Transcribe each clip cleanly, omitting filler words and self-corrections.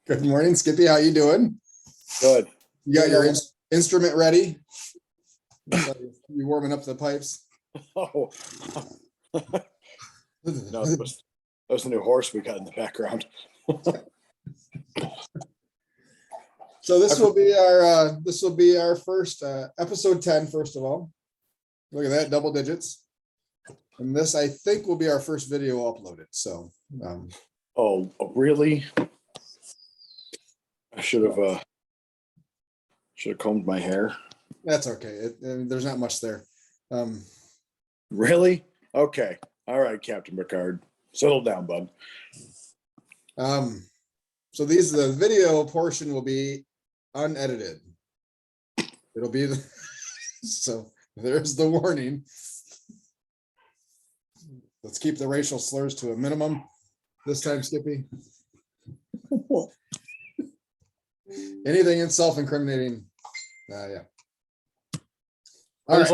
Good morning, Skippy. How you doing? Good. You got your instrument ready? You warming up the pipes? Oh, no, that was the new horse we got in the background. So this will be our first episode 10. First of all, look at that, double digits. And this, I think, will be our first video uploaded. So, Oh, really? I should have combed my hair. that's okay. There's not much there. Really? Okay. All right, Captain Picard. Settle down, bud. So the video portion will be unedited. It'll be so there's the warning. Let's keep the racial slurs to a minimum this time, Skippy. Anything in self-incriminating. Yeah. Friends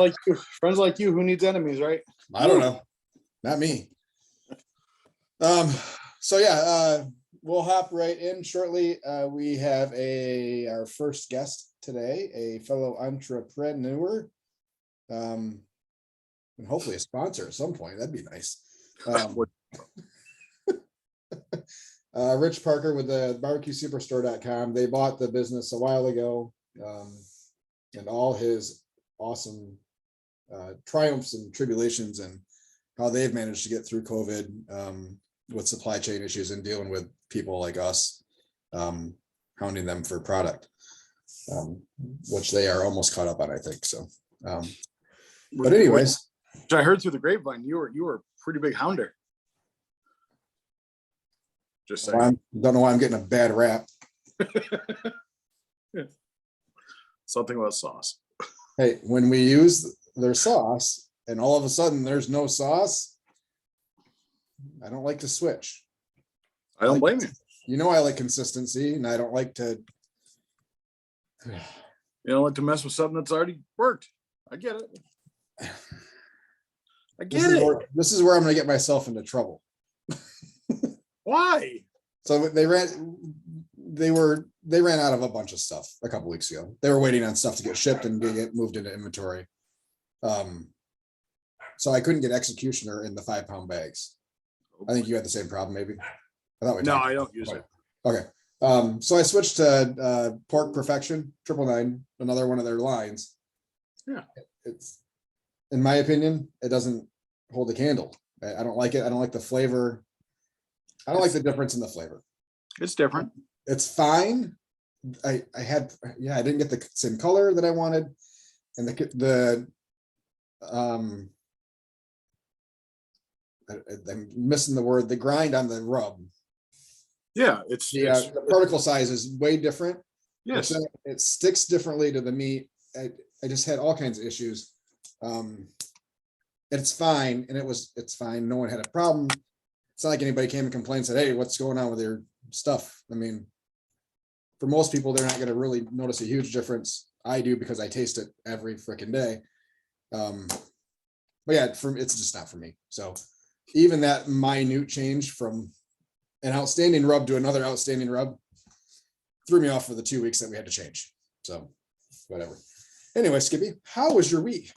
like you, who needs enemies, right? I don't know. Not me. So yeah, we'll hop right in shortly. We have our first guest today, a fellow entrepreneur, and hopefully a sponsor at some point. That'd be nice. Rich Parker with the barbecuesuperstore.com. They bought the business a while ago, and all his awesome triumphs and tribulations and how they've managed to get through COVID with supply chain issues and dealing with people like us, hounding them for product, which they are almost caught up on, I think. So, but anyways, I heard through the grapevine you were a pretty big hounder. Just saying. Don't know why I'm getting a bad rap. Something about sauce. Hey, when we use their sauce and all of a sudden there's no sauce, I don't like to switch. I don't blame you. You know, I like consistency and I don't like to. You don't like to mess with something that's already worked. I get it. This is where I'm going to get myself into trouble. Why? So they ran out of a bunch of stuff a couple weeks ago. They were waiting on stuff to get shipped and get moved into inventory. So I couldn't get Executioner in the 5-pound bags. I think you had the same problem, maybe. I don't use it. Okay. So I switched to Pork Perfection 999, another one of their lines. Yeah. It's, in my opinion, it doesn't hold a candle. I don't like it. I don't like the flavor. I don't like the difference in the flavor. It's different. It's fine. I didn't get the same color that I wanted. And I'm missing the word, the grind on the rub. Yeah, the particle size is way different. Yes. It sticks differently to the meat. I just had all kinds of issues. It's fine, and it's fine. No one had a problem. It's not like anybody came and complained and said, "Hey, what's going on with your stuff?" I mean, for most people, they're not going to really notice a huge difference. I do because I taste it every freaking day. But yeah, it's just not for me. So even that minute change from an outstanding rub to another outstanding rub threw me off for the 2 weeks that we had to change. So whatever. Anyway, Skippy, how was your week?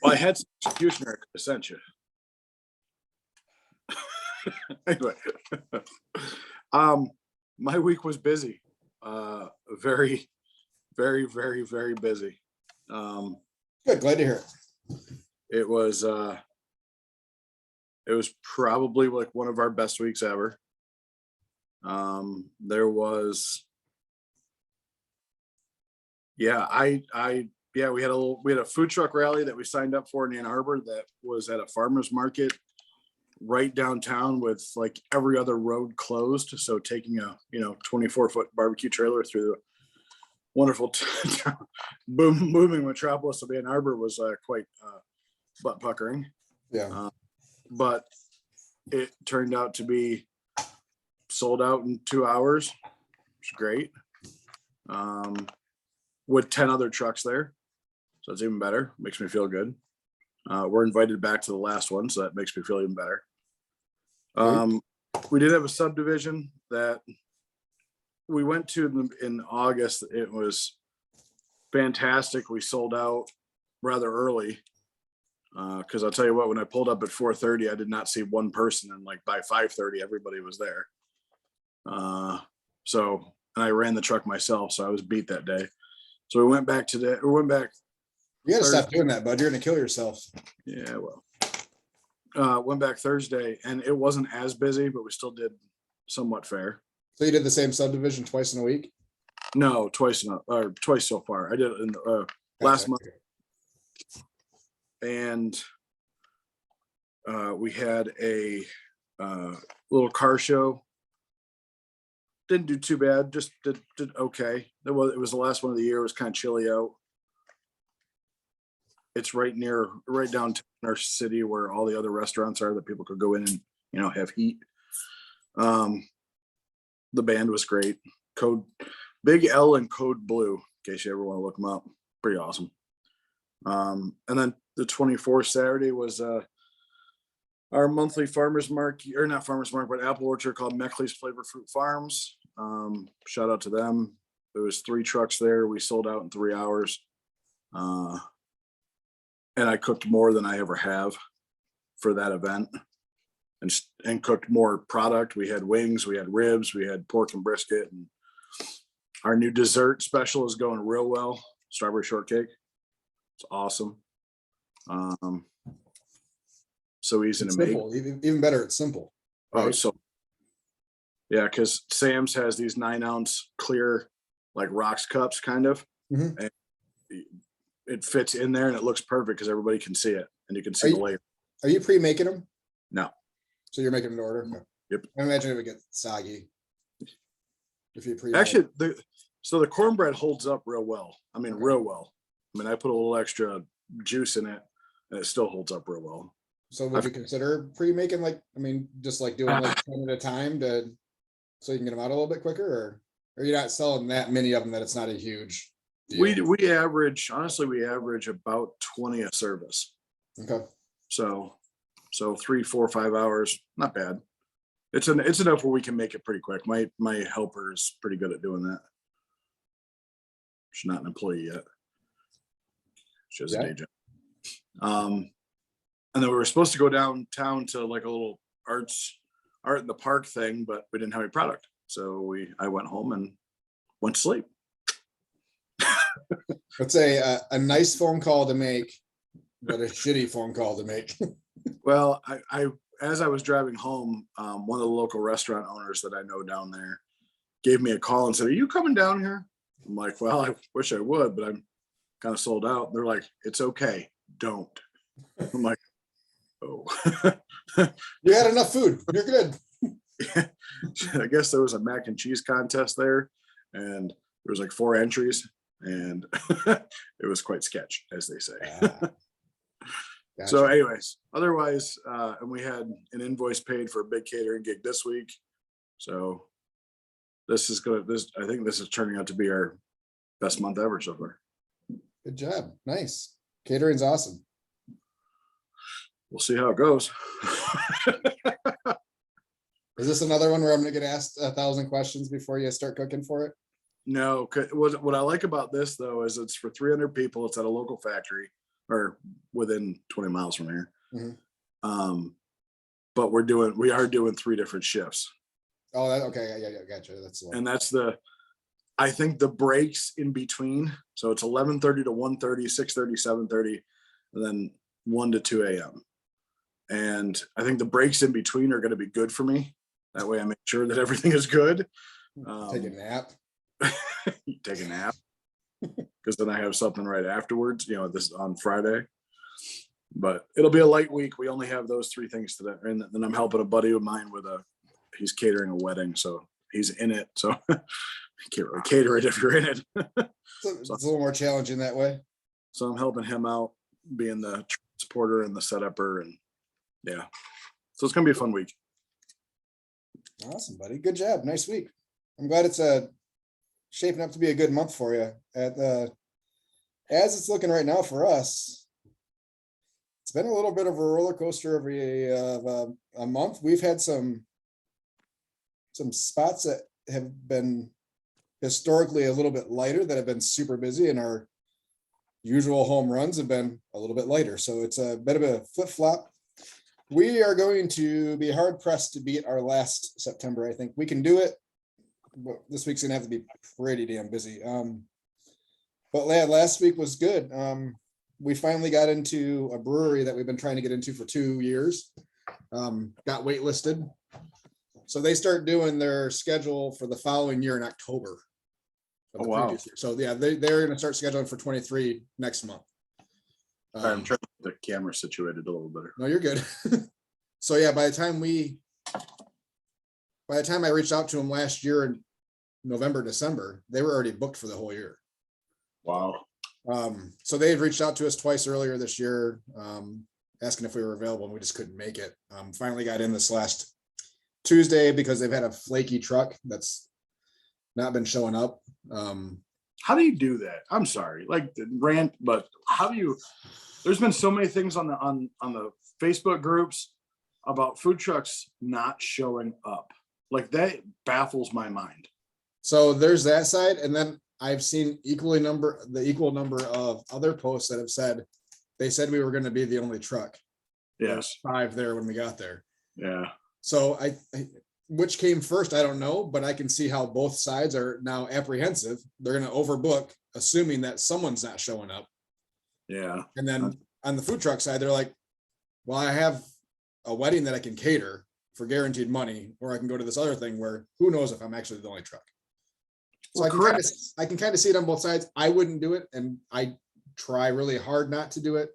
Well, I had some Executioner I sent you. Anyway, my week was busy. Very, very, very, very busy. Good, glad to hear it. It was probably like one of our best weeks ever. There was, we had a food truck rally that we signed up for in Ann Arbor that was at a farmer's market right downtown with like every other road closed. So taking a 24-foot barbecue trailer through the wonderful booming metropolis of Ann Arbor was quite butt puckering. Yeah. But it turned out to be sold out in 2 hours. It's great. With 10 other trucks there. So it's even better. Makes me feel good. We're invited back to the last one, so that makes me feel even better. We did have a subdivision that we went to them in August. It was fantastic. We sold out rather early. Cause I'll tell you what, when I pulled up at 4:30, I did not see one person, and like by 5:30, everybody was there. So, and I ran the truck myself, so I was beat that day. So we went back today, we went back. You gotta stop Thursday. doing that, bud. You're gonna kill yourself. Yeah, well, went back Thursday, and it wasn't as busy, but we still did somewhat fair. So you did the same subdivision twice in a week? No, twice or twice so far. I did it in last Gotcha. month, and we had a little car show. Didn't do too bad, just did okay. It was the last one of the year. It was kind of chilly out. It's right downtown our city where all the other restaurants are that people could go in and, you know, have heat. The band was great. Big L and Code Blue, in case you ever want to look them up. Pretty awesome. And then the 24th Saturday was our monthly farmers market, or not farmers market, but apple orchard called Meckley's Flavor Fruit Farms. Shout out to them. There was 3 trucks there. We sold out in 3 hours. And I cooked more than I ever have for that event, and cooked more product. We had wings, we had ribs, we had pork and brisket, and our new dessert special is going real well. Strawberry shortcake. It's awesome. So easy It's to make. simple. Even better, it's simple. Oh, right? so yeah, because Sam's has these 9-ounce clear, like rocks cups, kind of. Mhm. And it fits in there, and it looks perfect because everybody can see it, and you can see the layer. Are you pre-making them? No. So you're making them to order? Okay. Yep. I imagine it would get soggy. If you pre. Actually, the cornbread holds up real well. I mean, Okay. real well. I mean, I put a little extra juice in it, and it still holds up real well. So would you consider pre-making, like, I mean, just like doing like 10 at a time so you can get them out a little bit quicker, or you're not selling that many of them that it's not a huge deal? We average, honestly, we average about 20 a service. Okay. So 3, 4, 5 hours, not bad. It's enough where we can make it pretty quick. My helper is pretty good at doing that. She's not an employee yet. She has a day job. And then we were supposed to go downtown to like a little art in the park thing, but we didn't have any product. So I went home and went to sleep. Let's say a nice phone call to make, but a shitty phone call to make. Well, as I was driving home, one of the local restaurant owners that I know down there gave me a call and said, "Are you coming down here?" I'm like, "Well, I wish I would, but I'm kind of sold out." They're like, "It's okay, don't." I'm like, "Oh." You had enough food. You're good. I guess there was a mac and cheese contest there, and there was like 4 entries, and it was quite sketch, as they say. Gotcha. So anyways, otherwise, and we had an invoice paid for a big catering gig this week. So I think this is turning out to be our best month ever so far. Good job. Nice. Catering's awesome. We'll see how it goes. Is this another one where I'm gonna get asked 1,000 questions before you start cooking for it? No, what I like about this though is it's for 300 people. It's at a local factory or within 20 miles from here. Mhm. But we are doing 3 different shifts. Oh, okay. Yeah, gotcha. That's the one. And that's I think the breaks in between. So it's 11:30 to 1:30, 6:30, 7:30, and then 1 to 2 a.m. And I think the breaks in between are going to be good for me. That way I make sure that everything is good. Take a nap. Take a nap. Because then I have something right afterwards, this on Friday. But it'll be a light week. We only have those 3 things today. And then I'm helping a buddy of mine he's catering a wedding. So he's in it. So you can't really cater it if you're in it. It's a little more challenging that way. So I'm helping him out, being the transporter and the setuper. And yeah. So it's going to be a fun week. Awesome, buddy. Good job. Nice week. I'm glad it's shaping up to be a good month for you. As it's looking right now for us, it's been a little bit of a roller coaster every a month. We've had some spots that have been historically a little bit lighter that have been super busy, and our usual home runs have been a little bit lighter. So it's a bit of a flip flop. We are going to be hard pressed to beat our last September. I think we can do it, but this week's gonna have to be pretty damn busy. But last week was good. We finally got into a brewery that we've been trying to get into for 2 years. Got waitlisted. So they start doing their schedule for the following year in October. Of the Oh, wow. previous year. So yeah, they're gonna start scheduling for 23 next month. I'm trying to get the camera situated a little better. No, you're good. So yeah, by the time I reached out to them last year in November, December, they were already booked for the whole year. Wow. So they had reached out to us twice earlier this year, asking if we were available, and we just couldn't make it. Finally got in this last Tuesday because they've had a flaky truck that's not been showing up. How do you do that? I'm sorry, like the rant, but how do you? There's been so many things on the Facebook groups about food trucks not showing up. Like that baffles my mind. So there's that side, and then I've seen the equal number of other posts that have said they said we were going to be the only truck. There was Yes. 5 there when we got there. Yeah. So I which came first, I don't know, but I can see how both sides are now apprehensive. They're going to overbook, assuming that someone's not showing up. Yeah. And then on the food truck side, they're like, well, I have a wedding that I can cater for guaranteed money, or I can go to this other thing where who knows if I'm actually the only truck. So Well, I can kind of see it on both sides. I wouldn't do it, and I try really hard not to do it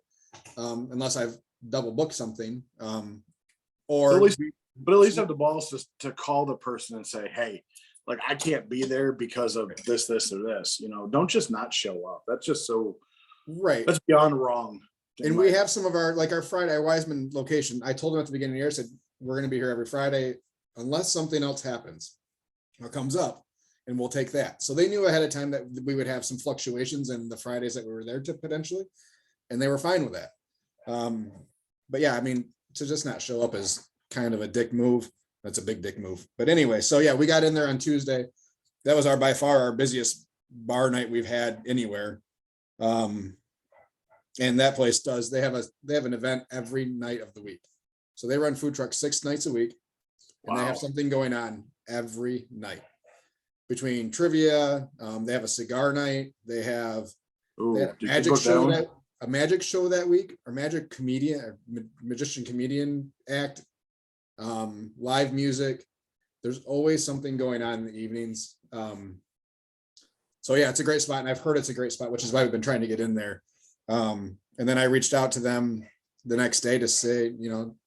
unless I've double booked something. Or But at least have the balls to call the person and say, hey, like I can't be there because of this, or this. Don't just not show up. That's just so right. that's beyond wrong. And we have some of our Friday Wiseman location. I told them at the beginning of the year, I said, we're going to be here every Friday unless something else happens or comes up, and we'll take that. So they knew ahead of time that we would have some fluctuations in the Fridays that we were there to potentially, and they were fine with that. But yeah, I mean, to just not show up is kind of a dick move. That's a big dick move. But anyway, so yeah, we got in there on Tuesday. That was by far our busiest bar night we've had anywhere. And that place they have an event every night of the week. So they run food trucks 6 nights a week, and they have something going on every night. Between trivia, they have a cigar night, they have a magic show that week, or magic comedian, or magician comedian act, live music. There's always something going on in the evenings. So yeah, it's a great spot, and I've heard it's a great spot, which is why we've been trying to get in there. And then I reached out to them the next day to say,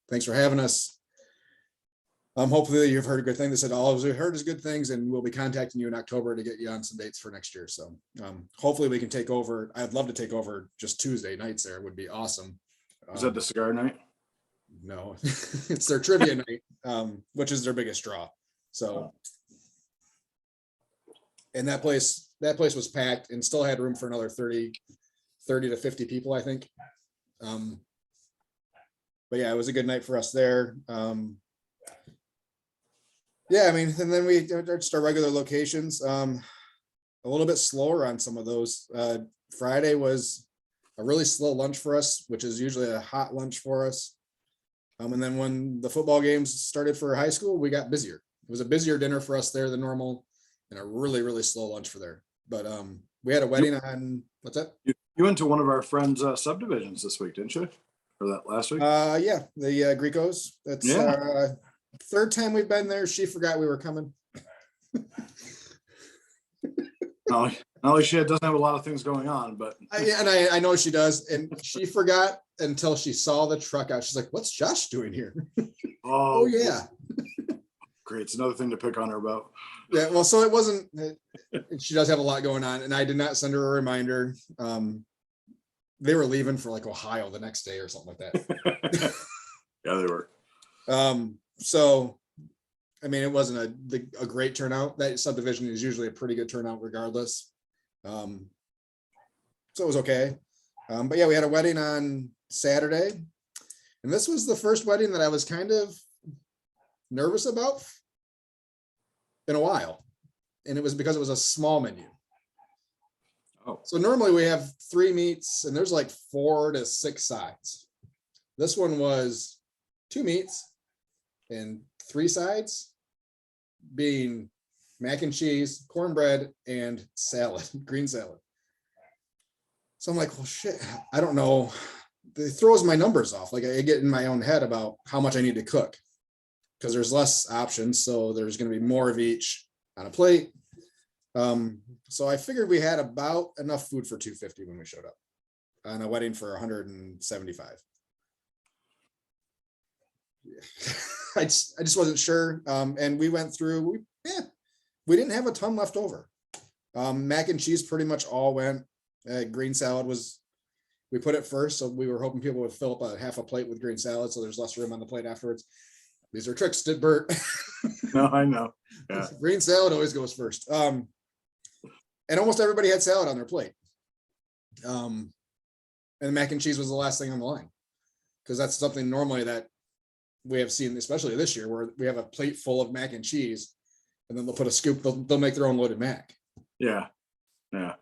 thanks for having us. Hopefully you've heard a good thing. They said all we heard is good things, and we'll be contacting you in October to get you on some dates for next year. So hopefully we can take over. I'd love to take over just Tuesday nights. There would be awesome. Is that the cigar night? No, it's their trivia night, which is their biggest draw. So, and that place was packed and still had room for another 30 to 50 people, I think. But yeah, it was a good night for us there. Yeah, I mean, and then we just our regular locations, a little bit slower on some of those. Friday was a really slow lunch for us, which is usually a hot lunch for us. And then when the football games started for high school, we got busier. It was a busier dinner for us there than normal, and a really, really slow lunch for there. But we had a wedding on, what's that? You went to one of our friends' subdivisions this week, didn't you? Or that last week? Yeah, the Gricos. That's third time we've been there. She forgot we were coming. No, not only she doesn't have a lot of things going on, but I know she does, and she forgot until she saw the truck out. She's like, "What's Josh doing here?" Oh yeah, great. It's another thing to pick on her about. Yeah, well, so it wasn't. She does have a lot going on, and I did not send her a reminder. They were leaving for like Ohio the next day or something like that. Yeah, they were. So, I mean, it wasn't a great turnout. That subdivision is usually a pretty good turnout regardless. So it was okay. But yeah, we had a wedding on Saturday, and this was the first wedding that I was kind of nervous about in a while. and it was because it was a small menu. Oh, So normally we have 3 meats and there's like 4 to 6 sides. This one was 2 meats and 3 sides, being mac and cheese, cornbread, and salad, green salad. So I'm like, well, shit, I don't know. It throws my numbers off. Like I get in my own head about how much I need to cook because there's less options. So there's going to be more of each on a plate. So I figured we had about enough food for 250 when we showed up on a wedding for 175. I just wasn't sure. And we went through, we didn't have a ton left over. Mac and cheese pretty much all went. Green salad was, we put it first. So we were hoping people would fill up a half a plate with green salad. So there's less room on the plate afterwards. These are tricks, did Bert. no, I know. Yeah. Green salad always goes first. And almost everybody had salad on their plate. And mac and cheese was the last thing on the line. Because that's something normally that we have seen, especially this year, where we have a plate full of mac and cheese, and then they'll put a scoop, they'll make their own loaded mac. Yeah. Yeah.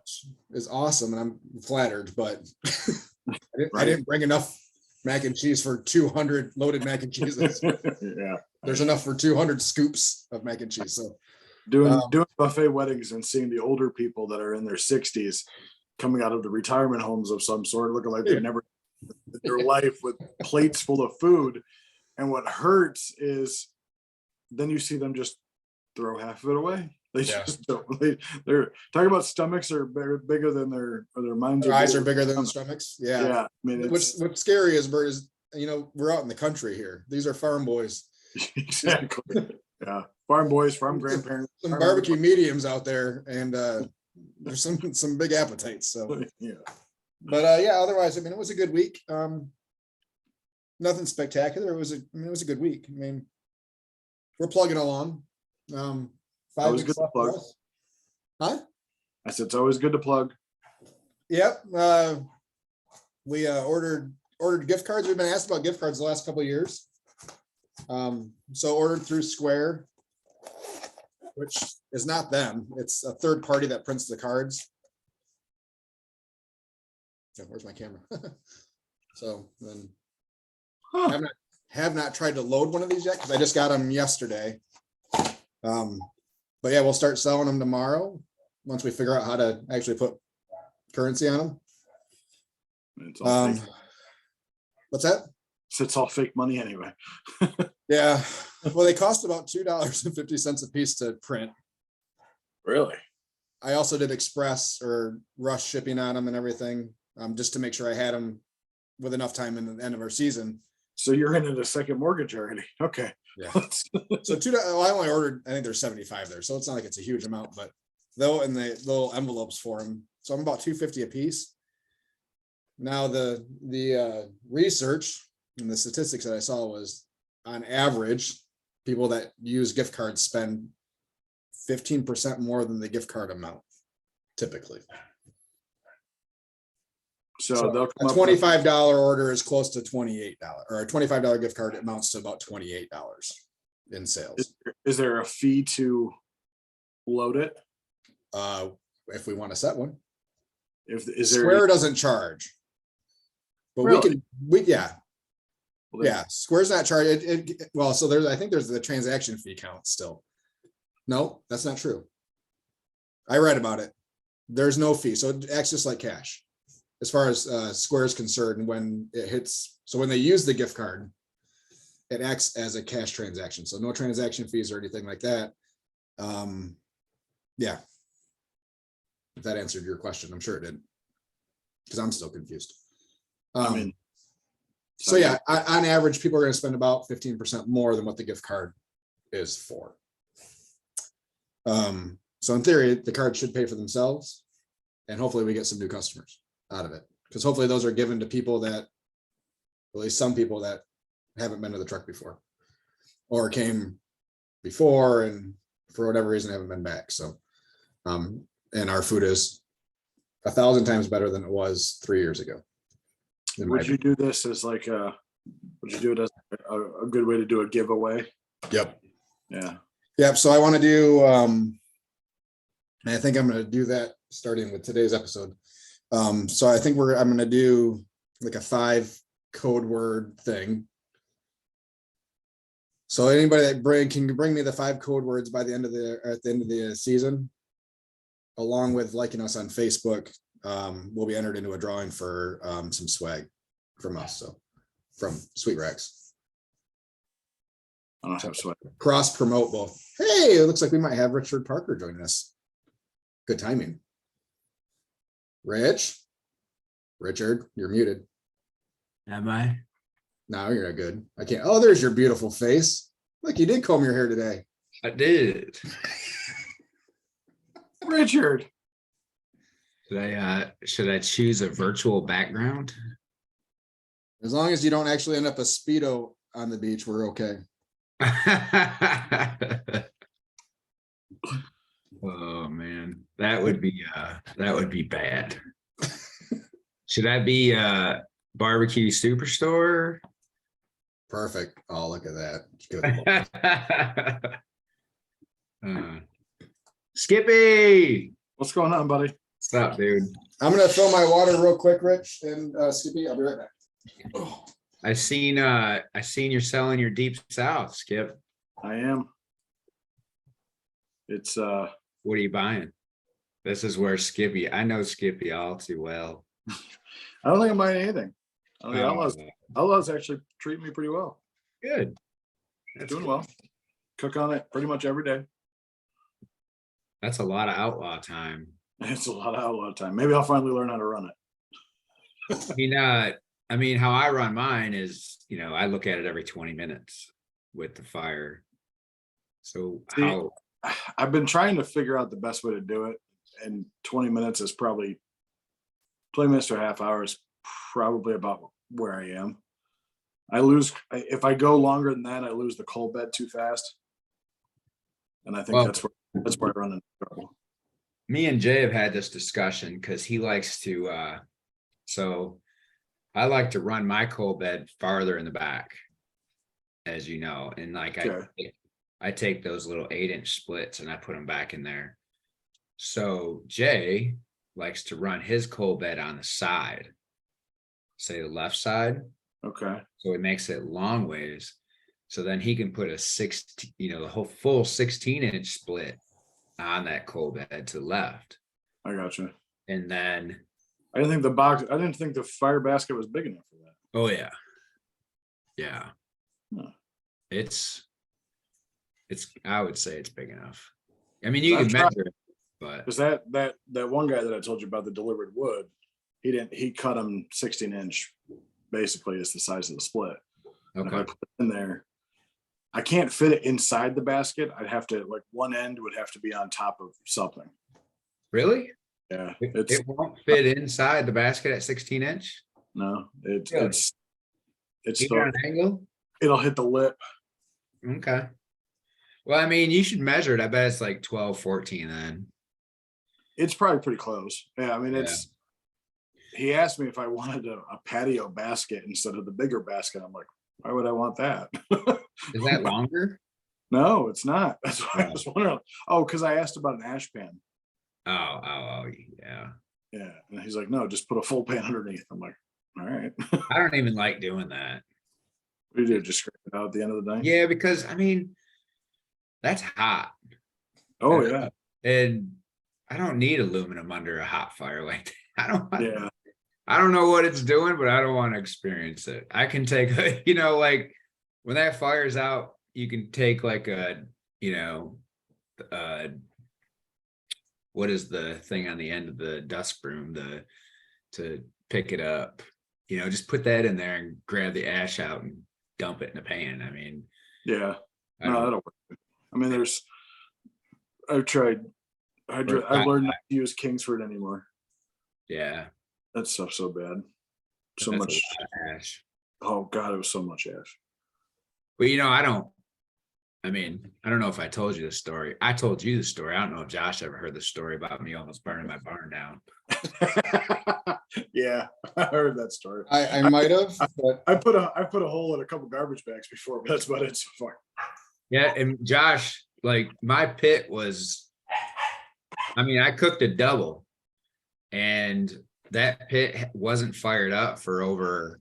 Is awesome. And I'm flattered, but I Right. didn't bring enough mac and cheese for 200 loaded mac and cheeses. Yeah. There's enough for 200 scoops of mac and cheese. So Doing buffet weddings and seeing the older people that are in their 60s coming out of the retirement homes of some sort, looking like they've never in their life with plates full of food. And what hurts is then you see them just throw half of it away. They just don't. They're talking about stomachs are bigger than their minds. their eyes are bigger than the stomachs. Yeah. Yeah. I mean, What's scary is, Bert, is, we're out in the country here. These are farm boys. exactly. Yeah. Farm boys, farm grandparents. Some barbecue mediums out there, and there's some big appetites. So Yeah. but otherwise, I mean, it was a good week. Nothing spectacular. It was a good week. I mean, we're plugging along. 5 Always weeks good to left for plug. us. Huh? I said it's always good to plug. Yep. We ordered gift cards. We've been asked about gift cards the last couple of years. So ordered through Square, which is not them. It's a third party that prints the cards. Yeah, where's my camera? So then have not tried to load one of these yet because I just got them yesterday. But yeah, we'll start selling them tomorrow once we figure out how to actually put currency on them. It's all fake. What's that? It's all fake money anyway. Yeah. Well, they cost about $2.50 a piece to print. Really? I also did express or rush shipping on them and everything, just to make sure I had them with enough time in the end of our season. So you're into the second mortgage already. Okay. Yeah. So I only ordered, I think there's 75 there, so it's not like it's a huge amount, but though in the little envelopes for them. So I'm about $2.50 a piece. Now the research and the statistics that I saw was on average, people that use gift cards spend 15% more than the gift card amount typically. So they'll a come up with- $25 order is close to $28, or a $25 gift card amounts to about $28 in sales. Is there a fee to load it? If we want to set one, Is there? Square doesn't charge, but Really? yeah, Square's not charged. Well, so I think there's the transaction fee count still. No, that's not true. I read about it. There's no fee, so it acts just like cash as far as Square is concerned. When it hits, so when they use the gift card, it acts as a cash transaction, so no transaction fees or anything like that. Yeah, if that answered your question, I'm sure it did, because I'm still confused. I mean, So yeah, on average, people are going to spend about 15% more than what the gift card is for. So in theory, the card should pay for themselves, and hopefully we get some new customers out of it, because hopefully those are given to people that, at least some people that haven't been to the truck before, or came before and for whatever reason haven't been back. So, and our food is 1,000 times better than it was 3 years ago. would you do this as like would you do it as a good way to do a giveaway? Yep. Yeah. Yep. So I want to do And I think I'm gonna do that starting with today's episode. So I think I'm gonna do like a 5 code word thing. So anybody that can bring me the 5 code words by the end of the season, along with liking us on Facebook, will be entered into a drawing for some swag from us. So from Sweet Rex. I don't have sweat. Cross promote both. Hey, it looks like we might have Richard Parker joining us. Good timing. Richard, you're muted. Am I? No, you're not good. I can't. Oh, there's your beautiful face. Look, you did comb your hair today. I did. Richard. Should I choose a virtual background? As long as you don't actually end up a Speedo on the beach, we're okay. Oh man, that would be bad. Should I be barbecue superstore? Perfect. Oh, look at that. Good. Skippy, What's going on, buddy? what's up, dude? I'm gonna fill my water real quick, Rich and Skippy. I'll be right back. Oh. I seen you're selling your Deep South, Skip. I am. It's What are you buying? This is where Skippy. I know Skippy all too well. I don't think I'm buying anything. The Oh, Outlaws actually treat me pretty well. good. That's Doing good. well. Cook on it pretty much every day. That's a lot of outlaw time. It's a lot of outlaw time. Maybe I'll finally learn how to run it. I mean, how I run mine is, I look at it every 20 minutes with the fire. So See, I've been trying to figure out the best way to do it, and 20 minutes is probably 20 minutes to a half hour is probably about where I am. If I go longer than that, I lose the coal bed too fast. And I think Well, that's where I run into trouble. me and Jay have had this discussion because he likes to, so I like to run my coal bed farther in the back, as you know, and like Okay. I take those little 8-inch splits and I put them back in there. So Jay likes to run his coal bed on the side, say the left side. Okay. So it makes it long ways. So then he can put a 16, the whole full 16-inch split on that coal bed to the left. I gotcha. And then, I didn't think the fire basket was big enough for that. oh yeah. Yeah. Huh. I would say it's big enough. I mean, you I've can tried. measure it, but Because that one guy that I told you about that delivered wood, he cut them 16-inch, basically is the size of the split. And if I okay. put it in there, I can't fit it inside the basket. I'd have to, like, one end would have to be on top of something. Really? Yeah, It won't fit inside the basket at 16-inch? no, Really? it's Even at an angle? it'll hit the lip. Okay. Well, I mean, you should measure it. I bet it's like 12, 14 then. It's probably pretty close. Yeah, I mean, he asked me if I wanted a patio basket instead of the bigger basket. I'm like, why would I want that? Is that longer? No, it's not. That's why I was wondering. Oh, because I asked about an ash pan. Oh, yeah. Yeah. And he's like, no, just put a full pan underneath. I'm like, all right. I don't even like doing that. We do just scrape it out at the end of the day. Yeah, because I mean, that's hot. Oh, yeah. And I don't need aluminum under a hot fire like that. Yeah. I don't know what it's doing, but I don't want to experience it. I can take, like when that fire's out, you can take like what is the thing on the end of the dust broom to pick it up, just put that in there and grab the ash out and dump it in a pan. I mean, Yeah. I No, don't- that'll work. I mean, I've learned not to use Kingsford anymore. yeah. That stuff's so bad. So that's a much. lot of ash. Oh God, it was so much ash. But I don't know if I told you this story. I told you the story. I don't know if Josh ever heard the story about me almost burning my barn down. Yeah, I heard that story. I might have, but I put a hole in a couple garbage bags before, but that's about it so far. Yeah, and Josh, like my pit was I mean, I cooked a double and that pit wasn't fired up for over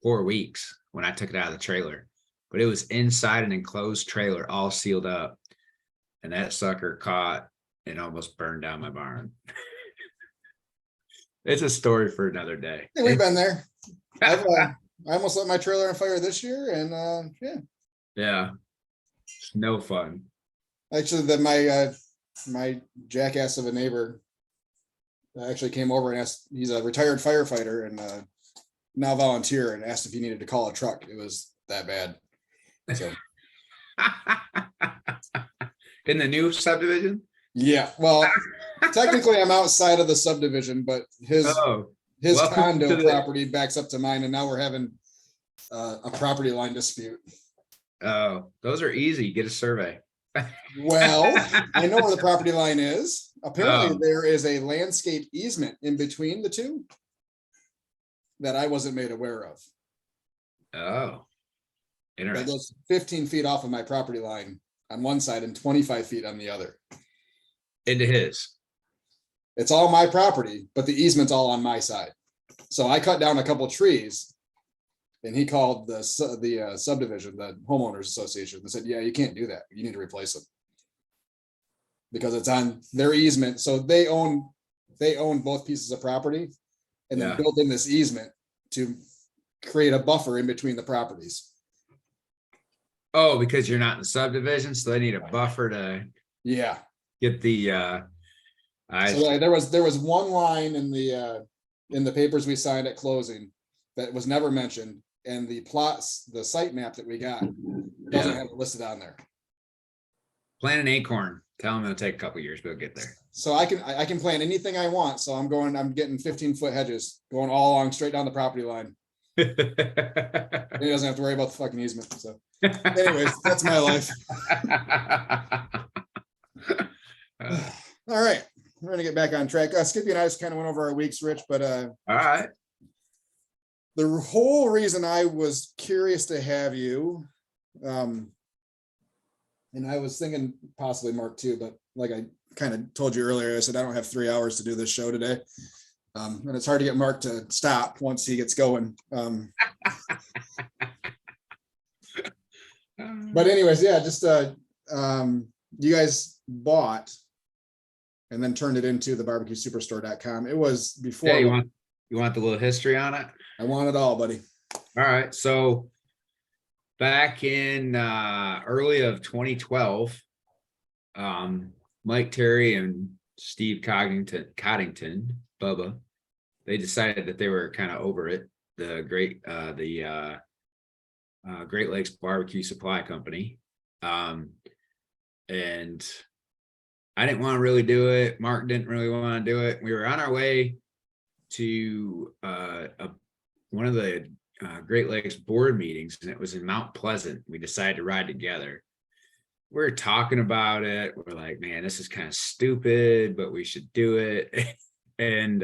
4 weeks when I took it out of the trailer, but it was inside an enclosed trailer, all sealed up. And that sucker caught and almost burned down my barn. It's a story for another day. Hey, we've been there. I almost let my trailer on fire this year, and yeah, Yeah, it's no fun. actually, my jackass of a neighbor actually came over and asked. He's a retired firefighter and now volunteer, and asked if he needed to call a truck. It was that bad. So In the new subdivision? yeah, well, technically I'm outside of the subdivision, but his Oh, his welcome condo to the- property backs up to mine, and now we're having a property line dispute. oh, those are easy. Get a survey. Well, I know where the property line is. Apparently, Oh. there is a landscape easement in between the two that I wasn't made aware of. Oh, That interesting. goes 15 feet off of my property line on one side and 25 feet on the other. Into his. It's all my property, but the easement's all on my side. So I cut down a couple trees, and he called the subdivision, the homeowners association, and said, "Yeah, you can't do that. You need to replace them because it's on their easement." So they own both pieces of property, and then Yeah. built in this easement to create a buffer in between the properties. Oh, because you're not in the subdivision, so they need a buffer to Yeah. get the I So there was one line in the papers we signed at closing that was never mentioned, and the plots, the site map that we got doesn't Yeah. have it listed on there. plant an acorn. Tell them it'll take a couple years, but we'll get there. So I can plant anything I want. So I'm getting 15-foot hedges going all along straight down the property line. And he doesn't have to worry about the fucking easement. So anyways, that's my life. All right. We're gonna get back on track. Skippy and I just kind of went over our weeks, Rich, but All right. the whole reason I was curious to have you, and I was thinking possibly Mark too, but like I kind of told you earlier, I said I don't have 3 hours to do this show today. And it's hard to get Mark to stop once he gets going. But anyways, yeah, just you guys bought and then turned it into the barbecuesuperstore.com. It was before. Yeah, you want the little history on it? I want it all, buddy. All right. So back in early of 2012, Mike Terry and Steve Coddington, Bubba, they decided that they were kind of over it. The Great Lakes Barbecue Supply Company. And I didn't want to really do it. Mark didn't really want to do it. We were on our way to one of the Great Lakes board meetings, and it was in Mount Pleasant. We decided to ride together. We're talking about it. We're like, man, this is kind of stupid, but we should do it. And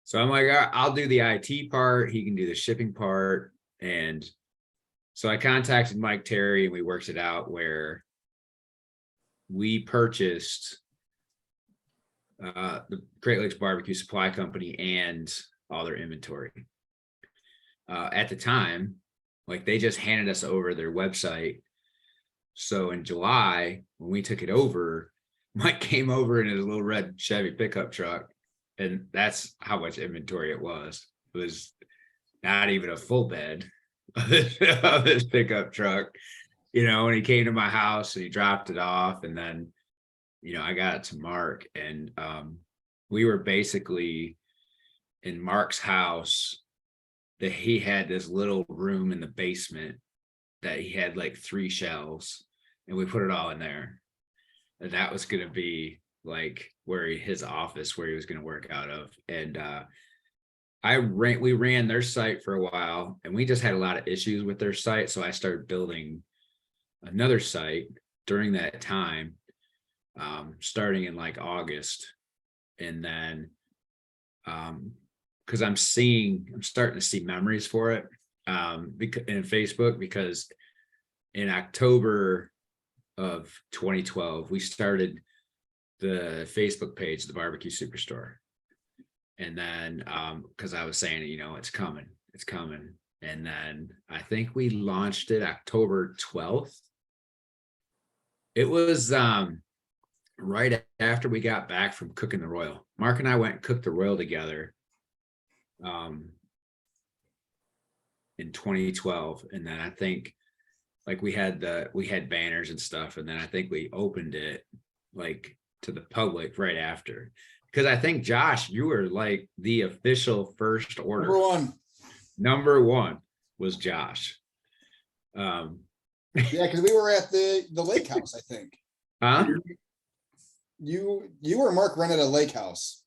so I'm like, I'll do the IT part. He can do the shipping part. And so I contacted Mike Terry and we worked it out where we purchased the Great Lakes Barbecue Supply Company and all their inventory. At the time, like they just handed us over their website. So in July, when we took it over, Mike came over in his little red Chevy pickup truck, and that's how much inventory it was. It was not even a full bed of this pickup truck, and he came to my house and he dropped it off, and then, I got it to Mark, and we were basically in Mark's house. That he had this little room in the basement that he had like 3 shelves, and we put it all in there. And that was going to be like his office where he was going to work out of. And we ran their site for a while, and we just had a lot of issues with their site. So I started building another site during that time, starting in like August. And then, because I'm starting to see memories for it in Facebook, because in October of 2012, we started the Facebook page, the Barbecue Superstore. And then, because I was saying, it's coming. And then I think we launched it October 12th. It was right after we got back from cooking the Royal. Mark and I went and cooked the Royal together in 2012. And then I think like we had banners and stuff. And then I think we opened it like to the public right after. Because I think, Josh, you were like the official first order. Number one was Josh. Yeah, because we were at the lake house, I think. Huh? You or Mark rented a lake house.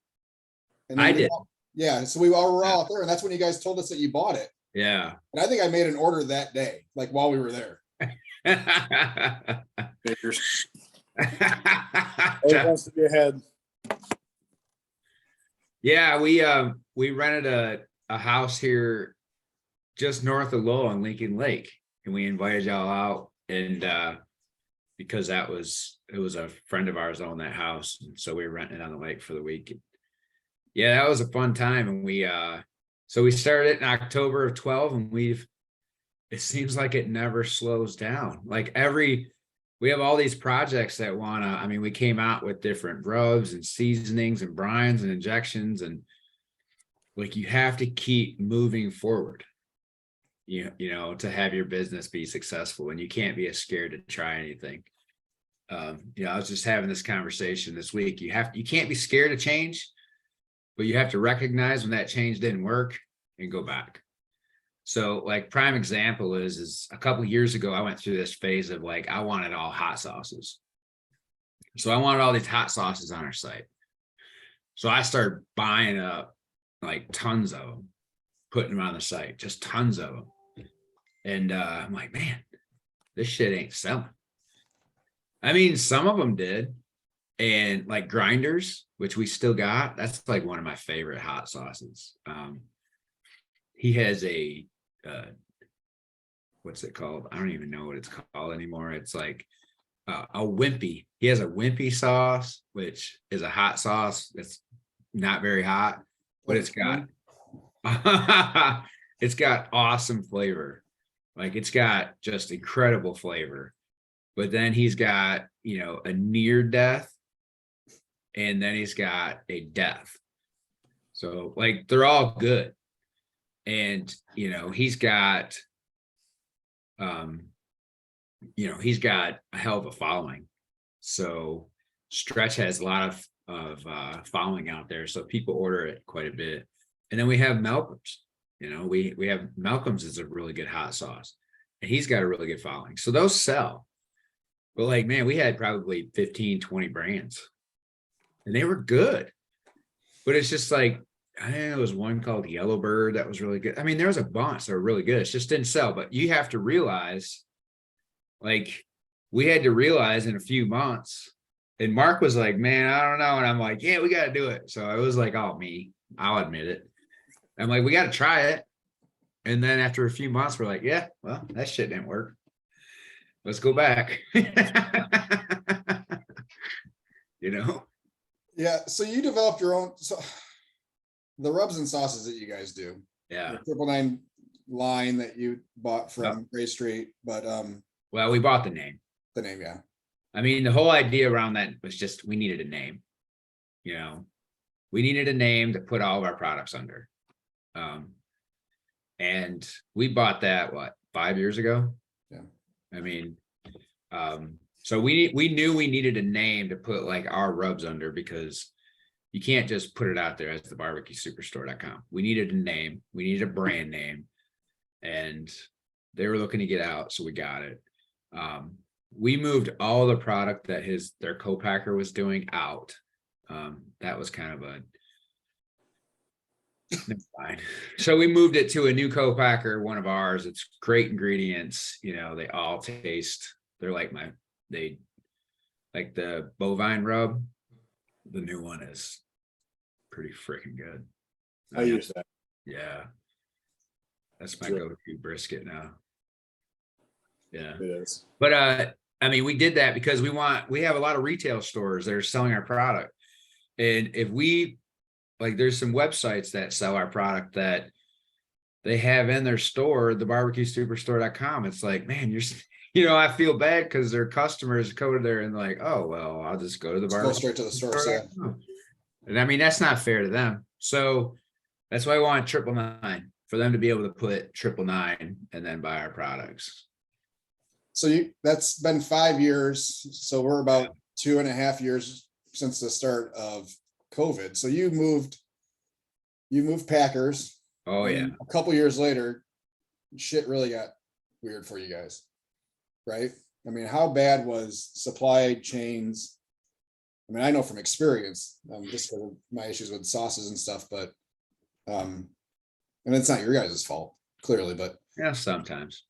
And then I did. Yeah, so we all were all out there, and that's when you guys told us that you bought it. Yeah. And I think I made an order that day, like while we were there. Figures. Always wants to be ahead. Yeah, we rented a house here just north of Lowell on Lincoln Lake, and we invited y'all out, and because it was a friend of ours owned that house, and so we were renting it on the lake for the week. Yeah, that was a fun time, and so we started it in October of 12, and it seems like it never slows down. Like we have all these projects that we came out with different rubs and seasonings and brines and injections, and like you have to keep moving forward, to have your business be successful, and you can't be scared to try anything. I was just having this conversation this week. You can't be scared of change, but you have to recognize when that change didn't work and go back. So like prime example is a couple of years ago, I went through this phase of like, I wanted all hot sauces. So I wanted all these hot sauces on our site. So I started buying up like tons of them, putting them on the site, just tons of them. And I'm like, man, this shit ain't selling. I mean, some of them did. And like Grinders, which we still got, that's like one of my favorite hot sauces. He has what's it called? I don't even know what it's called anymore. It's like a Wimpy. He has a Wimpy sauce, which is a hot sauce that's not very hot, but it's got it's got awesome flavor. Like it's got just incredible flavor. But then he's got, a near death, and then he's got a death. So like they're all good. And he's got he's got a hell of a following. So Stretch has a lot of following out there. So people order it quite a bit. And then we have Malcolm's. We have Malcolm's is a really good hot sauce, and he's got a really good following. So those sell. But like, man, we had probably 15, 20 brands, and they were good. But it's just like, I think there was one called Yellowbird that was really good. I mean, there was a bunch that were really good. It just didn't sell. But you have to realize, like, we had to realize in a few months. And Mark was like, man, I don't know. And I'm like, yeah, we got to do it. So it was like, oh, me, I'll admit it. I'm like, we got to try it. And then after a few months, we're like, yeah, well, that shit didn't work. Let's go back. Yeah. So you developed your own. So the rubs and sauces that you guys do. Yeah. The 999 line that you bought from Gray Street, but well, we bought the name. The name, yeah. I mean, the whole idea around that was just we needed a name. We needed a name to put all of our products under. And we bought that 5 years ago? Yeah. I mean, so we knew we needed a name to put like our rubs under, because you can't just put it out there as the barbecuesuperstore.com. We needed a name, we needed a brand name, and they were looking to get out, so we got it. We moved all the product that their co-packer was doing out. That was kind of fine. So we moved it to a new co-packer, one of ours. It's great ingredients. They all taste. They're like like the bovine rub. The new one is pretty freaking good. I use that. Yeah, that's my go-to brisket now. Yeah, it is. But I mean, we did that because we have a lot of retail stores that are selling our product. And if we, like, there's some websites that sell our product that they have in their store, the barbecuesuperstore.com. It's like, man, I feel bad because their customers go to there and like, oh, well, I'll just go to the Just go straight to the source, yeah. barbecuesuperstore.com. And I mean, that's not fair to them. So that's why I want 999 for them to be able to put 999 and then buy our products. So that's been 5 years. So we're about 2.5 years since the start of COVID. So you moved Packers. Oh yeah. A couple years later, shit really got weird for you guys, right? I mean, how bad was supply chains? I mean, I know from experience, just because of my issues with sauces and stuff, but and it's not your guys' fault, clearly, but Yeah, sometimes.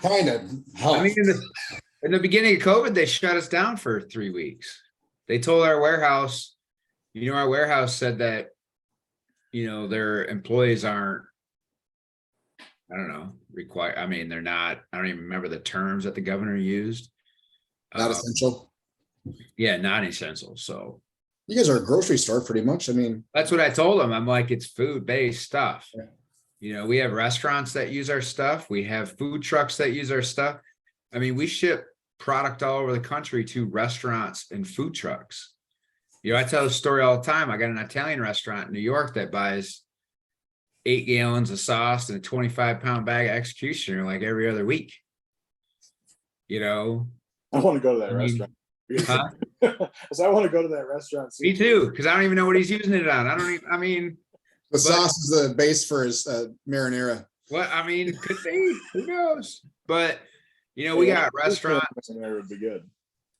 kind of. I mean, in the beginning of COVID, they shut us down for 3 weeks. They told our warehouse, our warehouse said that, their employees aren't, I don't know, required. I mean, they're not, I don't even remember the terms that the governor used. Not essential. Yeah, non-essential. So You guys are a grocery store pretty much. I mean, that's what I told them. I'm like, it's food-based stuff. Yeah. We have restaurants that use our stuff. We have food trucks that use our stuff. I mean, we ship product all over the country to restaurants and food trucks. I tell the story all the time. I got an Italian restaurant in New York that buys 8 gallons of sauce and a 25-pound bag of executioner like every other week. I want to go to that restaurant. Huh? So I want to go to that restaurant. Me too, because I don't even know what he's using it on. the sauce is the base for his marinara. Could be. Who knows? But we got restaurants. There would be good.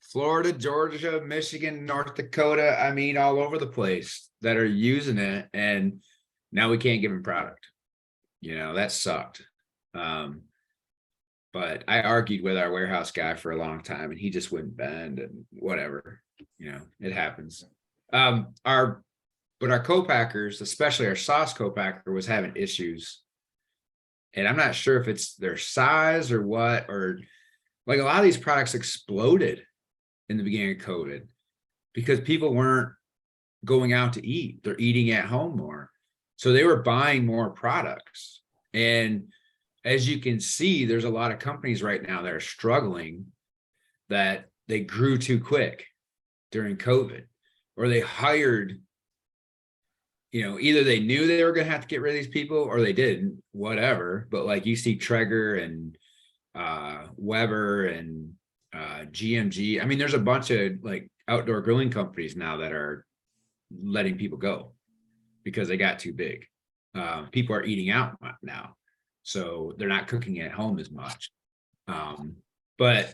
Florida, Georgia, Michigan, North Dakota. All over the place that are using it, and now we can't give them product. That sucked. But I argued with our warehouse guy for a long time, and he just wouldn't bend, and whatever. It happens. But our co-packers, especially our sauce co-packer, was having issues. And I'm not sure if it's their size or what, or like a lot of these products exploded in the beginning of COVID because people weren't going out to eat. They're eating at home more. So they were buying more products. And as you can see, there's a lot of companies right now that are struggling that they grew too quick during COVID, or they hired, either they knew they were going to have to get rid of these people or they didn't, whatever. But like you see Traeger and Weber and GMG. There's a bunch of like outdoor grilling companies now that are letting people go because they got too big. People are eating out now, so they're not cooking at home as much. But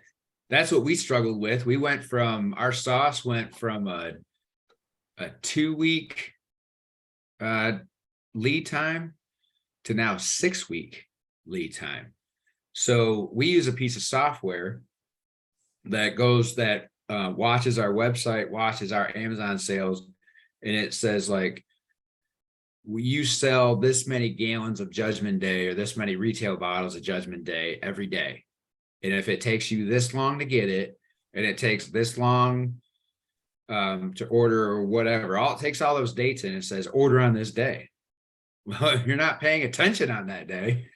that's what we struggled with. Our sauce went from a 2-week lead time to now 6-week lead time. So we use a piece of software that watches our website, watches our Amazon sales, and it says like, you sell this many gallons of Judgment Day or this many retail bottles of Judgment Day every day. And if it takes you this long to get it, and it takes this long to order or whatever, it takes all those dates and it says order on this day. Well, if you're not paying attention on that day,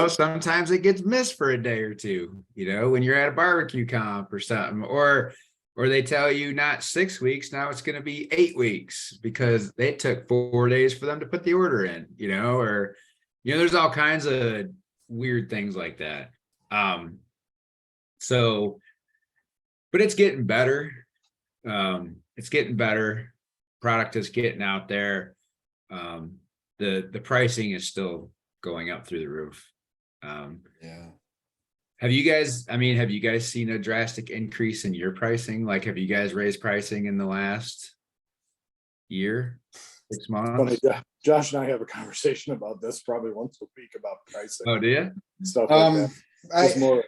sometimes it gets missed for a day or two, when you're at a barbecue comp or something, or they tell you not 6 weeks, now it's going to be 8 weeks because they took 4 days for them to put the order in, there's all kinds of weird things like that. But it's getting better. Product is getting out there. The pricing is still going up through the roof. Yeah. Have you guys seen a drastic increase in your pricing? Like, have you guys raised pricing in the last year, 6 months? Funny, Josh and I have a conversation about this probably once a week about pricing. Oh, do you? Stuff like that.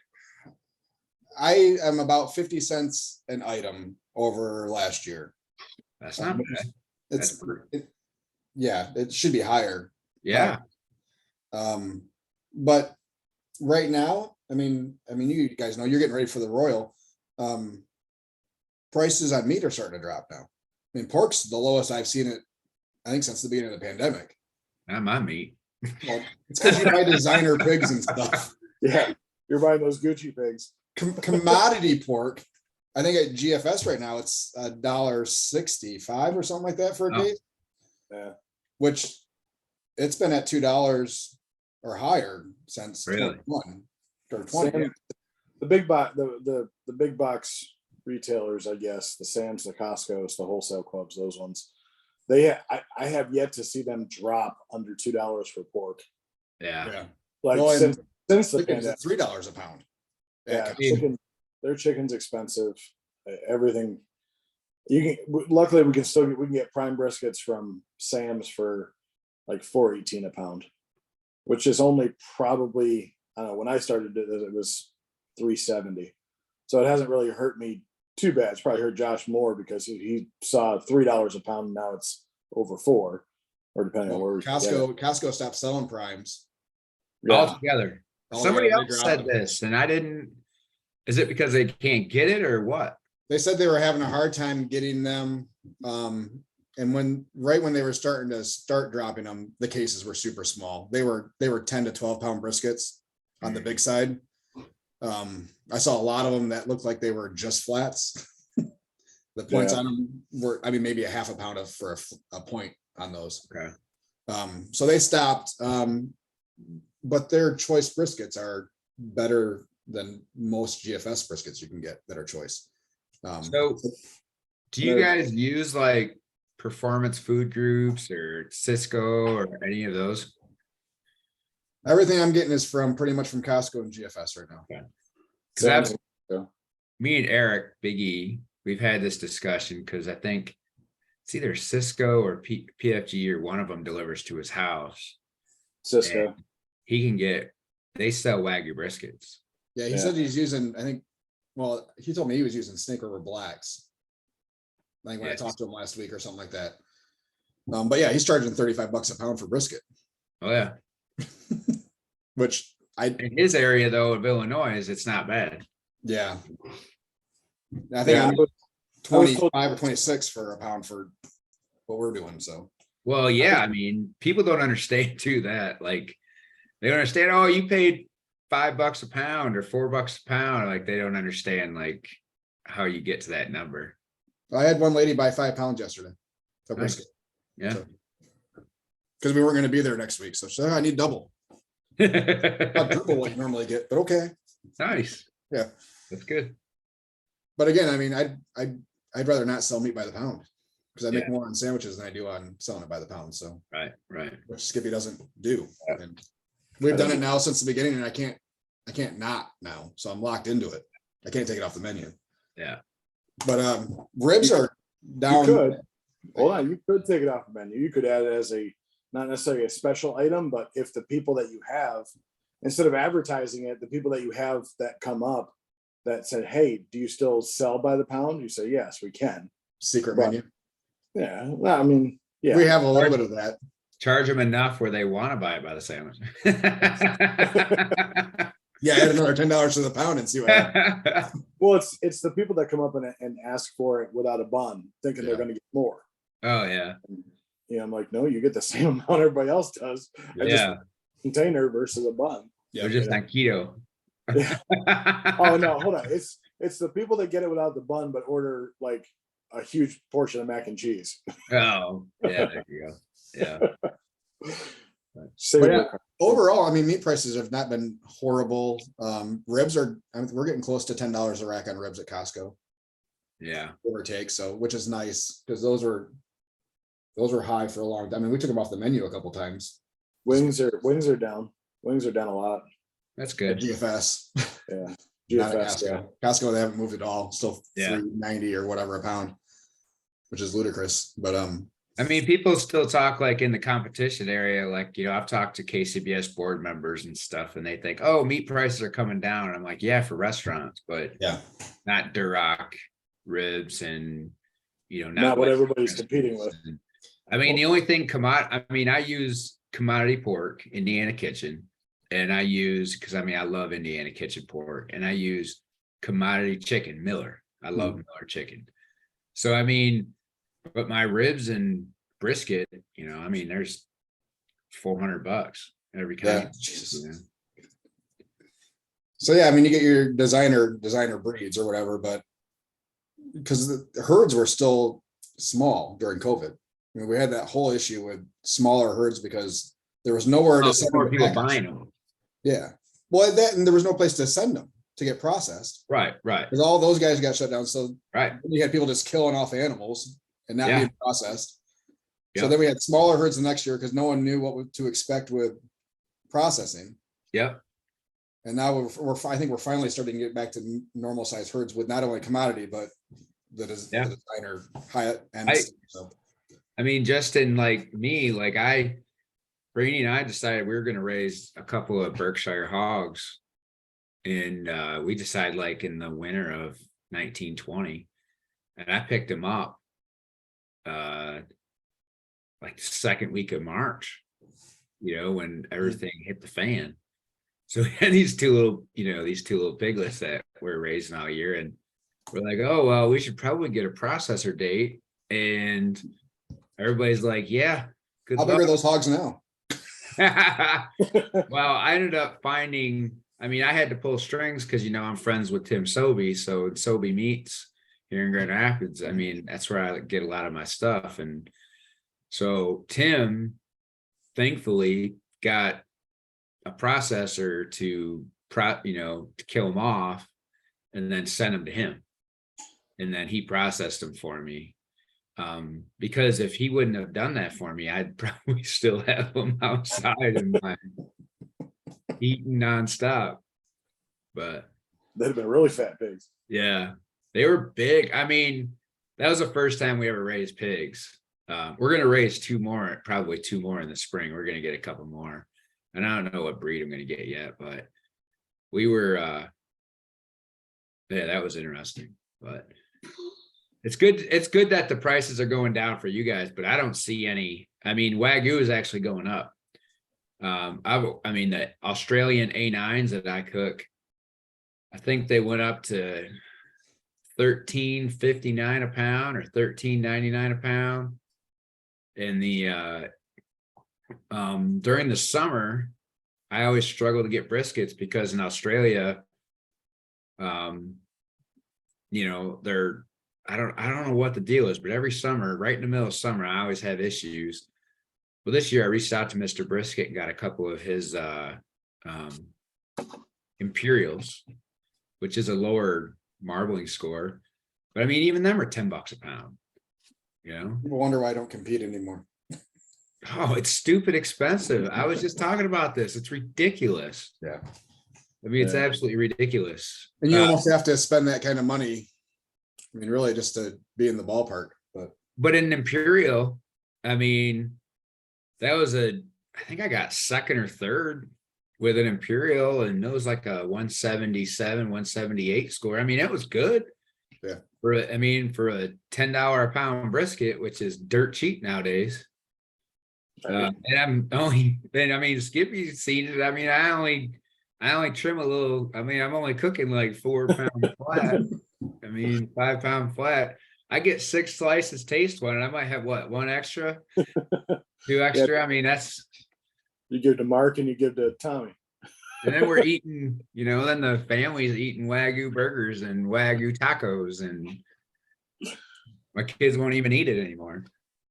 I am about 50 cents an item over last year. That's not bad. It should be higher. Yeah. But right now, I mean, you guys know you're getting ready for the Royal. Prices on meat are starting to drop now. I mean, pork's the lowest I've seen it, I think, since the beginning of the pandemic. Not my meat. Well, it's because you buy designer pigs and stuff. Yeah, you're buying those Gucci pigs. Commodity pork, I think at GFS right now, it's $1.65 or something like that for a Oh. case, Yeah. which it's been at $2 or higher since Really? 21 or 20. Sam, the big box, the big box retailers, I guess, the Sam's, the Costco's, the wholesale clubs, those ones. I have yet to see them drop under $2 for pork. Yeah. Yeah. Like Well, and since the Chicken's pandemic. at $3 a pound. Yeah, Yeah. their chicken's expensive. Everything luckily we can get prime briskets from Sam's for like $4.18 a pound, which is only probably, I don't know, when I started it was $3.70. So it hasn't really hurt me too bad. It's probably hurt Josh more because he saw $3 a pound and now it's over $4, or depending on where we get it. Costco stopped selling primes. Yeah. Altogether. Somebody Altogether, they else dropped said them. this and I didn't. Is it because they can't get it or what? They said they were having a hard time getting them. And right when they were starting to dropping them, the cases were super small. They were 10 to 12 pound briskets on the big side. I saw a lot of them that looked like they were just flats. The points Yeah. on them were, I mean, maybe a half a pound for a point on those. Okay. So they stopped. But their choice briskets are better than most GFS briskets you can get that are choice. So do you guys use like Performance Food Groups or Cisco or any of those? Everything I'm getting is pretty much from Costco and GFS right now. Because Yeah. me and Eric, Big E, we've had this discussion because I think it's either Cisco or PFG or one of them delivers to his house. Cisco. And he can they sell Wagyu briskets. Yeah, he Yeah. said he's using, I think, well, he told me he was using Snake River Blacks. Like when I Yes. talked to him last week or something like that. But yeah, he's charging $35 a pound for brisket, Oh yeah. which In his area though of Illinois, it's not bad. yeah. I think Yeah, I'm I was 25 or 26 for a pound for what we're doing. So Well, yeah, I mean, people don't understand too that like they don't understand, oh, you paid $5 a pound or $4 a pound. Like they don't understand like how you get to that number. I had one lady buy 5 pounds yesterday. For Nice. brisket. Yeah. Because we weren't going to be there next week. So she said, I need double. Not triple what you normally get, but okay. Nice. Yeah. That's good. But again, I mean, I'd rather not sell meat by the pound because I make Yeah. more on sandwiches than I do on selling it by the pound. So Right. which Skippy doesn't do. Yeah. And we've done it now since the beginning, and I can't not now. So I'm locked into it. I can't take it off the menu. Yeah. But ribs are down. You could. Hold on, you could take it off the menu. You could add it as not necessarily a special item, but if the people that you have, instead of advertising it, the people that you have that come up that said, hey, do you still sell by the pound? You say, yes, we can. Secret But- menu. Yeah. Well, I mean, yeah. We have a little bit of that. Charge them enough where they want to buy it by the sandwich. Yeah, add another $10 to the pound and see what happens. Well, it's the people that come up and ask for it without a bun, thinking they're Yeah. going to get more. Oh yeah. Yeah, I'm like, no, you get the same amount everybody else does. I just Yeah. container versus a bun. Yeah, They're just on keto. Oh no, hold on. It's the people that get it without the bun, but order like a huge portion of mac and cheese. Oh, yeah, there you go. Yeah. Save But your yeah, car. overall, I mean, meat prices have not been horrible. Ribs we're getting close to $10 a rack on ribs at Costco, Yeah. give or take. So, which is nice because those were high for a long time. I mean, we took them off the menu a couple times. Wings are down. Wings are down a lot. That's At good. GFS, Yeah. not at GFS, yeah. Costco. Costco, they haven't moved at all. Still Yeah. $3.90 or whatever a pound, which is ludicrous. But I mean, people still talk like in the competition area, like, I've talked to KCBS board members and stuff, and they think, oh, meat prices are coming down. And I'm like, yeah, for restaurants, but yeah, not Duroc ribs and, Not what everybody's competing with. I mean, the only thing I use commodity pork, Indiana Kitchen, and I use, because I mean, I love Indiana kitchen pork, and I use commodity chicken, Miller. I love Miller chicken. So I mean, but my ribs and brisket, I mean, there's $400 every Yeah, kind. Jesus. You know? So yeah, I mean, you get your designer breeds or whatever, but because the herds were still small during COVID. I mean, we had that whole issue with smaller herds because there was nowhere to send More them. people buying them. Yeah. Well, that, and there was no place to send them to get processed Right. because all those guys got shut down. So Right. you had people just killing off animals and not Yeah. being processed. So Yep. then we had smaller herds the next year because no one knew what to expect with processing. Yep. And now I think we're finally starting to get back to normal size herds with not only commodity, but the designer high end. So. I mean, just in like me, like Brainy and I decided we were going to raise a couple of Berkshire hogs. And we decided like in the winter of 1920, and I picked them up like the second week of March, when everything hit the fan. So we had these two little piglets that we're raising all year, and we're like, oh, well, we should probably get a processor date. And everybody's like, yeah, good How big luck. are those hogs now? Well, I ended up finding, I mean, I had to pull strings because, I'm friends with Tim Sobey. So Sobey Meats here in Grand Rapids, I mean, that's where I get a lot of my stuff. And so Tim, thankfully, got a processor to kill them off and then send them to him. And then he processed them for me. Because if he wouldn't have done that for me, I'd probably still have them outside in my eating nonstop. But They'd have been really fat pigs. yeah, they were big. I mean, that was the first time we ever raised pigs. We're going to raise probably two more in the spring. We're going to get a couple more. And I don't know what breed I'm going to get yet, but we were, yeah, that was interesting. But it's good. It's good that the prices are going down for you guys, but I don't see any. I mean, Wagyu is actually going up. I mean, the Australian A9s that I cook, I think they went up to $13.59 a pound or $13.99 a pound. And during the summer, I always struggle to get briskets because in Australia, they're, I don't know what the deal is, but every summer, right in the middle of summer, I always have issues. Well, this year I reached out to Mr. Brisket and got a couple of his Imperials, which is a lower marbling score. But I mean, even them are $10 a pound. People wonder why I don't compete anymore. Oh, it's stupid expensive. I was just talking about this. It's ridiculous. Yeah. I mean, it's absolutely ridiculous. And you almost have to spend that kind of money. I mean, really just to be in the ballpark, but in Imperial, I mean, I think I got second or third with an Imperial, and it was like a 177, 178 score. I mean, it was good. Yeah. For a $10 a pound brisket, which is dirt cheap nowadays. And Skippy's seen it. I mean, I only trim a little. I mean, I'm only cooking like 4 pounds flat. I mean, 5 pound flat. I get 6 slices taste one, and I might have one extra, 2 extra. Yeah. I mean, that's. You give to Mark and you give to Tommy. And then we're eating, then the family's eating Wagyu burgers and Wagyu tacos, and my kids won't even eat it anymore.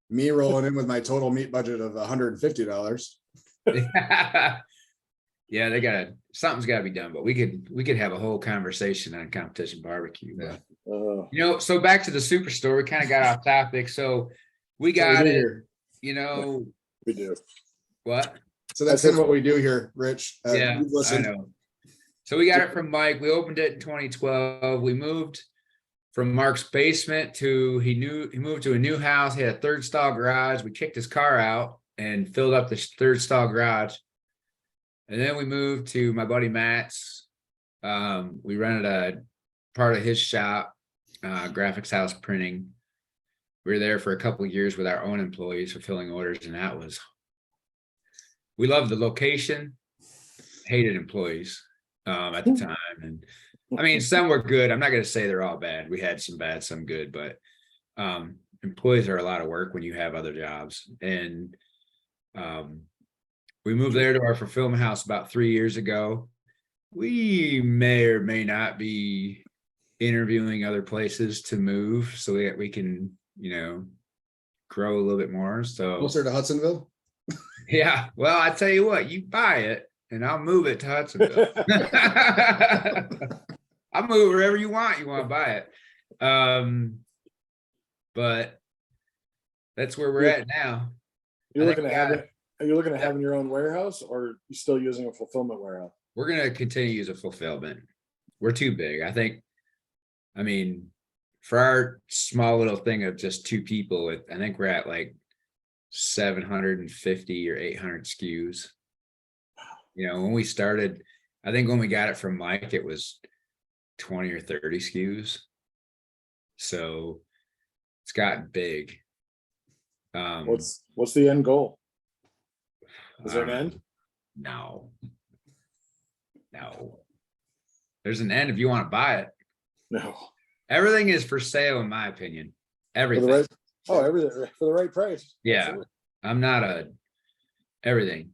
Me rolling in with my total meat budget of $150. Yeah, something's gotta be done, but we could have a whole conversation on competition barbecue. Yeah. So back to the superstore, we kind of got off topic. So we got it, we do. What? So that's what we do here, Rich. Yeah, I know. So we got it from Mike. We opened it in 2012. We moved from Mark's basement he moved to a new house. He had a 3rd stall garage. We kicked his car out and filled up the 3rd stall garage. And then we moved to my buddy Matt's. We rented a part of his shop, Graphics House Printing. We were there for a couple of years with our own employees fulfilling orders, and we loved the location. hated employees at the time. And I mean, some were good. I'm not going to say they're all bad. We had some bad, some good, but employees are a lot of work when you have other jobs. And we moved there to our fulfillment house about 3 years ago. We may or may not be interviewing other places to move so that we can, grow a little bit more. So Closer to Hudsonville. yeah, well, I tell you what, you buy it and I'll move it to Hudsonville. I'll move wherever you want to buy it. But that's where we're at now. You're I looking think at we having, got are you looking at having your own warehouse, or you still using a fulfillment warehouse? We're gonna continue to use a fulfillment. We're too big. I mean, for our small little thing of just 2 people, I think we're at like 750 or 800 SKUs. When we started, I think when we got it from Mike, it was 20 or 30 SKUs. So it's gotten big. What's the end goal? Is there an I don't end? know. No. There's an end if you want to buy it. No. Everything is for sale, in my opinion. For Everything. the right, everything for the right price. Yeah. Absolutely. I'm not everything.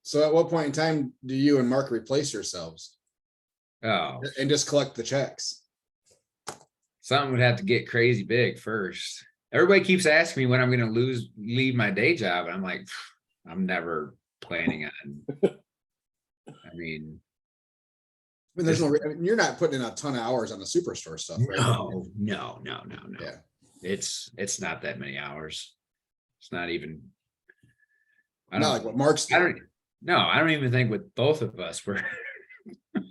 So at what point in time do you and Mark replace yourselves Oh, and just collect the checks? something would have to get crazy big first. Everybody keeps asking me when I'm going to leave my day job. And I'm like, I'm never planning on. I mean, There's no, you're not putting in a ton of hours on the Superstore stuff, right? no. Yeah. It's not that many hours. It's not even. Not like what Mark's I doing. don't even think with both of us were.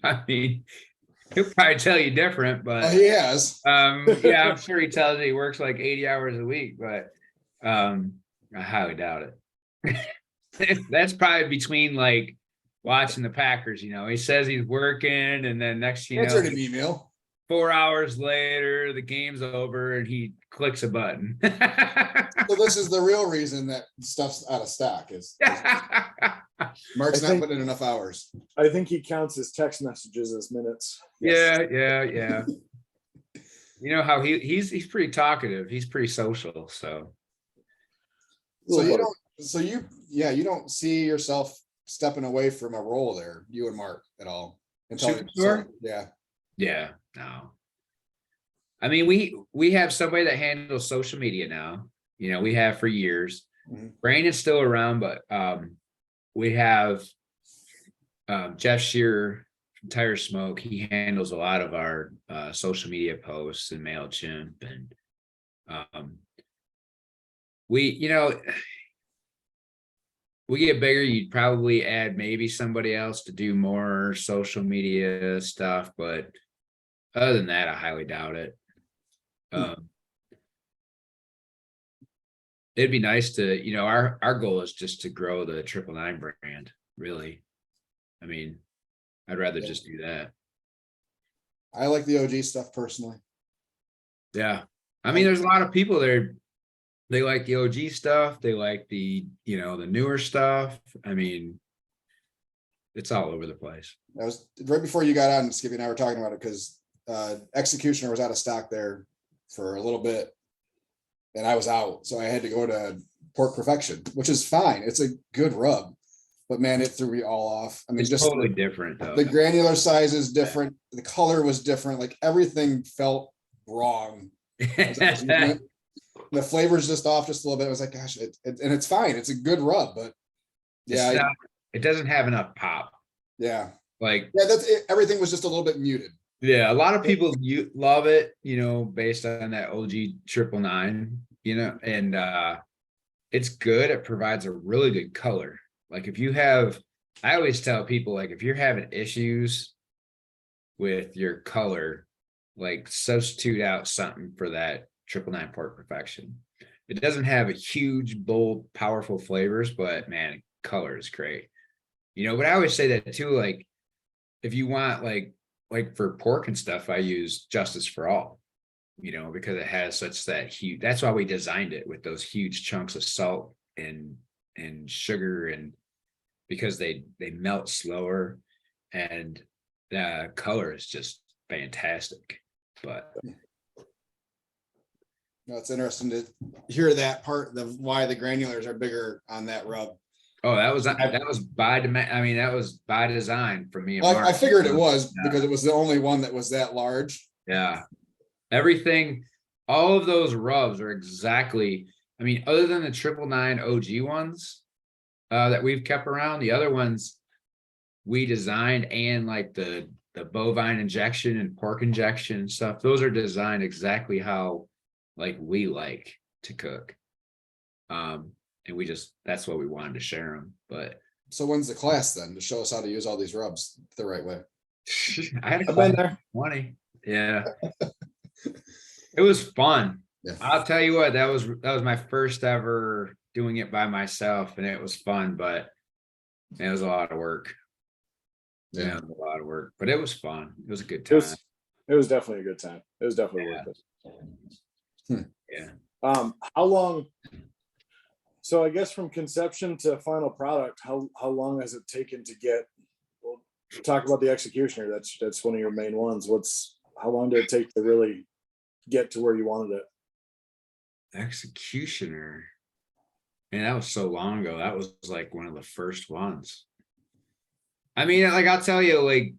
I mean, he'll probably tell you different, but Oh, he has. yeah, I'm sure he tells you he works like 80 hours a week, but I highly doubt it. That's probably between like watching the Packers, he says he's working, and then next Answered an email. 4 hours later, the game's over and he clicks a button. So this is the real reason that stuff's out of stock is Mark's not putting in enough hours. I think he counts his text messages as minutes. Yeah. You know how he's pretty talkative. He's pretty social. So you don't see yourself stepping away from a role there, you and Mark, at all. Superstore? Yeah. No. I mean, we have somebody that handles social media now. We have for years. Mhm. Brandon's still around, but we have Jeff Shearer from Tire Smoke. He handles a lot of our social media posts and MailChimp, and we get bigger, you'd probably add maybe somebody else to do more social media stuff, but other than that, I highly doubt it. It'd be nice to, our goal is just to grow the 999 brand, really. I mean, I'd rather just do that. I like the OG stuff personally. Yeah. I mean, there's a lot of people there. They like the OG stuff. They like the newer stuff. I mean, it's all over the place. That was right before you got on. Skippy and I were talking about it because Executioner was out of stock there for a little bit, and I was out, so I had to go to Pork Perfection, which is fine. It's a good rub, but man, it threw me all off. I mean, It's just totally different though. the granular size is different. The color was different. Like everything felt wrong. The flavor's just off just a little bit. I was like, gosh, and it's fine. It's a good rub, but yeah, it doesn't have enough pop. yeah, Like, that's it. Everything was just a little bit muted. yeah, a lot of people love it, based on that OG 999, and it's good. It provides a really good color. Like I always tell people, like, if you're having issues with your color, like substitute out something for that 999 Pork Perfection. It doesn't have a huge, bold, powerful flavors, but man, color is great. But I always say that too, like, if you want like for pork and stuff, I use Justice for All, because it has that huge, that's why we designed it with those huge chunks of salt and sugar, and because they melt slower and the color is just fantastic. But No, it's interesting to hear that part of why the granulars are bigger on that rub. oh, that was I mean, that was by design for me and Well, Mark. I figured it was Yeah. because it was the only one that was that large. Yeah. Everything, all of those rubs are exactly, I mean, other than the 999 OG ones that we've kept around, the other ones we designed, and like the bovine injection and pork injection and stuff, those are designed exactly how like we like to cook. And we just, that's what we wanted to share them. But So when's the class then to show us how to use all these rubs the right way? I had a I've been class there. 20. Yeah. It was fun. Yeah. I'll tell you what, that was my first ever doing it by myself, and it was fun, but it was a lot of work. Yeah, it was a lot of work, but it was fun. It was a good It time. was definitely a good time. It was definitely Yeah. worth it. Yeah. How long? So I guess from conception to final product, how long has it taken to get? Well, talk about the executioner. That's one of your main ones. How long did it take to really get to where you wanted it? Executioner. And that was so long ago. That was like one of the first ones. I mean, like I'll tell you, like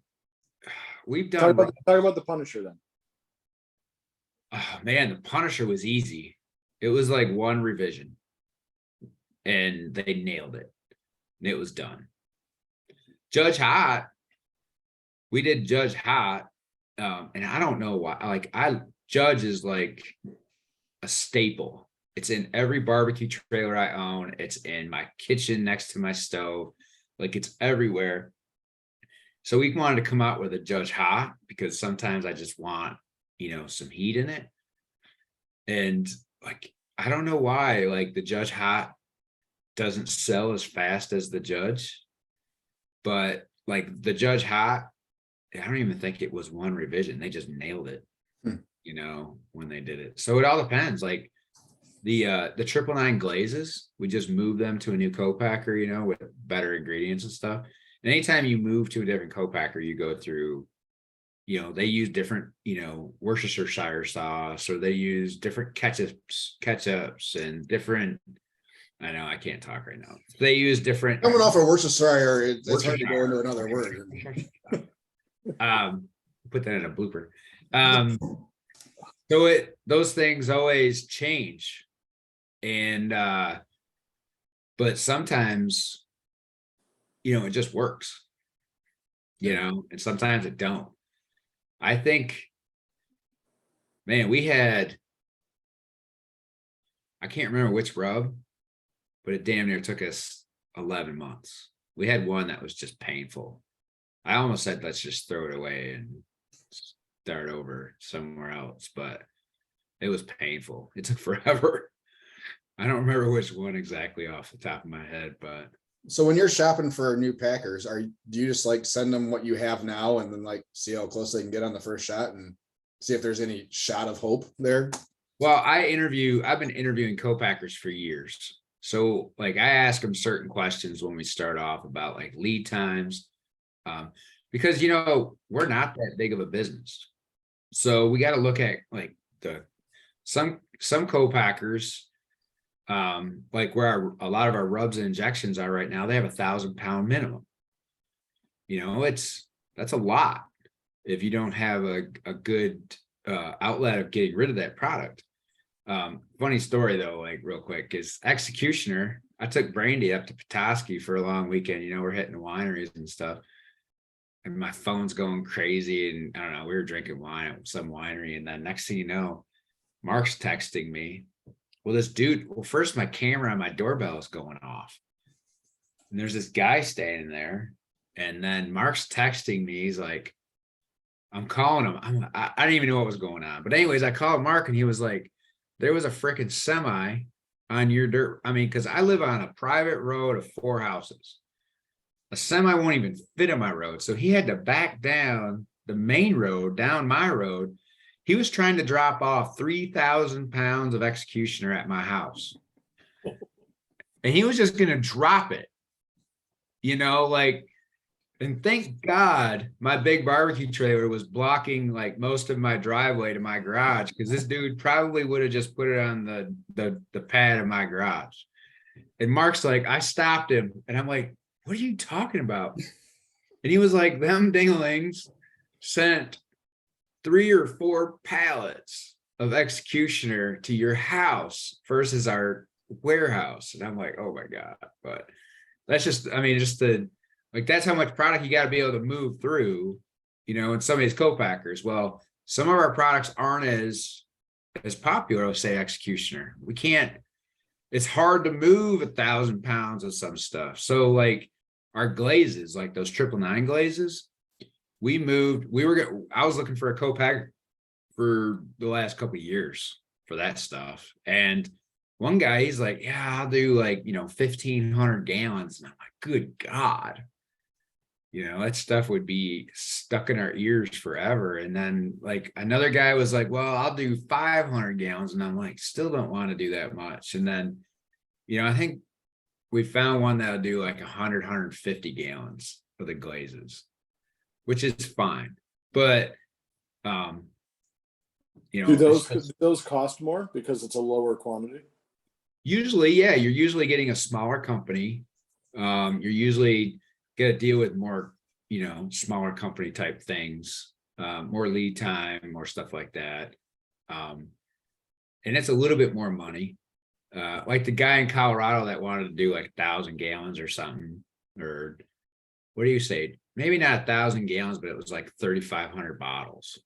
we've Talk done. about the Punisher then. Oh man, the Punisher was easy. It was like one revision, and they nailed it. And it was done. Judge Hot, we did Judge Hot, and I don't know why. Like Judge is like a staple. It's in every barbecue trailer I own. It's in my kitchen next to my stove. Like it's everywhere. So we wanted to come out with a Judge Hot because sometimes I just want, some heat in it. And like, I don't know why, like the Judge Hot doesn't sell as fast as the Judge, but like the Judge Hot, I don't even think it was one revision. They just nailed it, when they did it. So it all depends. Like the 999 glazes, we just moved them to a new co-packer, with better ingredients and stuff. And anytime you move to a different co-packer, you go through, they use different, Worcestershire sauce, or they use different ketchups and different, I know I can't talk right now. They use different. Coming off of Worcestershire, it's hard to go into another word. Put that in a blooper. Those things always change. And but sometimes, it just works. And sometimes it don't. I think, man, I can't remember which rub, but it damn near took us 11 months. We had one that was just painful. I almost said, let's just throw it away and start over somewhere else, but it was painful. It took forever. I don't remember which one exactly off the top of my head, but. So when you're shopping for new packers, do you just like send them what you have now and then like see how close they can get on the first shot and see if there's any shot of hope there? Well, I've been interviewing co-packers for years. So like I ask them certain questions when we start off about like lead times. Because we're not that big of a business. So we got to look at like some co-packers, like where a lot of our rubs and injections are right now, they have 1,000 pound minimum. That's a lot if you don't have a good outlet of getting rid of that product. Funny story though, like real quick, is Executioner. I took Brandy up to Petoskey for a long weekend. We're hitting the wineries and stuff. And my phone's going crazy. And I don't know, we were drinking wine at some winery. And then next thing you know, Mark's texting me. Well, first my camera on my doorbell is going off. And there's this guy standing there. And then Mark's texting me. He's like, I'm calling him. I didn't even know what was going on. But anyways, I called Mark and he was like, there was a freaking semi on your dirt. I mean, because I live on a private road of 4 houses. A semi won't even fit on my road. So he had to back down the main road, down my road. He was trying to drop off 3,000 pounds of Executioner at my house. And he was just going to drop it, you know, like, and thank God my big barbecue trailer was blocking like most of my driveway to my garage, because this dude probably would have just put it on the pad of my garage. And Mark's like, I stopped him and I'm like, what are you talking about? And he was like, them dinglings sent 3 or 4 pallets of executioner to your house versus our warehouse. And I'm like, oh my God. But that's just, I mean, just like, that's how much product you got to be able to move through, you know, and some of these co-packers. Well, some of our products aren't as popular as say executioner. We can't, it's hard to move 1,000 pounds of some stuff. So like our glazes, like those 999 glazes, I was looking for a co-pack for the last couple of years for that stuff. And one guy, he's like, yeah, I'll do like, 1,500 gallons. And I'm like, good God. That stuff would be stuck in our ears forever. And then like another guy was like, well, I'll do 500 gallons. And I'm like, still don't want to do that much. And then, I think we found one that'll do like 150 gallons for the glazes, which is fine. But, Do those cost more because it's a lower quantity? Usually, yeah, you're usually getting a smaller company. You're usually got to deal with more, smaller company type things, more lead time, more stuff like that. And it's a little bit more money. Like the guy in Colorado that wanted to do like 1,000 gallons or something, or what do you say? Maybe not 1,000 gallons, but it was like 3,500 bottles.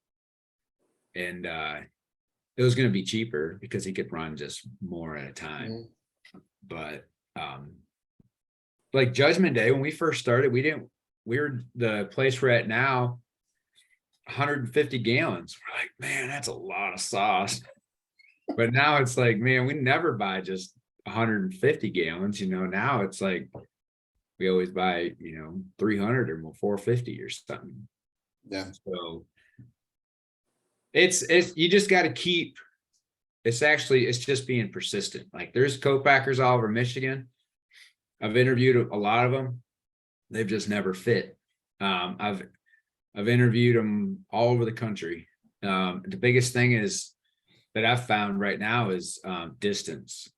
And it was going to be cheaper because he could run just more at a time. But like Judgment Day, when we first started, we're the place we're at now, 150 gallons. We're like, man, that's a lot of sauce. But now it's like, man, we never buy just 150 gallons. Now it's like we always buy, 300 or more, 450 or something. Yeah. So it's you just got to keep. It's just being persistent. Like there's co-packers all over Michigan. I've interviewed a lot of them. They've just never fit. I've interviewed them all over the country. The biggest thing is that I've found right now is distance.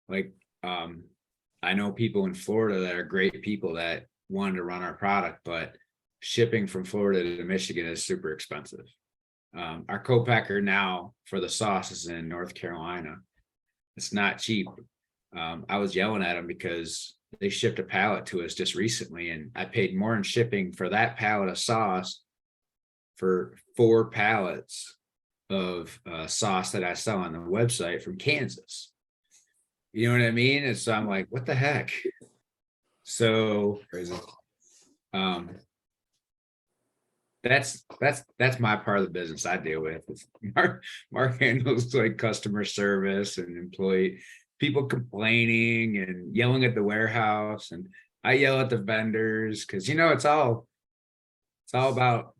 Like I know people in Florida that are great people that wanted to run our product, but shipping from Florida to Michigan is super expensive. Our co-packer now for the sauce is in North Carolina. It's not cheap. I was yelling at them because they shipped a pallet to us just recently, and I paid more in shipping for that pallet of sauce for 4 pallets of sauce that I sell on the website from Kansas. You know what I mean? And so I'm like, what the heck? So Crazy. That's my part of the business I deal with. Mark handles like customer service and employee people complaining and yelling at the warehouse, and I yell at the vendors because it's all about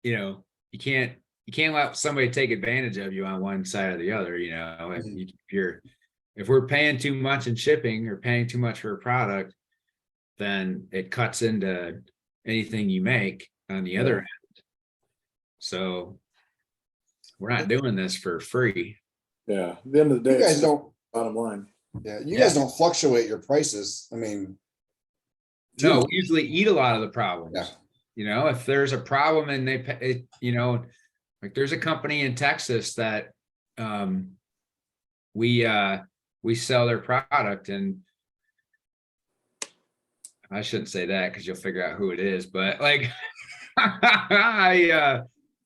you can't let somebody take advantage of you on one side or the other. If we're paying too much in shipping or paying too much for a product, then it cuts into anything you make on the other end. So we're not doing this for free. Yeah. At the end of the day, You guys don't. bottom line. Yeah, you guys don't fluctuate your prices. I mean, No, we usually eat a lot of the problems. Yeah. If there's a problem and they pay, like there's a company in Texas that we sell their product, and I shouldn't say that because you'll figure out who it is, but like I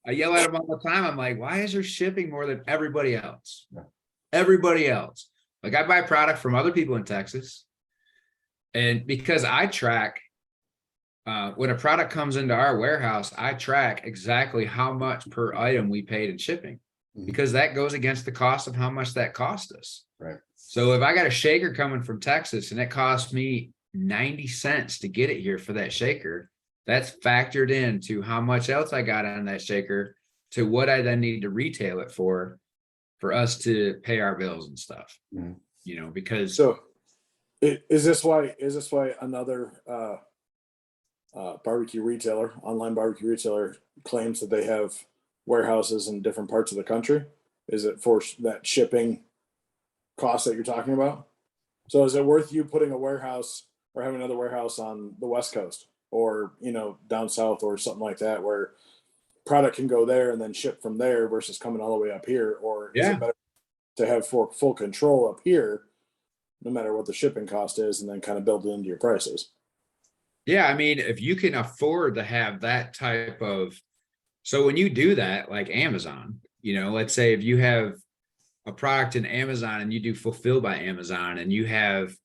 yell at them all the time. I'm like, why is there shipping more than everybody else? Everybody else. Like I buy product from other people in Texas. And because I track, when a product comes into our warehouse, I track exactly how much per item we paid in shipping, because that goes against the cost of how much that cost us. Right. So if I got a shaker coming from Texas and it cost me 90 cents to get it here for that shaker, that's factored into how much else I got on that shaker to what I then need to retail it for us to pay our bills and stuff. Because So is this why another barbecue retailer, online barbecue retailer claims that they have warehouses in different parts of the country. Is it for that shipping cost that you're talking about? So is it worth you putting a warehouse or having another warehouse on the West Coast or, down south or something like that where product can go there and then ship from there versus coming all the way up here? Or is Yeah. it better to have full control up here, no matter what the shipping cost is, and then kind of build it into your prices? Yeah, I mean, if you can afford to have that type of, so when you do that, like Amazon, let's say if you have a product in Amazon and you do fulfill by Amazon and you have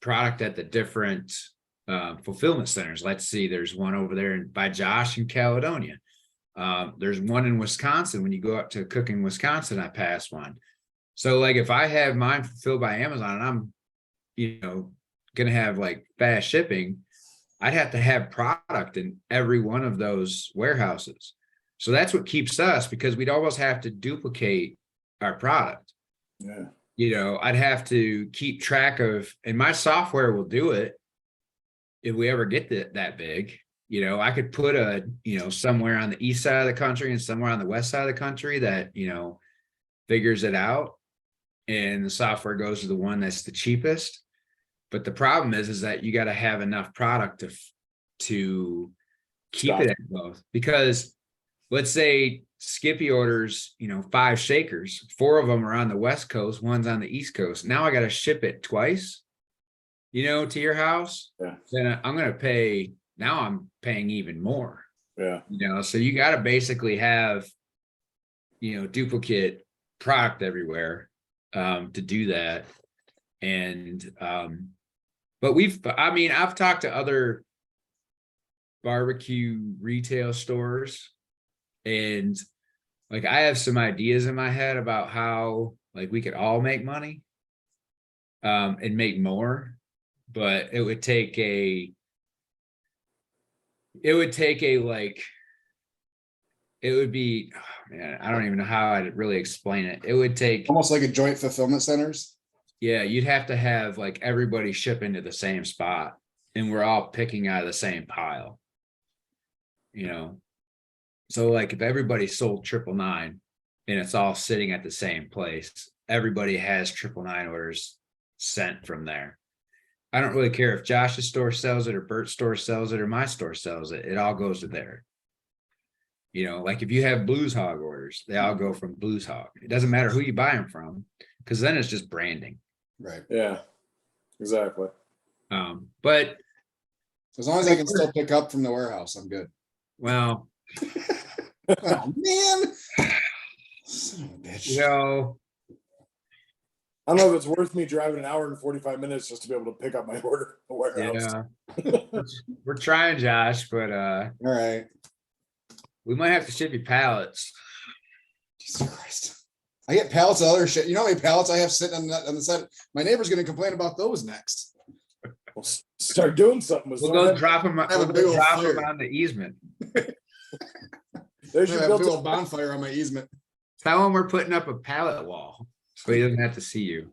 product at the different fulfillment centers. Let's see, there's one over there by Josh in Caledonia. There's one in Wisconsin. When you go up to Cooking, Wisconsin, I passed one. So like if I have mine fulfilled by Amazon and I'm, gonna have like fast shipping, I'd have to have product in every one of those warehouses. So that's what keeps us, because we'd almost have to duplicate our product. Yeah. I'd have to keep track of, and my software will do it if we ever get that big. I could put somewhere on the east side of the country and somewhere on the west side of the country that, figures it out, and the software goes to the one that's the cheapest. But the problem is that you got to have enough product to keep it at both, because let's say Skippy orders, 5 shakers, 4 of them are on the West Coast, one's on the East Coast. Now I got to ship it twice, to your house. Yeah. Then I'm paying even more. Yeah. So you got to basically have, duplicate product everywhere to do that. And, but I've talked to other barbecue retail stores, and like I have some ideas in my head about how like we could all make money and make more, but it would take a like, it would be, oh man, I don't even know how I'd really explain it. It would take Almost like a joint fulfillment centers. Yeah, you'd have to have like everybody shipping to the same spot and we're all picking out of the same pile. So like if everybody sold 999 and it's all sitting at the same place, everybody has 999 orders sent from there. I don't really care if Josh's store sells it or Bert's store sells it or my store sells it. It all goes to there. Like if you have Blues Hog orders, they all go from Blues Hog. It doesn't matter who you buy them from, because then it's just branding. Right. Yeah. Exactly. But As long as I can still pick up from the warehouse, I'm good. well, Oh man. Son of a bitch. I don't know if it's worth me driving an hour and 45 minutes just to be able to pick up my order at the warehouse. yeah, we're trying, Josh, but All right. we might have to ship you pallets. Jesus Christ. I get pallets of other shit. You know how many pallets I have sitting on the side? My neighbor's gonna complain about those next. We'll start doing something with We'll some of go that. drop them. have a We'll big go old drop fire. them on the easement. There's I your have a big built old bonfire on my easement. Tell them we're putting up a pallet wall, so he doesn't have to see you.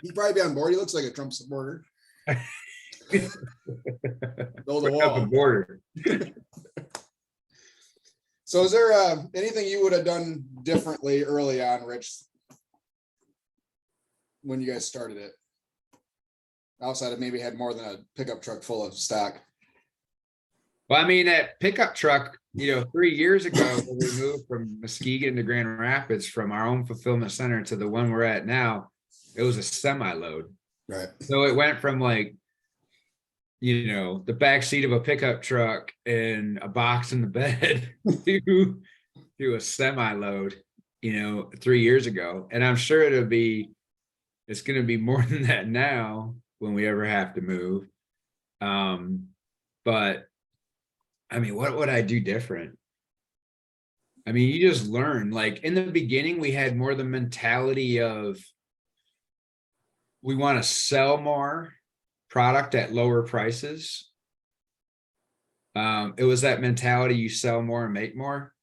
He'd probably be on board. He looks like a Trump supporter. Build a Putting up a wall. border. So is there anything you would have done differently early on, Rich? When you guys started it? Outside of maybe had more than a pickup truck full of stock. Well, I mean, that pickup truck, 3 years ago, when we moved from Muskegon to Grand Rapids from our own fulfillment center to the one we're at now, it was a semi-load. Right. So it went from like, the back seat of a pickup truck and a box in the bed to a semi-load, 3 years ago. And I'm sure it's going to be more than that now when we ever have to move. But I mean, what would I do different? I mean, you just learn. Like in the beginning, we had more the mentality of we want to sell more product at lower prices. It was that mentality, you sell more and make more.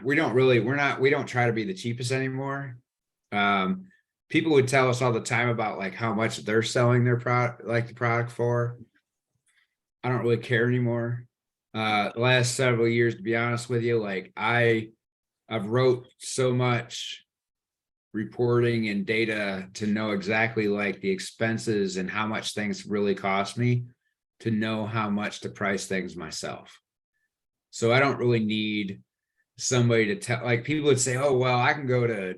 We don't try to be the cheapest anymore. people would tell us all the time about like how much they're selling their product, like the product for. I don't really care anymore. The last several years, to be honest with you, like I've wrote so much reporting and data to know exactly like the expenses and how much things really cost me to know how much to price things myself. So I don't really need somebody to tell, like people would say, oh, well, I can go to,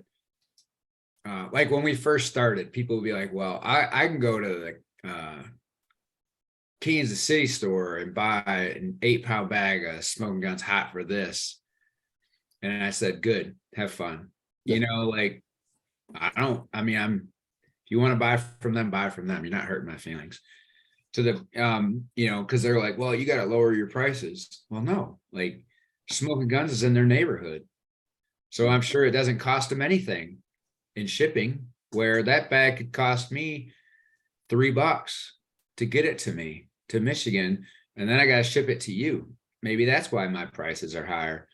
like when we first started, people would be like, well, I can go to the Kansas City store and buy an 8-pound bag of smoking guns hot for this. And I said, good, have fun. You know, like, if you want to buy from them, buy from them. You're not hurting my feelings. To the, you know, because they're like, well, you got to lower your prices. Well, no, like smoking guns is in their neighborhood. So I'm sure it doesn't cost them anything in shipping, where that bag could cost me $3 to get it to me to Michigan. And then I got to ship it to you. Maybe that's why my prices are higher.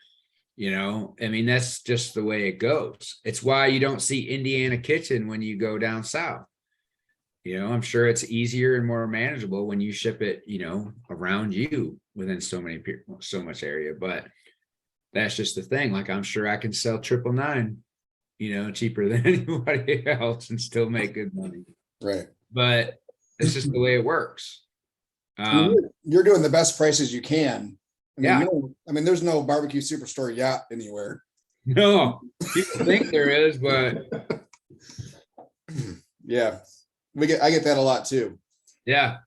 You know, I mean, that's just the way it goes. It's why you don't see Indiana Kitchen when you go down south. You know, I'm sure it's easier and more manageable when you ship it, you know, around you within so much area. But that's just the thing. Like, I'm sure I can sell 999, you know, cheaper than anybody else and still make good money. Right. But it's just the way it works. I mean, you're doing the best prices you can. I mean, Yeah. There's no barbecue superstore yacht anywhere. No, people think there is, but Yeah, I get that a lot too. yeah,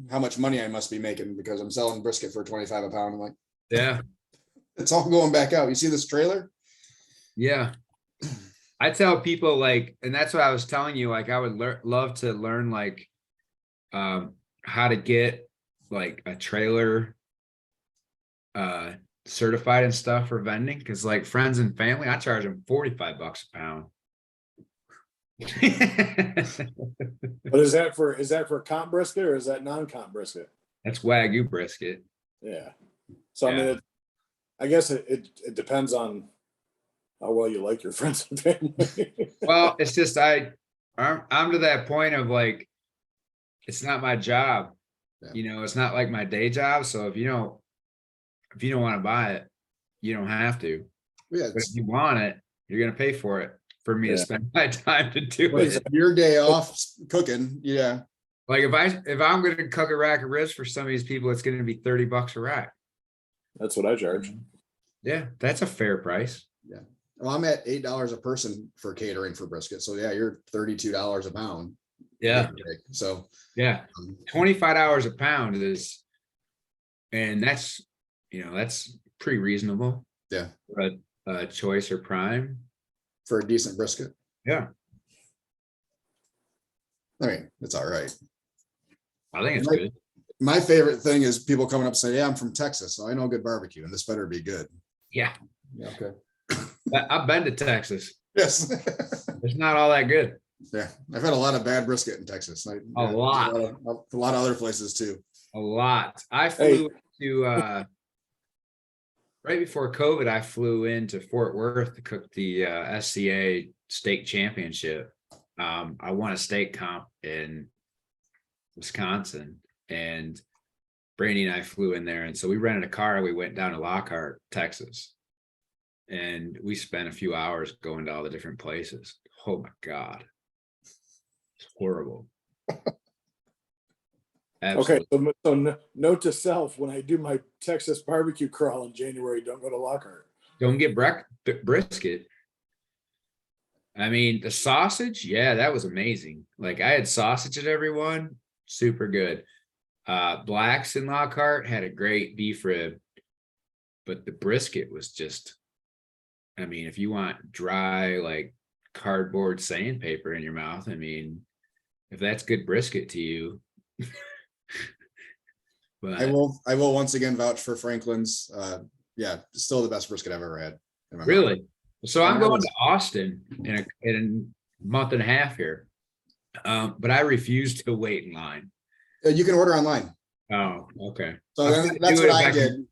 How much money I must be making because I'm selling brisket for 25 a pound. I'm like, yeah, it's all going back out. You see this trailer? yeah. I tell people like, and that's what I was telling you, like, I would love to learn like how to get like a trailer certified and stuff for vending, because like friends and family, I charge them $45 a pound. But is that for comp brisket or is that non-comp brisket? That's Wagyu brisket. Yeah. So I Yeah. mean, I guess it depends on how well you like your friends and family. Well, it's just I'm to that point of like, it's not my job. Yeah. You know, it's not like my day job. So if you don't want to buy it, you don't have to. Yeah, But if you want it, you're gonna pay for it for me to Yeah. spend my time to do it's it. your day off cooking. Yeah, Like if I'm gonna cook a rack of ribs for some of these people, it's gonna be $30 a rack. That's what I charge. Yeah, that's a fair price. well, I'm at $8 a person for catering for brisket. So yeah, you're $32 a pound. Yeah, So yeah. $25 a pound is, and that's, you know, that's pretty reasonable. Yeah. For a choice or prime. for a decent brisket, Yeah, I mean, it's all right. I think it's Right. good. My favorite thing is people coming up and say, yeah, I'm from Texas, so I know good barbecue and this better be good. Yeah, Yeah, okay. I've been to Texas. Yes. It's not all that good. Yeah, I've had a lot of bad brisket in Texas. A lot. A lot of other places too. A lot. I flew to right before COVID, I flew into Fort Worth to cook the SCA steak championship. I won a steak comp in Wisconsin, and Brandy and I flew in there. And so we rented a car and we went down to Lockhart, Texas. And we spent a few hours going to all the different places. Oh my God. It's horrible. Okay, Absolutely. so note to self, when I do my Texas barbecue crawl in January, don't go to Lockhart. Don't get brisket. I mean, the sausage, yeah, that was amazing. Like I had sausage at everyone, super good. Blacks in Lockhart had a great beef rib, but the brisket was just, I mean, if you want dry, like cardboard sandpaper in your mouth, I mean, if that's good brisket to you. But I will once again vouch for Franklin's. Yeah, still the best brisket I've ever had. in my mouth. really, so I'm Yeah, going that's- to Austin in a month and a half here. But I refuse to wait in line. You can order online. Oh, okay. So I was then gonna that's do it what if I I could- did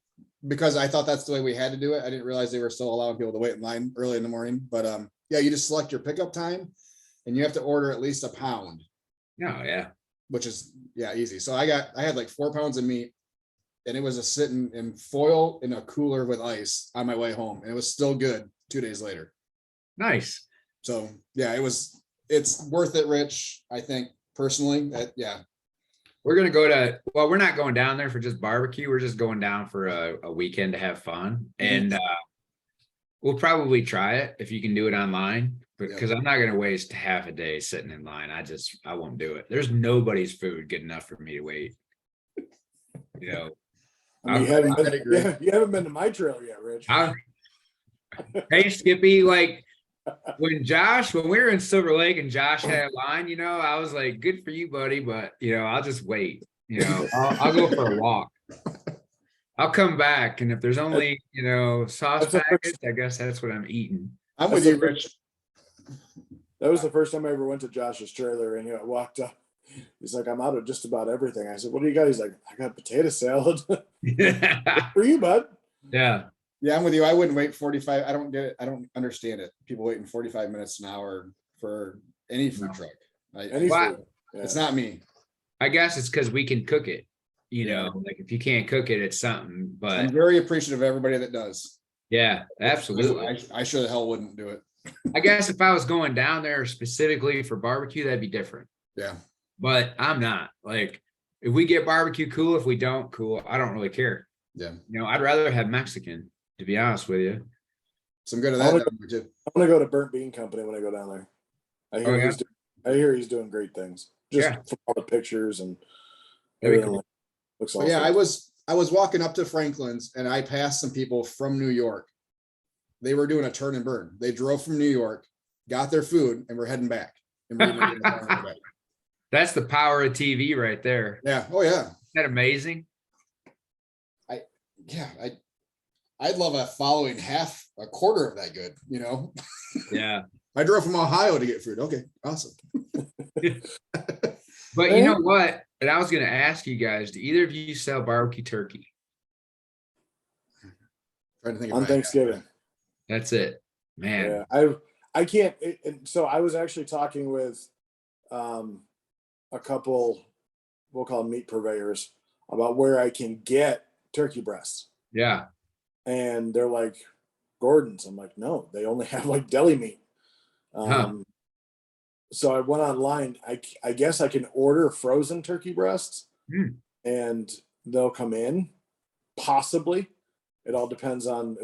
because I thought that's the way we had to do it. I didn't realize they were still allowing people to wait in line early in the morning. But yeah, you just select your pickup time and you have to order at least a pound, No, yeah. which is, yeah, easy. So I had like 4 pounds of meat, and it was a sitting in foil in a cooler with ice on my way home, and it was still good 2 days later. Nice. So yeah, it's worth it, Rich. I think personally, yeah. We're gonna go to, well, we're not going down there for just barbecue. We're just going down for a weekend to have fun. And we'll probably try it if you can do it online, because I'm not gonna waste half a day sitting in line. I won't do it. There's nobody's food good enough for me to wait. You know, I mean, you haven't been to my trail yet, Rich. hey Skippy, like when we were in Silver Lake and Josh had a line, I was like, good for you, buddy, but I'll just wait. I'll go for a walk. I'll come back, and if there's only sauce packets, I guess that's what I'm eating. I'm with you, Rich. That was the first time I ever went to Josh's trailer, and I walked up. He's like, I'm out of just about everything. I said, what do you got? He's like, I got potato salad. For you, bud. Yeah. Yeah, I'm with you. I wouldn't wait 45. I don't get it. I don't understand it. People waiting 45 minutes, an hour for any food truck. Any food. Yeah. It's not me. I guess it's because we can cook it. Like if you can't cook it, it's something. But I'm very appreciative of everybody that does. Yeah, absolutely. I sure the hell wouldn't do it. I guess if I was going down there specifically for barbecue, that'd be different. Yeah. But I'm not. Like, if we get barbecue, cool. If we don't, cool. I don't really care. Yeah. I'd rather have Mexican, to be honest with you. Some good of that too. I'm gonna go to Burnt Bean Company when I go down there. I hear he's doing great things. Just from all the pictures and everything. Cool. Looks awesome. Yeah, I was walking up to Franklin's, and I passed some people from New York. They were doing a turn and burn. They drove from New York, got their food, and were heading back. That's the power of TV right there. Yeah. Oh yeah. Isn't that amazing? I'd love a following a quarter of that good, Yeah. I drove from Ohio to get food. Okay, awesome. But you know what? And I was going to ask you guys, do either of you sell barbecue turkey? Trying to think on Thanksgiving. That's it, man. Yeah, I can't. So I was actually talking with a couple, we'll call them meat purveyors, about where I can get turkey breasts. Yeah. And they're like, Gordon's. I'm like, no, they only have like deli meat. So I went online. I guess I can order frozen turkey breasts and they'll come in, possibly. It all depends on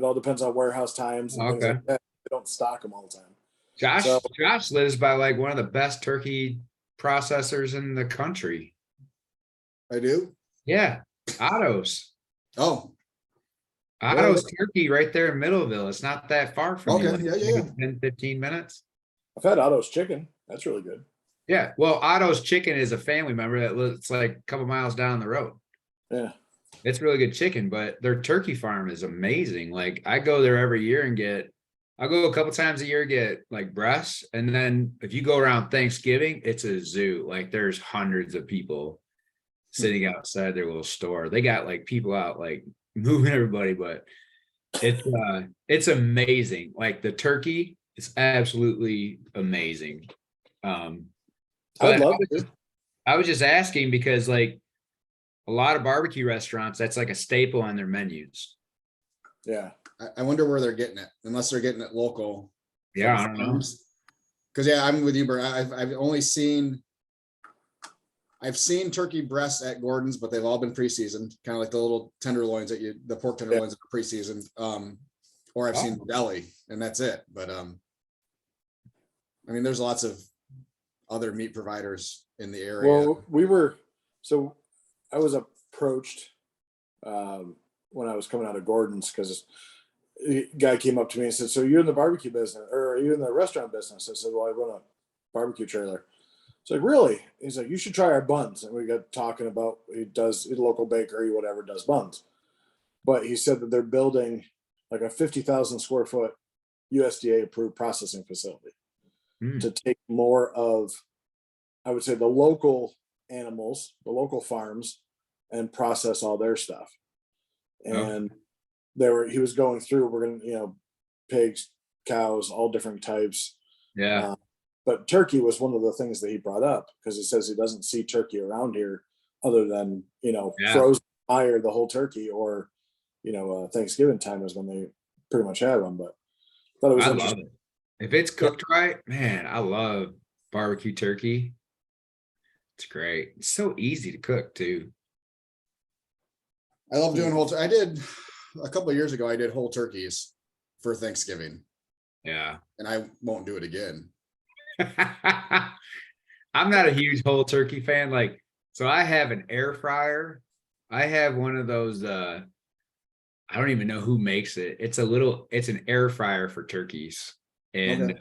warehouse times and things like that. They don't stock them all the time. Josh lives by like one of the best turkey processors in the country. I do? Yeah. Otto's. Oh. Otto's Turkey right there in Middleville. It's not that far from you. Okay, yeah. 10, 15 minutes. I've had Otto's chicken. That's really good. Yeah. Well, Otto's chicken is a family member that lives like a couple miles down the road. Yeah. It's really good chicken, but their turkey farm is amazing. Like I go there every year and I'll go a couple times a year, get like breasts. And then if you go around Thanksgiving, it's a zoo. Like there's hundreds of people sitting outside their little store. They got like people out like moving everybody, but it's amazing. Like the turkey is absolutely amazing. I'd love it. I was just asking because like a lot of barbecue restaurants, that's like a staple on their menus. Yeah. I wonder where they're getting it, unless they're getting it local. Yeah, I don't know. Because I'm with you, Bert. I've seen turkey breasts at Gordon's, but they've all been pre-seasoned, kind of like the little tenderloins the pork tenderloins that are pre-seasoned. Or I've seen the deli, and that's it. But I mean, there's lots of other meat providers in the area. Well, I was approached when I was coming out of Gordon's because a guy came up to me and said, so you're in the barbecue business or are you in the restaurant business? I said, well, I run a barbecue trailer. It's like, really? He's like, you should try our buns. And we got talking about, a local bakery, whatever, does buns. But he said that they're building like a 50,000 square foot USDA approved processing facility to take more of, I would say, the local animals, the local farms, and process all their stuff. And he was going through, we're going to, pigs, cows, all different types. Yeah. But turkey was one of the things that he brought up, because he says he doesn't see turkey around here other than, Yeah. frozen fire the whole turkey, or, Thanksgiving time is when they pretty much have them, but thought it was I love interesting. it. If it's cooked right, man, I love barbecue turkey. It's great. It's so easy to cook too. I love doing I did, a couple of years ago, I did whole turkeys for Thanksgiving, Yeah. and I won't do it again. I'm not a huge whole turkey fan. Like, so I have an air fryer. I have one of those, I don't even know who makes it. It's an air fryer for turkeys. And Okay.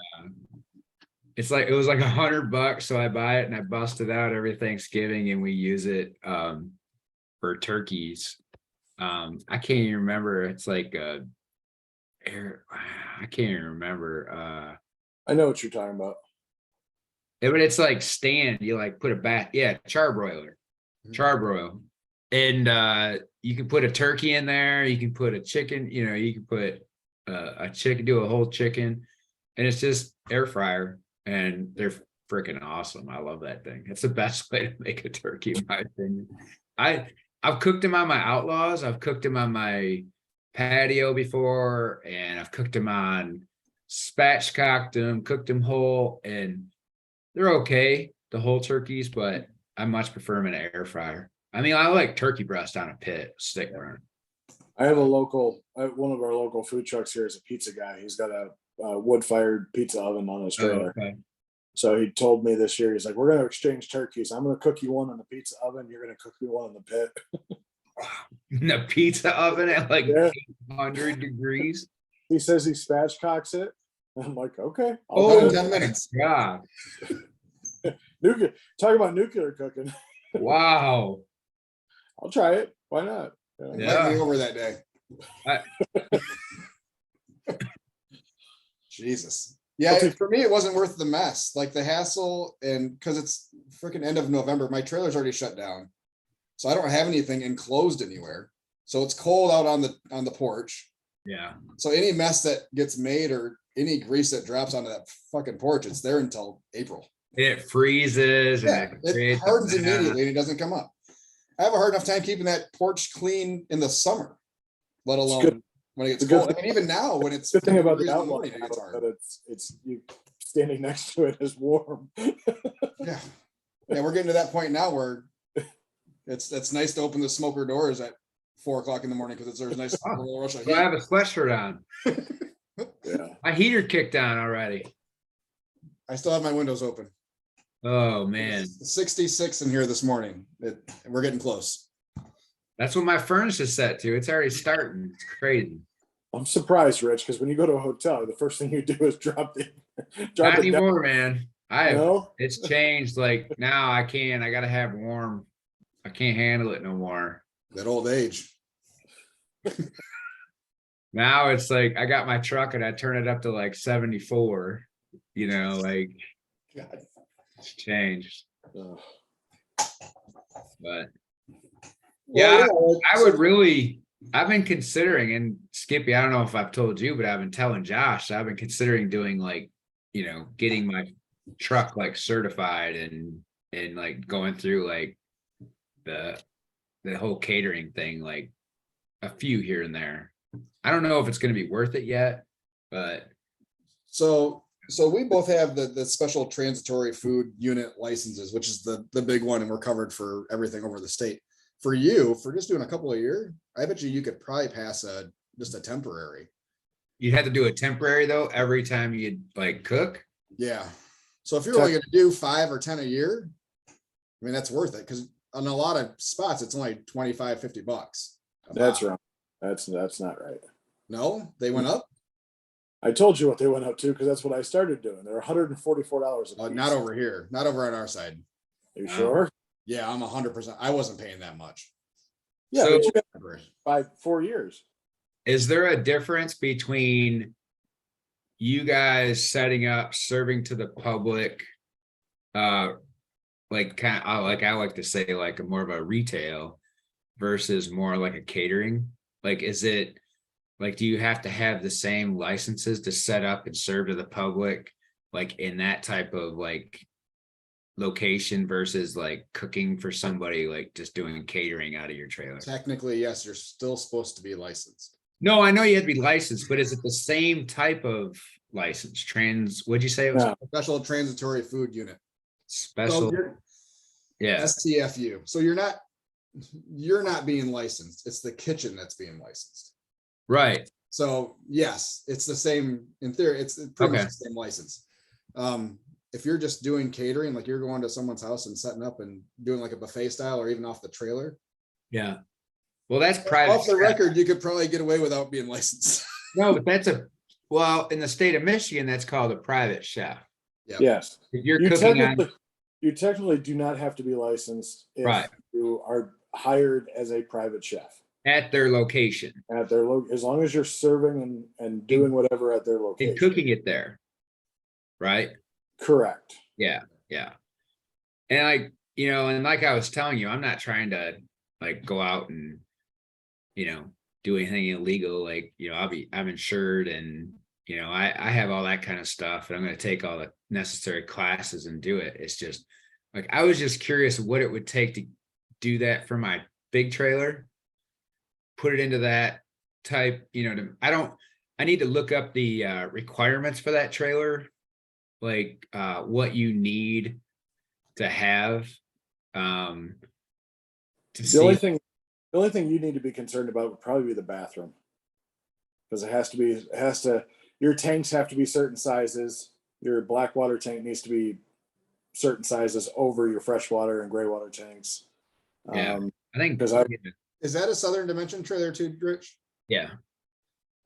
it was like $100. So I buy it and I bust it out every Thanksgiving and we use it for turkeys. I can't even remember. It's like I can't even remember. I know what you're talking about. But it's like stand, you like put a charbroiler, charbroil. And you can put a turkey in there, you can put a chicken, you can put a chicken, do a whole chicken, and it's just air fryer, and they're freaking awesome. I love that thing. It's the best way to make a turkey, in my opinion. I've cooked them on my Outlaws, I've cooked them on my patio before, and I've cooked them on spatchcocked them, cooked them whole, and they're okay, the whole turkeys, but I much prefer them in an air fryer. I mean, I like turkey breast on a pit, stick burn. I have one of our local food trucks here is a pizza guy. He's got a wood-fired pizza oven on his trailer. Okay. So he told me this year, he's like, we're going to exchange turkeys. I'm going to cook you one in the pizza oven. You're going to cook me one in the pit. In the pizza oven at like Yeah. 100 degrees. He says he spatchcocks it. I'm like, okay. Oh, do in it. 10 minutes. God. Talk about nuclear cooking. Wow. I'll try it. Why not? Yeah. Invite me over that day. I- Jesus. Yeah, for me, it wasn't worth the mess, like the hassle, and because it's freaking end of November, my trailer's already shut down. So I don't have anything enclosed anywhere. So it's cold out on the porch. Yeah. So any mess that gets made or any grease that drops onto that fucking porch, it's there until April. It freezes. Yeah, And it hardens immediately and it doesn't come up. I have a hard enough time keeping that porch clean in the summer, let It's alone good. when it gets It's a good cold. I mean, even now when it's Good thing about 50 the degrees in outlaw morning, it gets hard. that it's you standing next to it is warm. Yeah. Yeah, we're getting to that point now where it's nice to open the smoker doors at 4 o'clock in the morning because there's nice little rush of So I have heat. a sweatshirt on. Yeah. My heater kicked on already. I still have my windows open. Oh man. It's 66 in here this morning. We're getting close. That's what my furnace is set to. It's already starting. It's crazy. I'm surprised, Rich, because when you go to a hotel, the first thing you do is drop Not it down. anymore, man. No? It's changed. Like now I gotta have warm. I can't handle it no more. That old age. Now it's like I got my truck and I turn it up to like 74. Like God. it's changed. Ugh. But Well, I've been considering, and Skippy, I don't know if I've told you, but I've been telling Josh, I've been considering doing like, getting my truck like certified and like going through like the whole catering thing, like a few here and there. I don't know if it's going to be worth it yet, but So we both have the special transitory food unit licenses, which is the big one, and we're covered for everything over the state. For you, for just doing a couple a year, I bet you could probably pass just a temporary. you'd have to do a temporary though every time you'd like cook. Yeah. So if you're only gonna do 5 or 10 a year, I mean, that's worth it because on a lot of spots, it's only 25, $50. That's wrong. That's not right. No, they went up. I told you what they went up to because that's what I started doing. They're $144 a piece. Not over here, not over on our side. Are you sure? Yeah, I'm 100%. I wasn't paying that much. Yeah, So- but you got 4 years. Is there a difference between you guys setting up serving to the public, like kind of like I like to say like a more of a retail versus more like a catering? Like, is it like, do you have to have the same licenses to set up and serve to the public like in that type of like location versus like cooking for somebody, like just doing catering out of your trailer? Technically, yes, you're still supposed to be licensed. No, I know you have to be licensed, but is it the same type of license? What'd you say it was? No. Special transitory food unit. So Special, you're yeah, STFU. So you're not being licensed. It's the kitchen that's being licensed. right. So yes, it's the same in theory. It's pretty Okay. much the same license. If you're just doing catering, like you're going to someone's house and setting up and doing like a buffet style or even off the trailer, Yeah. Well, that's private. off the record, you could probably get away without being licensed. No, but well, in the state of Michigan, that's called a private chef. Yes. If you're You cooking on, technically do not have to be licensed if Right. you are hired as a private chef at their location at their as long as you're serving and doing whatever at their location. and cooking it there. Right. Correct. Yeah. Yeah. And and like I was telling you, I'm not trying to like go out and, do anything illegal. Like, I'm insured and, I have all that kind of stuff and I'm going to take all the necessary classes and do it. It's just like, I was just curious what it would take to do that for my big trailer, put it into that type, I need to look up the requirements for that trailer, like what you need to have to The only thing you need to be concerned about would probably be the bathroom. Because your tanks have to be certain sizes. Your black water tank needs to be certain sizes over your freshwater and gray water tanks. Yeah. I think because Is that a Southern Dimension trailer too, Rich? yeah.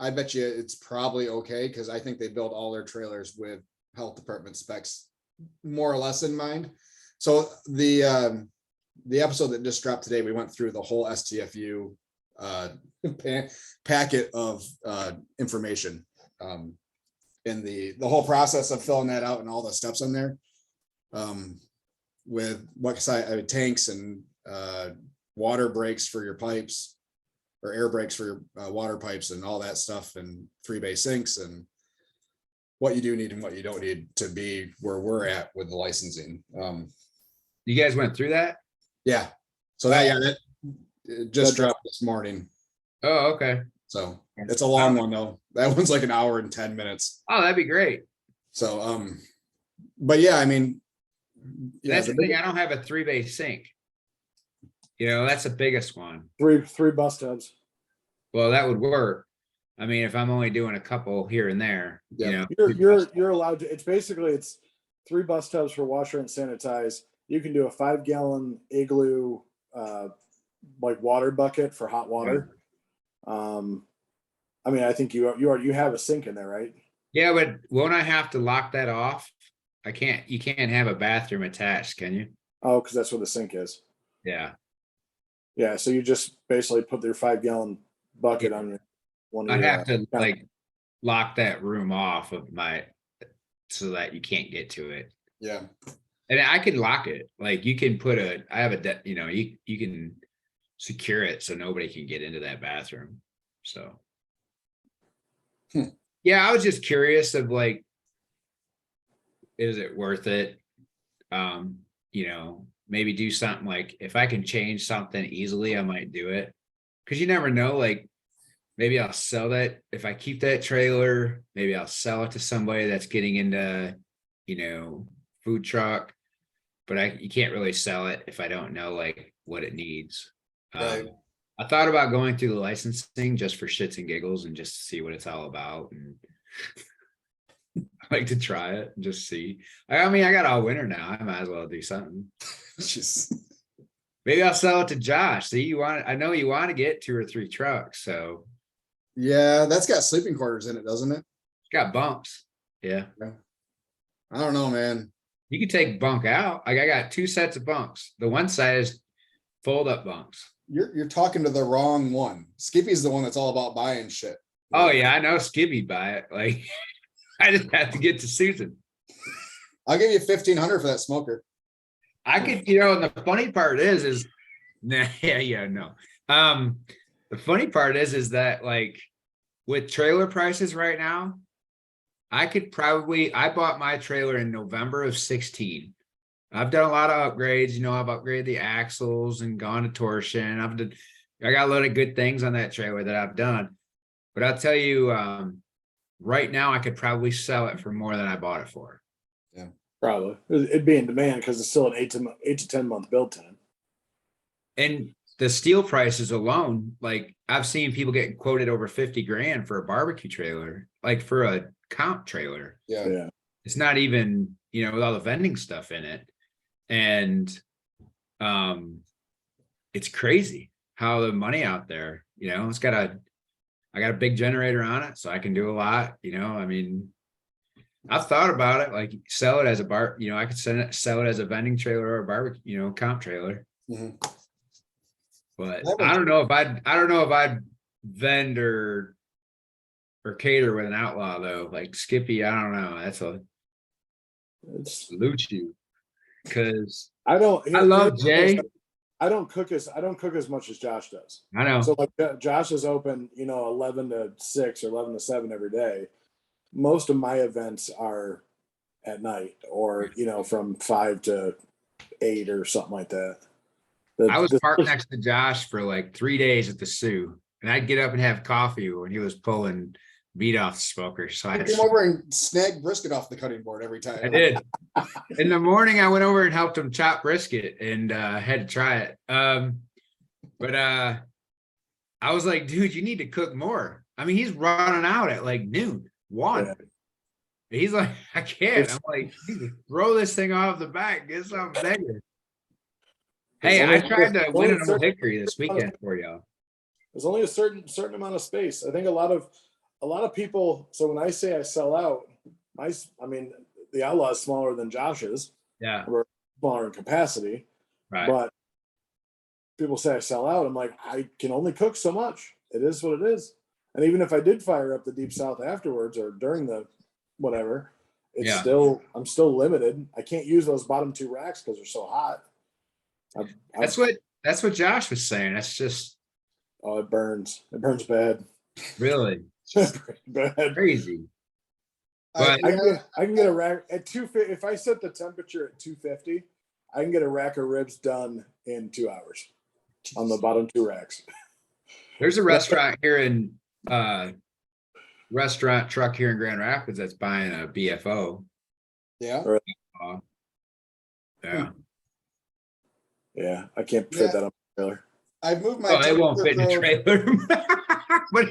I bet you it's probably okay because I think they build all their trailers with health department specs more or less in mind. So the episode that just dropped today, we went through the whole STFU packet of information in the whole process of filling that out and all the steps in there with what side tanks and water breaks for your pipes or air breaks for your water pipes and all that stuff and 3-bay sinks and what you do need and what you don't need to be where we're at with the licensing. You guys went through that? Yeah. So that it just dropped this morning. Oh, okay. So it's a long one though. That one's like an hour and 10 minutes. Oh, that'd be great. So, but yeah, I mean, That's the thing. I don't have a 3-bay sink. That's the biggest one. three bus tubs. Well, that would work. I mean, if I'm only doing a couple here and there, Yeah. You're allowed to. It's 3 bus tubs for washer and sanitize. You can do a 5-gallon igloo like water bucket for hot water. I mean, I think you have a sink in there, right? Yeah, but won't I have to lock that off? You can't have a bathroom attached, can you? Oh, because that's where the sink is. Yeah. Yeah, so you just basically put your 5-gallon bucket on your one. I'd have to like lock that room off so that you can't get to it. Yeah. And I can lock it. Like you can you can secure it so nobody can get into that bathroom. So. Yeah, I was just curious of like, is it worth it? Maybe do something like if I can change something easily, I might do it. Cause you never know, like maybe I'll sell that. If I keep that trailer, maybe I'll sell it to somebody that's getting into, food truck, but you can't really sell it if I don't know like what it needs. Right. I thought about going through the licensing just for shits and giggles and just to see what it's all about. And I like to try it and just see. I mean, I got all winter now. I might as well do something. Just Maybe I'll sell it to Josh. See, I know you want to get 2 or 3 trucks. So yeah, that's got sleeping quarters in it, doesn't it? it's got bunks. Yeah. I don't know, man. You can take bunk out. Like I got 2 sets of bunks. The one side is fold up bunks. You're talking to the wrong one. Skippy's the one that's all about buying shit. Oh yeah, I know Skippy buy it. Like I just have to get to Susan. I'll give you 1,500 for that smoker. I could, and the funny part is nah, no. The funny part is that like with trailer prices right now, I bought my trailer in November of 16. I've done a lot of upgrades, I've upgraded the axles and gone to torsion. I got a lot of good things on that trailer that I've done. But I'll tell you, right now I could probably sell it for more than I bought it for. Probably. It'd be in demand because it's still an 8 to 10 month build time. And the steel prices alone, like I've seen people getting quoted over 50 grand for a barbecue trailer, like for a comp trailer. Yeah. Yeah. It's not even, with all the vending stuff in it. And it's crazy how the money out there, I got a big generator on it, so I can do a lot, I've thought about it, like sell it as a I could sell it as a vending trailer or a barbecue, comp trailer. Mhm. But That I don't know if I'd vend or cater with an outlaw though. Like Skippy, I don't know. That's a It's, salute you. Cause I don't. I love Jay. I don't cook as much as Josh does. I know. So like Josh is open, 11 to 6 or 11 to 7 every day. Most of my events are at night or, from 5 to 8 or something like that. I was parked next to Josh for like 3 days at the Sioux, and I'd get up and have coffee when he was pulling meat off the smoker. So I came over and snagged brisket off the cutting board every time. I did. In the morning, I went over and helped him chop brisket and had to try it. But I was like, dude, you need to cook more. I mean, he's running out at like noon, 1. Yeah. He's like, I can't. I'm like, throw this thing off the back, get something bigger. Hey, I tried to win an Old Hickory this weekend for y'all. There's only a certain amount of space. I think a lot of people. So when I say I sell out, the Outlaw is smaller than Josh's. Yeah. We're smaller in capacity, Right. but people say I sell out. I'm like, I can only cook so much. It is what it is. And even if I did fire up the Deep South afterwards or during the whatever, I'm still limited. I can't use those bottom 2 racks because they're so hot. That's what Josh was saying. That's just it burns. It burns bad. really Bad. crazy. I- But I can get a rack at 250. If I set the temperature at 250, I can get a rack of ribs done in 2 hours on the bottom 2 racks. there's a restaurant here in restaurant truck here in Grand Rapids that's buying a BFO. Yeah. Yeah. Yeah, I can't fit that on my trailer. I've moved my. Oh, it won't fit in the temperature trailer. But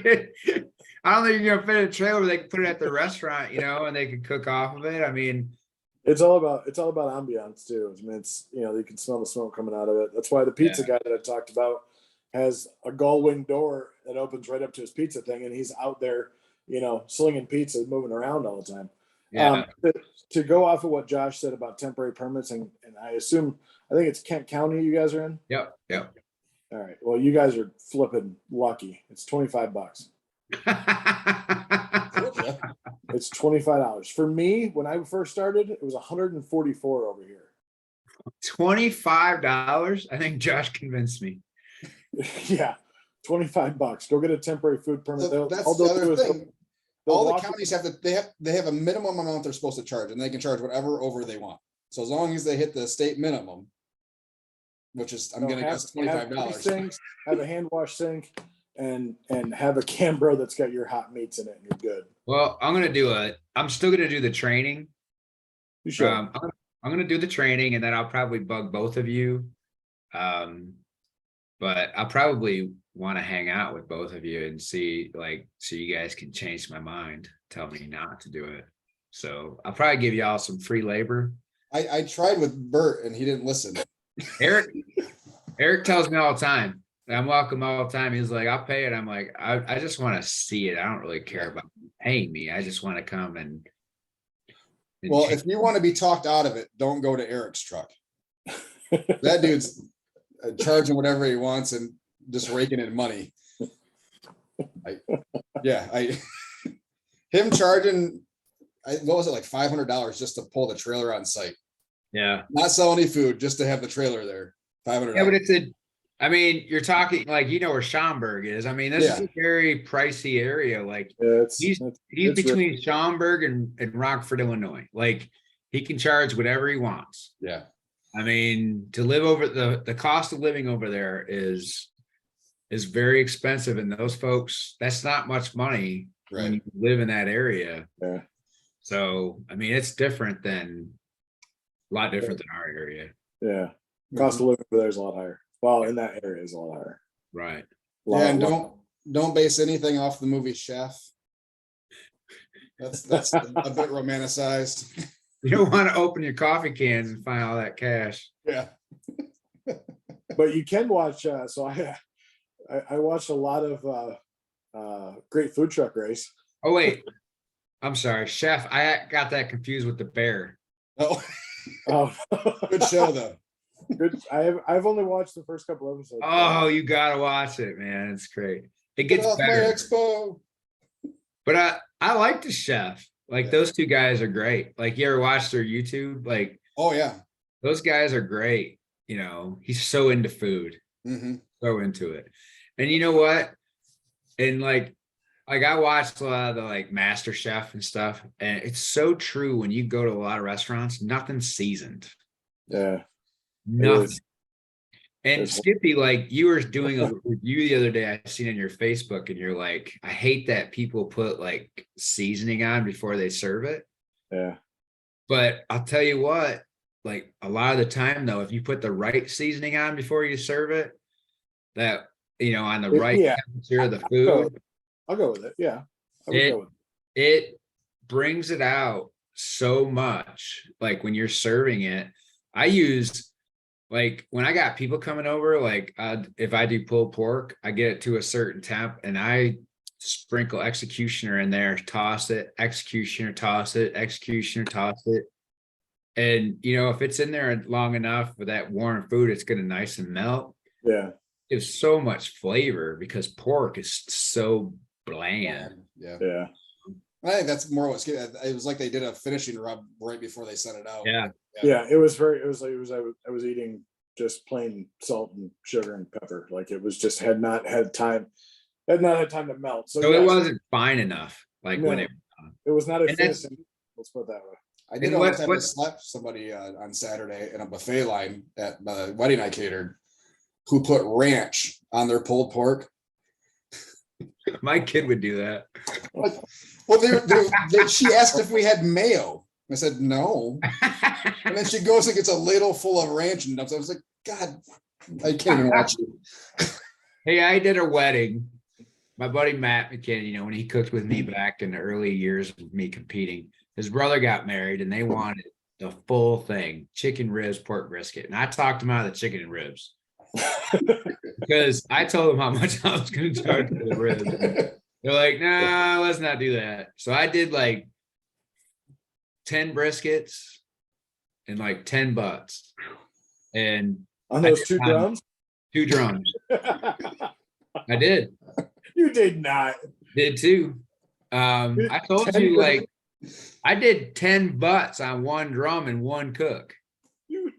I don't think you're gonna fit in a trailer where they can put it at the restaurant, and they can cook off of it. I mean, It's all about ambiance too. I mean, it's you can smell the smoke coming out of it. That's why the pizza guy that I talked about has a gull wing door that opens right up to his pizza thing, and he's out there, slinging pizza, moving around all the time. yeah. To go off of what Josh said about temporary permits, and I think it's Kent County you guys are in. Yep. All right. Well, you guys are flipping lucky. It's $25. It's $25 for me. When I first started, it was 144 over here. $25. I think Josh convinced me. Yeah, $25. Go get a temporary food permit. So that's All the they'll other do is thing. they'll All the walk- counties they have a minimum amount they're supposed to charge, and they can charge whatever over they want. So as long as they hit the state minimum, which is I'm gonna guess have $25. sinks, have a hand wash sink, and have a Cambro that's got your hot meats in it, and you're good. Well, I'm still gonna do the training. You should. I'm gonna do the training, and then I'll probably bug both of you. But I'll probably want to hang out with both of you and see, so you guys can change my mind, tell me not to do it. So I'll probably give y'all some free labor. I tried with Bert and he didn't listen. Eric tells me all the time, I'm welcome all the time. He's like, I'll pay it. I'm like, I just want to see it. I don't really care about paying me. I just want to come and Well, if you want to be talked out of it, don't go to Eric's truck. That dude's charging whatever he wants and just raking in money. Him charging, what was it, like $500 just to pull the trailer on site? yeah. Not sell any food, just to have the trailer there. $500. Yeah, but I mean, you're talking like, you know where Schaumburg is. I mean, this is Yeah. a very pricey area. Like Yeah, he's it's he's it's between Schaumburg and Rockford, Illinois. Like he can charge whatever he wants. Yeah. I mean, to live over the cost of living over there is very expensive. And those folks, that's not much money when Right. you live in that area. yeah. So, I mean, it's different than a lot different than our area. Yeah. Cost of living over there is a lot higher. Well, in that area is a lot higher. Right. Yeah, and don't base anything off the movie Chef. That's a bit romanticized. You don't want to open your coffee cans and find all that cash. Yeah. But you can watch. So I watched a lot of great food truck race. Oh, wait. I'm sorry, Chef. I got that confused with the bear. Oh, Oh, good show though. good. I've only watched the first couple episodes. Oh, you gotta watch it, man. It's great. It Get gets off my better. expo. But I like the Chef. Like Yeah. those two guys are great. Like you ever watch their YouTube? Like Oh yeah. those guys are great. You know, he's so into food, Mm-hmm. so into it. And you know what? And like I watched a lot of the like Master Chef and stuff, and it's so true when you go to a lot of restaurants, nothing's seasoned. Yeah. Nothing. is. And There's- Skippy, like you were doing a review the other day, I seen on your Facebook, and you're like, I hate that people put like seasoning on before they serve it. Yeah. But I'll tell you what, like a lot of the time though, if you put the right seasoning on before you serve it, that on the right Yeah. temperature of the I'll food, I'll go with it. Yeah. I would It- go with it brings it out so much. Like when you're serving it, I use like when I got people coming over, like if I do pulled pork, I get it to a certain temp and I sprinkle executioner in there, toss it, executioner, toss it, executioner, toss it. And if it's in there long enough with that warm food, it's gonna nice and melt. Yeah. Gives so much flavor because pork is so bland. Yeah. Yeah. I think that's more what's good. It was like they did a finishing rub right before they set it out. Yeah. Yeah. It was very, I was eating just plain salt and sugar and pepper. Like it was just had not had time to melt. So, So it yes, wasn't fine enough. Like when No. it it was not a And that's- finishing. Let's put it that way. I did And almost have to what- slap somebody on Saturday in a buffet line at the wedding I catered who put ranch on their pulled pork. my kid would do that. Well, she asked if we had mayo. I said no. And then she goes and gets a ladle full of ranch and dumps. I was like, God, I can't even watch it. Hey, I did a wedding. My buddy Matt McKinney, when he cooked with me back in the early years of me competing, his brother got married and they wanted the full thing, chicken ribs, pork brisket. And I talked him out of the chicken and ribs because I told them how much I was going to charge for the ribs. They're like, nah, let's not do that. So I did like 10 briskets and like 10 butts and On those two I- drums. 2 drums. I did. You did not. Did too. I told 10 you, drums? like, I did 10 butts on one drum and one cook.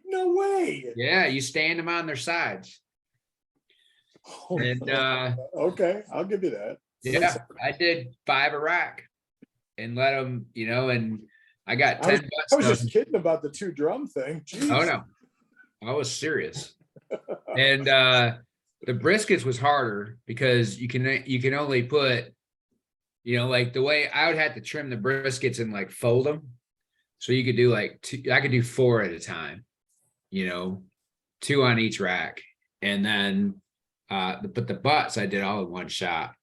No way. Yeah, you stand them on their sides. And Okay, I'll give you that. yeah, I did 5 a rack and let them, and I got I 10 butts. I was just done. kidding about the 2 drum thing. Jeez. Oh no, I was serious. And the briskets was harder because you can only put, like the way I would have to trim the briskets and like fold them. So you could do like 2, I could do 4 at a time, 2 on each rack. And then but the butts I did all in one shot,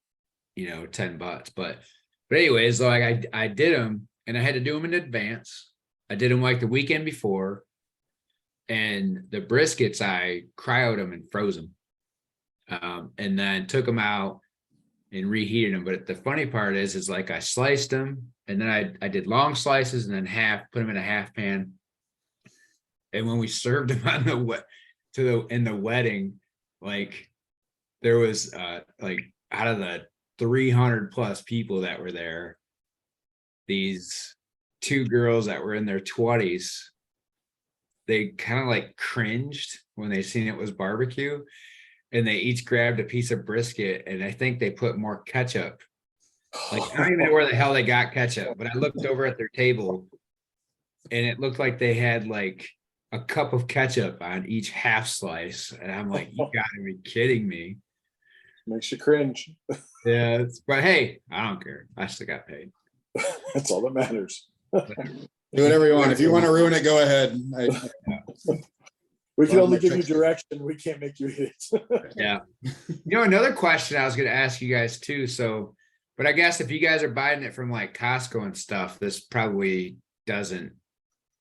10 butts. But anyways, like I did them and I had to do them in advance. I did them like the weekend before. And the briskets, I cryoed them and froze them. And then took them out and reheated them. But the funny part is like I sliced them and then I did long slices and then put them in a half pan. And when we served them on in the wedding, like there was like out of the 300 plus people that were there, these 2 girls that were in their 20s, they kind of like cringed when they seen it was barbecue. and they each grabbed a piece of brisket, and I think they put more ketchup. Like, I don't even know where the hell they got ketchup, but I looked over at their table and it looked like they had like a cup of ketchup on each half slice. And I'm like, you gotta be kidding me. Makes you cringe. Yeah, but hey, I don't care. I still got paid. That's all that matters. Do whatever you want. If you want to ruin it, go ahead. We can Well, only my give you tricks- direction. We can't make you eat it. Yeah. Another question I was gonna ask you guys too, so, but I guess if you guys are buying it from like Costco and stuff, this probably doesn't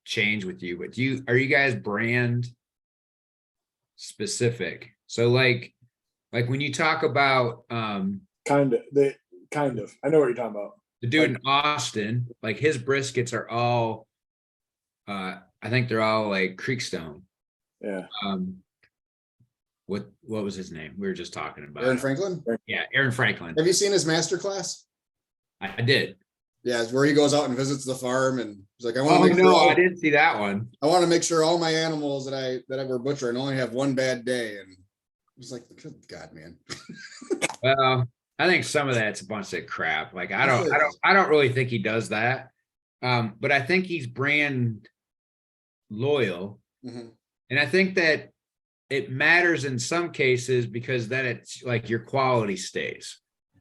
change with you, but are you guys brand specific? So like when you talk about Kind of. I know what you're talking about. the dude in Austin, like his briskets are all I think they're all like Creekstone. Yeah. What was his name? We were just talking about Aaron it. Franklin, Yeah, Aaron Franklin. have you seen his master class? I did. Yeah, it's where he goes out and visits the farm and he's like, I Oh want to make no, sure I didn't see that one. I want to make sure all my animals that I were butchering only have one bad day. And I was like, good God, man. Well, I think some of that's a bunch of crap. Like I don't really think he does that. But I think he's brand loyal. Mhm. And I think that it matters in some cases because then it's like your quality stays.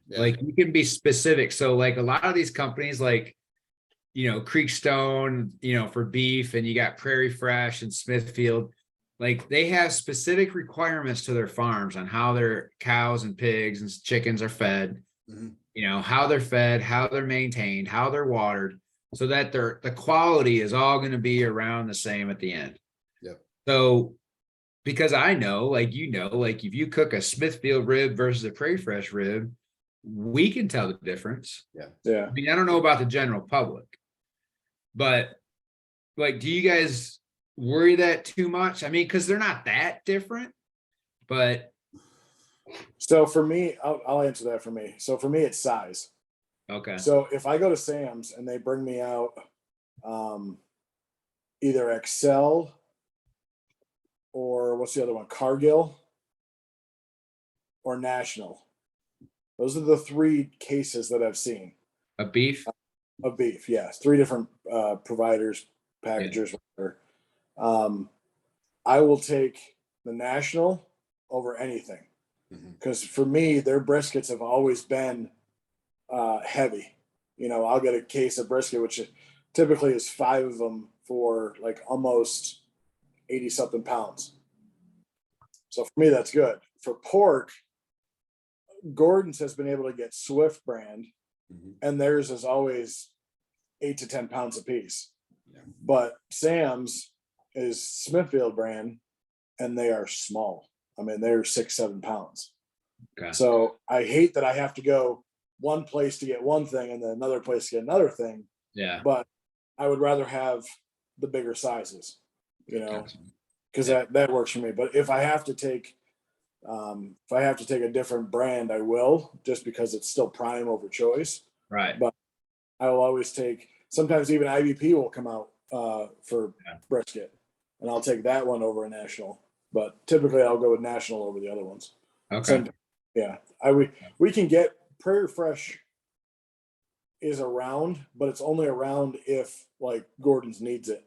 Yeah. Like you can be specific. So like a lot of these companies like, Creekstone, for beef, and you got Prairie Fresh and Smithfield, like they have specific requirements to their farms on how their cows and pigs and chickens are fed, Mhm. How they're fed, how they're maintained, how they're watered, so that the quality is all going to be around the same at the end. Yep. So because I know, like, like if you cook a Smithfield rib versus a Prairie Fresh rib, we can tell the difference. Yeah. I mean, I don't know about the general public, but like, do you guys worry that too much? I mean, because they're not that different, but So for me, I'll answer that for me. So for me, it's size. okay. So if I go to Sam's and they bring me out either Excel or what's the other one? Cargill or National. Those are the three cases that I've seen A beef? of beef. Yes, three different providers, packagers, whatever. I will take the National over anything Mhm. because for me, their briskets have always been heavy. I'll get a case of brisket, which typically is 5 of them for like almost 80 something pounds. So for me, that's good. For pork, Gordon's has been able to get Swift brand, Mhm. and theirs is always 8 to 10 pounds a piece. Yeah. But Sam's is Smithfield brand, and they are small. I mean, they're 6, 7 pounds. Okay. So I hate that I have to go one place to get one thing and then another place to get another thing. Yeah. But I would rather have the bigger sizes, Gotcha. because that works for me. But if I have to take a different brand, I will, just because it's still prime over choice. Right. But I will always take. Sometimes even IVP will come out for brisket, and I'll take that one over a National. But typically, I'll go with National over the other ones. Okay. Yeah, we can get Prairie Fresh is around, but it's only around if like Gordon's needs it.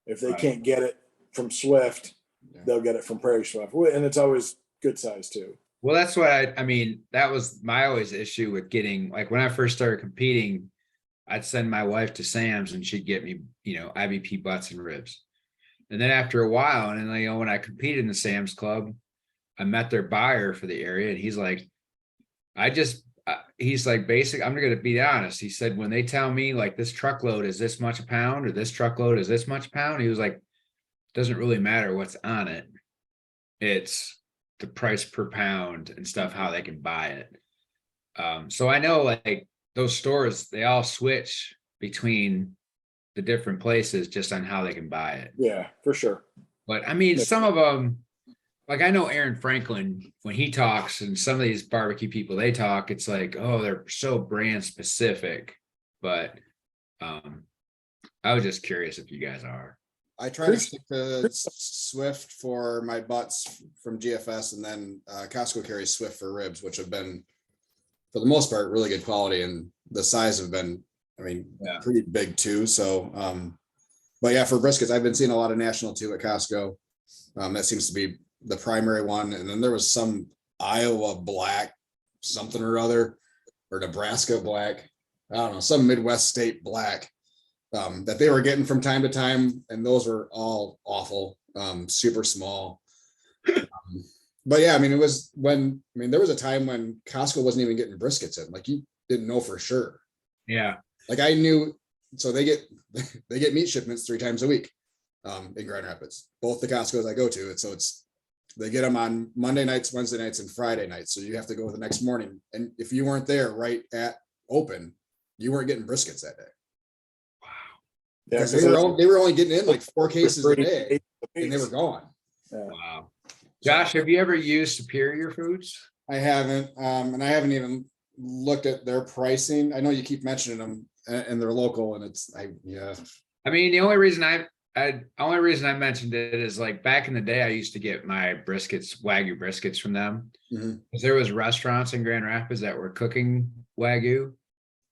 If they Right. can't get it from Swift, Yeah. they'll get it from Prairie Swift, and it's always good size too. Well, that's what I mean, that was my always issue with getting, like, when I first started competing, I'd send my wife to Sam's and she'd get me, IVP butts and ribs. And then after a while, and then, when I competed in the Sam's Club, I met their buyer for the area, and he's like, he's like, I'm going to be honest. He said, when they tell me like this truckload is this much a pound or this truckload is this much a pound, he was like, doesn't really matter what's on it. It's the price per pound and stuff, how they can buy it. So I know like those stores, they all switch between the different places just on how they can buy it. Yeah, for sure. But I mean, some of them, like I know Aaron Franklin, when he talks, and some of these barbecue people, they talk, it's like, oh, they're so brand specific. But I was just curious if you guys are. I try to stick to Swift for my butts from GFS, and then Costco carries Swift for ribs, which have been, for the most part, really good quality, and the size have been, I mean, Yeah. pretty big too. So, but yeah, for briskets, I've been seeing a lot of National too at Costco. That seems to be the primary one, and then there was some Iowa black something or other, or Nebraska black, I don't know, some Midwest state black that they were getting from time to time, and those were all awful, super small. But yeah, I mean, it was when, I mean, there was a time when Costco wasn't even getting briskets in, like you didn't know for sure. Yeah. Like I knew, so they get they get meat shipments 3 times a week in Grand Rapids, both the Costco's I go to. And so they get them on Monday nights, Wednesday nights, and Friday nights. So you have to go the next morning. And if you weren't there right at open, you weren't getting briskets that day. Yeah, Because 'cause they were only getting in like 4 cases a free day, 8 and they were apiece. gone. Yeah. Wow. Josh, have you ever used Superior Foods? I haven't, and I haven't even looked at their pricing. I know you keep mentioning them, and they're local, and yeah. I mean, the only reason I mentioned it is like back in the day, I used to get my briskets, Wagyu briskets from them. Mhm. 'Cause there was restaurants in Grand Rapids that were cooking Wagyu.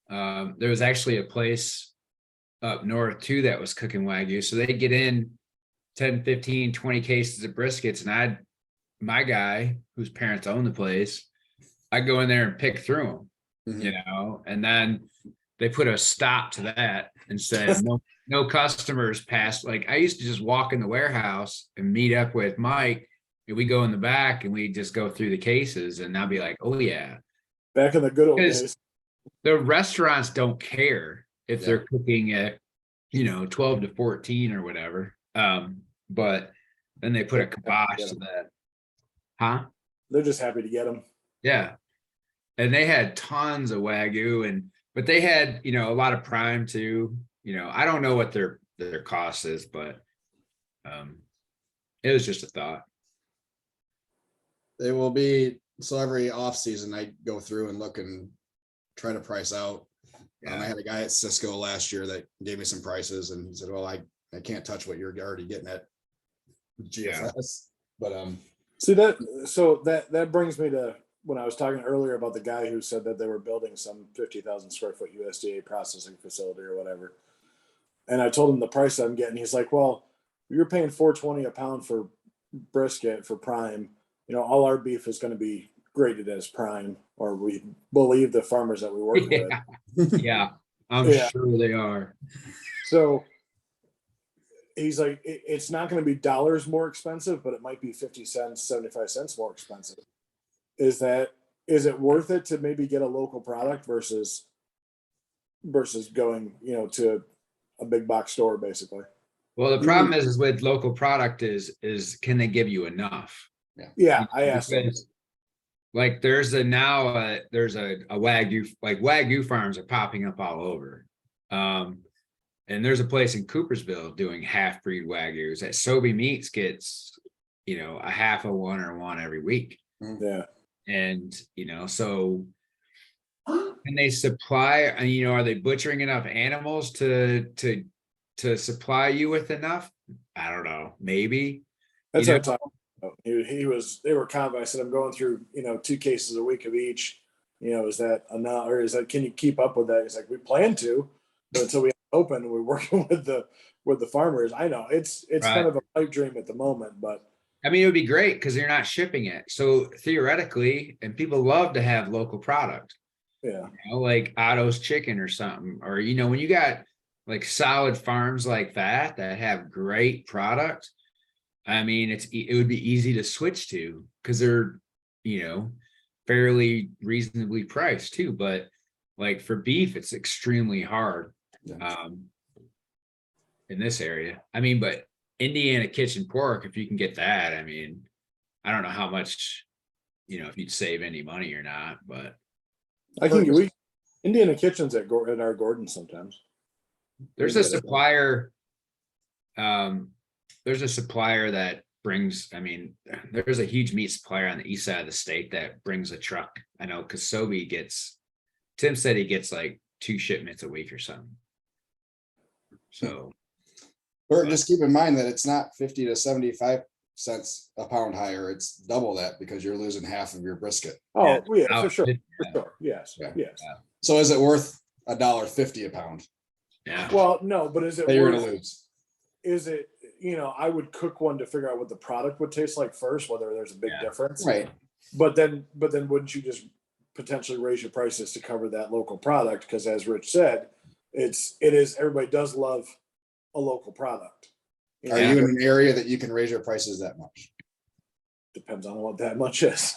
There was actually a place up north too that was cooking Wagyu. So they get in 10, 15, 20 cases of briskets. And my guy, whose parents own the place, I go in there and pick through them, Mhm. you know, and then they put a stop to that and said, no customers past. Like I used to just walk in the warehouse and meet up with Mike, and we go in the back and we just go through the cases, and I'll be like, oh yeah. Back in the good old Because- days. The restaurants don't care if Yeah. they're cooking at, 12 to 14 or whatever. But then they put a kibosh to that. Huh? They're just happy to get them. Yeah. And they had tons of Wagyu, but they had, a lot of prime too. I don't know what their cost is, but it was just a thought. They will be, so every off season I go through and look and try to price out. I had a guy at Cisco last year that gave me some prices, and he said, well, I can't touch what you're already getting at GFS. But See that brings me to when I was talking earlier about the guy who said that they were building some 50,000 square foot USDA processing facility or whatever. And I told him the price I'm getting. He's like, well, you're paying $4.20 a pound for brisket for prime. All our beef is going to be graded as prime, or we believe the farmers that we work with. Yeah, I'm Yeah. sure they are. So he's like, it's not going to be dollars more expensive, but it might be 50 cents, 75 cents more expensive. Is it worth it to maybe get a local product versus going, to a big box store basically? Well, the problem is with local product is can they give you enough? Yeah, I asked him. Because, like there's a Wagyu, like Wagyu farms are popping up all over. And there's a place in Coopersville doing half breed Wagyus that Sobe Meats gets, a half of one or one every week. Yeah. And, so can they supply, are they butchering enough animals to supply you with enough? I don't know, maybe. That's what I talked about. They were confident. I said, I'm going through, 2 cases a week of each. Is that enough, or can you keep up with that? He's like, we plan to, but until we open, we're working with the farmers. I know it's Right. kind of a pipe dream at the moment, but I mean, it would be great because you're not shipping it. So theoretically, and people love to have local product, yeah, like Otto's Chicken or something, or, when you got like solid farms like that have great product. I mean, it would be easy to switch to because they're, fairly reasonably priced too. But like for beef, it's extremely hard in this area. I mean, but Indiana kitchen pork, if you can get that, I mean, I don't know how much, if you'd save any money or not, but I think Indiana Kitchens at our Gordon sometimes. there's a supplier. There's a supplier that brings, there's a huge meat supplier on the east side of the state that brings a truck. I know because Tim said he gets like 2 shipments a week or something. So Or just keep in mind that it's not 50 to 75 cents a pound higher. It's double that because you're losing half of your brisket. Oh, yeah, Oh, for sure, it- for sure. Yes, Yeah. yes. So is it worth $1.50 a pound Yeah. Well, no, but is it that you're worth, gonna lose? is it, I would cook one to figure out what the product would taste like first, whether there's a big Yeah. difference. Right. But then wouldn't you just potentially raise your prices to cover that local product? Because as Rich said, it is, everybody does love a local product. Are you in an area that you can raise your prices that much? Depends on what that much is.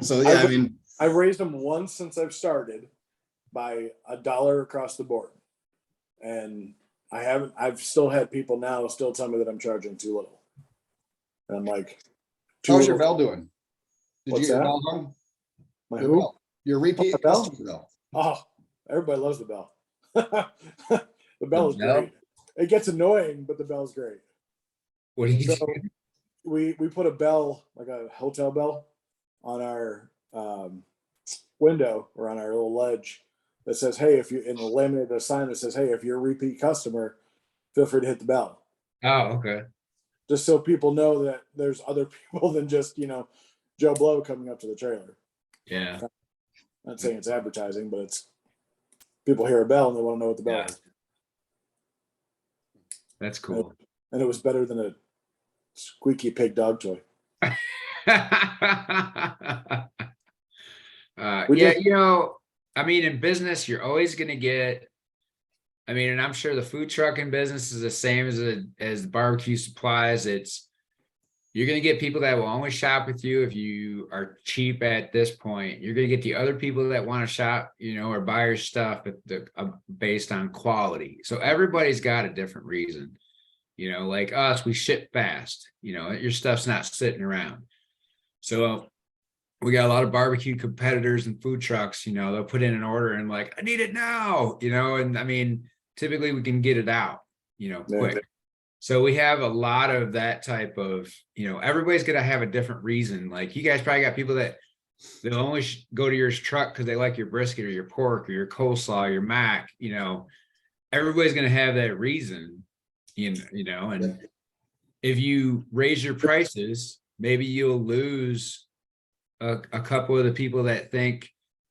So, yeah, I mean, I've raised them once since I've started by $1 across the board. And I've still had people now still tell me that I'm charging too little. And I'm like, too how's your little. bell doing? Did What's you get your that? bell done? My Your who? bell. Your repeat my bell? customer bell. Oh, everybody loves the bell. The bell is bell? great. It gets annoying, but the bell's great. What do you So we put a bell, like a hotel bell, on our window or on our little ledge that says, "Hey, if you," in the laminated sign that says, "Hey, if you're a repeat customer, feel free to hit the bell." Oh, okay. Just so people know that there's other people than just Joe Blow coming up to the trailer. Yeah. Not saying it's advertising, but it's people hear a bell and they want to know what the bell Yeah. is. That's cool. And it was better than a squeaky pig dog toy. We Yeah, just- I mean, in business, you're always gonna get. I mean, and I'm sure the food trucking business is the same as the barbecue supplies. You're gonna get people that will only shop with you if you are cheap at this point. You're gonna get the other people that want to shop, or buy your stuff based on quality. So everybody's got a different reason. Like us, we ship fast. Your stuff's not sitting around. So we got a lot of barbecue competitors and food trucks. They'll put in an order and like, I need it now. And I mean, typically we can get it out, quick. So we have a lot of that type of, everybody's gonna have a different reason. Like you guys probably got people that they'll only go to your truck because they like your brisket or your pork or your coleslaw, or your mac. Everybody's gonna have that reason. And if you raise your prices, maybe you'll lose a couple of the people that think,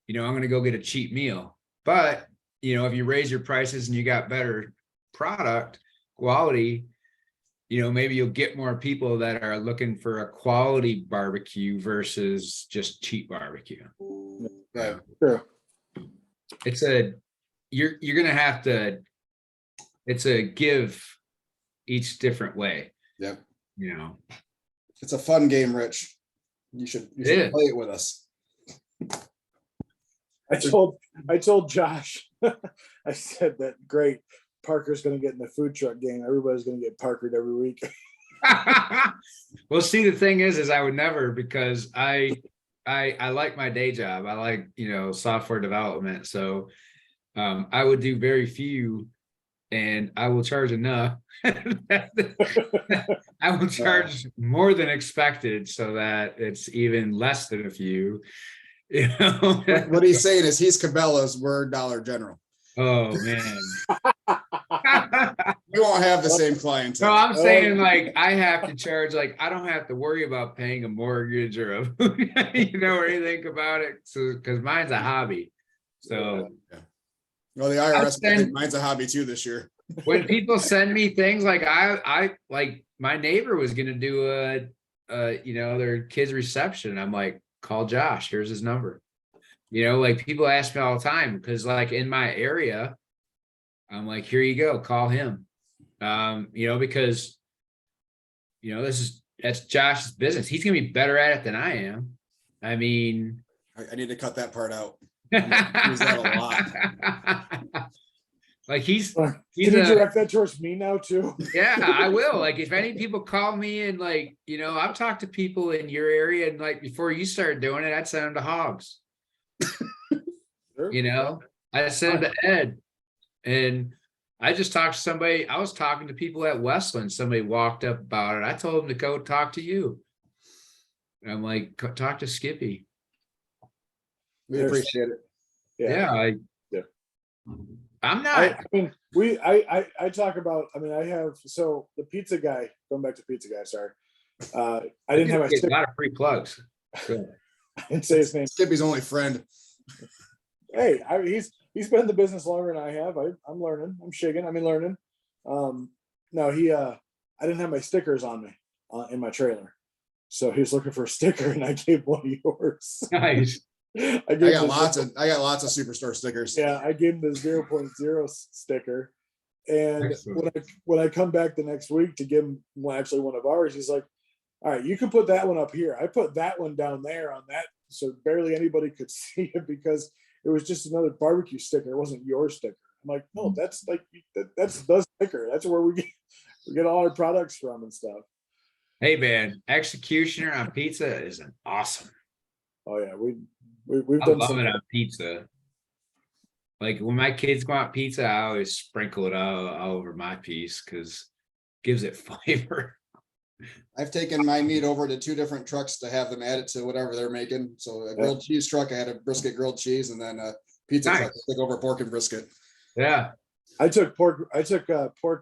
I'm going to go get a cheap meal. But, if you raise your prices and you got better product quality, maybe you'll get more people that are looking for a quality barbecue versus just cheap barbecue. Right. Sure. You're going to have to, it's a give each different way. Yep. You know, It's a fun game, Rich. You should Yeah. play it with us. I told Josh, I said that great. Parker's going to get in the food truck game. Everybody's going to get Parkered every week. well, see, the thing is I would never, because I like my day job. I like, software development. So I would do very few, and I will charge enough. I will charge more than expected so that it's even less than a few. What he's saying is he's Cabela's, we're Dollar General. Oh man. We won't have the same No, clientele. I'm saying like I have to charge, like I don't have to worry about paying a mortgage or a or anything about it. So because mine's a hobby. So Well, the IRS, I send- think mine's a hobby too this year. when people send me things like I like my neighbor was gonna do their kids reception. I'm like, call Josh, here's his number. Like people ask me all the time because like in my area, I'm like, here you go, call him. Because that's Josh's business. He's gonna be better at it than I am. I mean, I need to cut that part out. Use that a lot. Like he's Can you direct that towards me now too? yeah, I will. Like if any people call me and like, I've talked to people in your area and like before you started doing it, I'd send them to Hogs. Sure. I sent them to Ed. And I just talked to somebody. I was talking to people at Westland. Somebody walked up about it. I told them to go talk to you. And I'm like, talk to Skippy. We appreciate it. Yeah. I'm I not. mean, I talk about, I mean, I have, so the pizza guy, going back to pizza guy, sorry. I didn't have my Get a sticker, lot of free plugs. Good. I didn't say his name. Skippy's only friend. Hey, he's been in the business longer than I have. I'm learning. I'm shaking. I mean, learning. No, I didn't have my stickers on me in my trailer, so he was looking for a sticker, and I gave one of yours. Nice. I got lots of Superstore stickers. Yeah, I gave him the 0.0 sticker, and Excellent. when I come back the next week to give him actually one of ours, he's like, "All right, you can put that one up here. I put that one down there on that, so barely anybody could see it because it was just another barbecue sticker. It wasn't your sticker." I'm like, "No, that's like that's the sticker. That's where we get all our products from and stuff." Hey man, Executioner on pizza is an awesome. Oh yeah, we've I done love some. it on pizza. Like when my kids want pizza, I always sprinkle it all over my piece because gives it flavor. I've taken my meat over to 2 different trucks to have them add it to whatever they're making. So a grilled cheese truck, I had a brisket grilled cheese, and then a pizza truck, Nice. I took over pork and brisket. Yeah. I took pork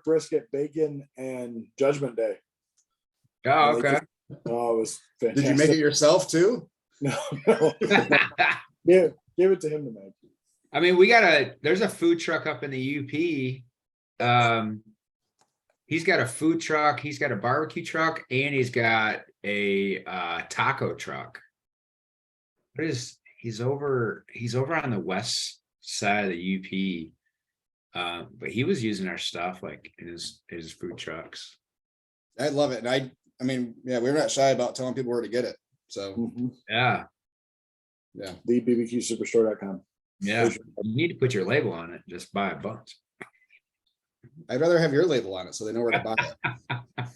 brisket, bacon, and Judgment Day. Oh, And they okay. Oh, it was fantastic. Did you make it yourself too? No, no. Yeah, give it to him to make. I mean, there's a food truck up in the UP. He's got a food truck, he's got a barbecue truck, and he's got a taco truck. He's over on the west side of the UP. But he was using our stuff like in his food trucks. I love it. And I mean, yeah, we're not shy about telling people where to get it. So Mhm. Yeah. yeah. TheBBQSuperstore.com. Yeah. You need to put your label on it, just buy a bunch. I'd rather have your label on it so they know where to buy it.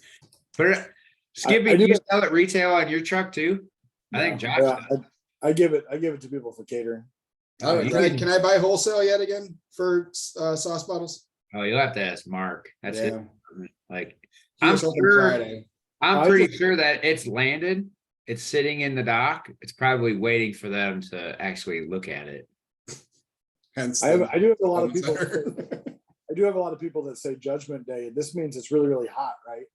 But Skippy, I do do you that- sell it retail on your truck too? I think Josh Yeah, does. I give it to people for catering. All right, you can I buy wholesale yet again for sauce bottles? Oh, you'll have to ask Mark. That's it. Yeah. Like, He was hoping Friday. I'm I pretty just- sure that it's landed. It's sitting in the dock. It's probably waiting for them to actually look at it. Hence, I do have a the lot of thumbs people. there. I do have a lot of people that say Judgment Day. This means it's really, really hot, right?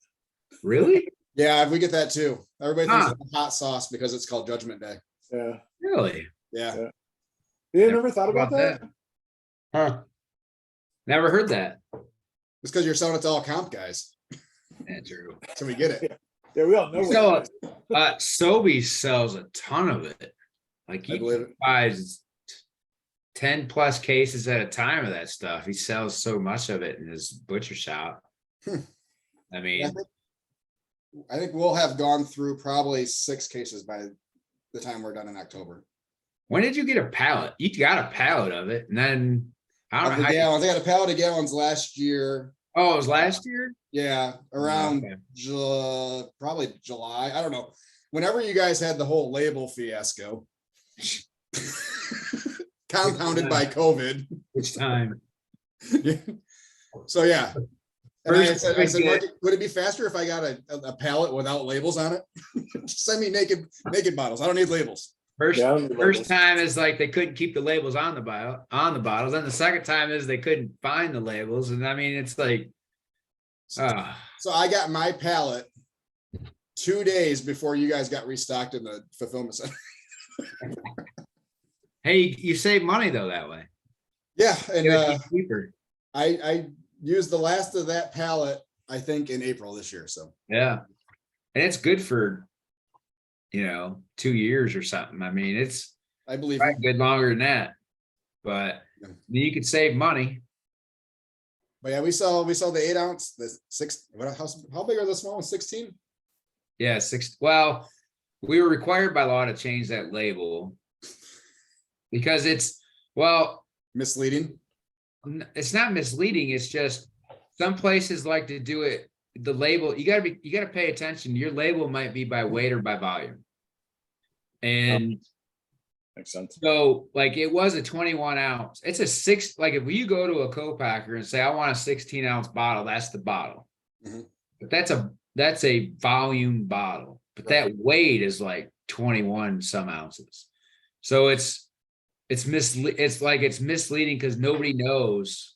Really? Yeah, we get that too. Everybody thinks Huh. it's a hot sauce because it's called Judgment Day. Yeah. Really? Yeah. Yeah. You Never never thought about that? Huh. Never heard that. It's because you're selling it to all comp guys. Andrew. So we get it. Yeah, we all know. what So, it is. Sobeys sells a ton of it. Like I he believe it. buys 10 plus cases at a time of that stuff. He sells so much of it in his butcher shop. Hmm. I mean, Yeah, I think we'll have gone through probably 6 cases by the time we're done in October. when did you get a pallet? You got a pallet of it, and then I Of don't know the how. gallons, I got a pallet of gallons last year. Oh, it was last year. Yeah, around Okay. probably July. I don't know. Whenever you guys had the whole label fiasco, compounded by COVID. Which time? So yeah. And I First, said, Mark, would it be faster if I got a pallet without labels on it? Just send me naked bottles. I don't need labels. First, Yeah, I don't need first labels. time is like they couldn't keep the labels on the bottles. Then the second time is they couldn't find the labels, and I mean it's like, ah. So I got my pallet 2 days before you guys got restocked in the fulfillment center. Hey, you save money though that way. Yeah, and You gotta keep cheaper. I used the last of that pallet, I think, in April this year. So Yeah, and it's good for 2 years or something. I mean, it's I believe probably good longer than that, but Yeah. you could save money. But yeah, we saw the 8 ounce, the 6. How big are the small ones? 16? Yeah, well, we were required by law to change that label because it's Misleading. it's not misleading. It's just some places like to do it. The label, you gotta pay attention. Your label might be by weight or by volume. And Makes sense. so like it was a 21 ounce. It's a 6, like if you go to a co-packer and say, I want a 16 ounce bottle, that's the bottle. Mhm. But that's a volume bottle. But that weight is like 21 some ounces. So it's misleading because nobody knows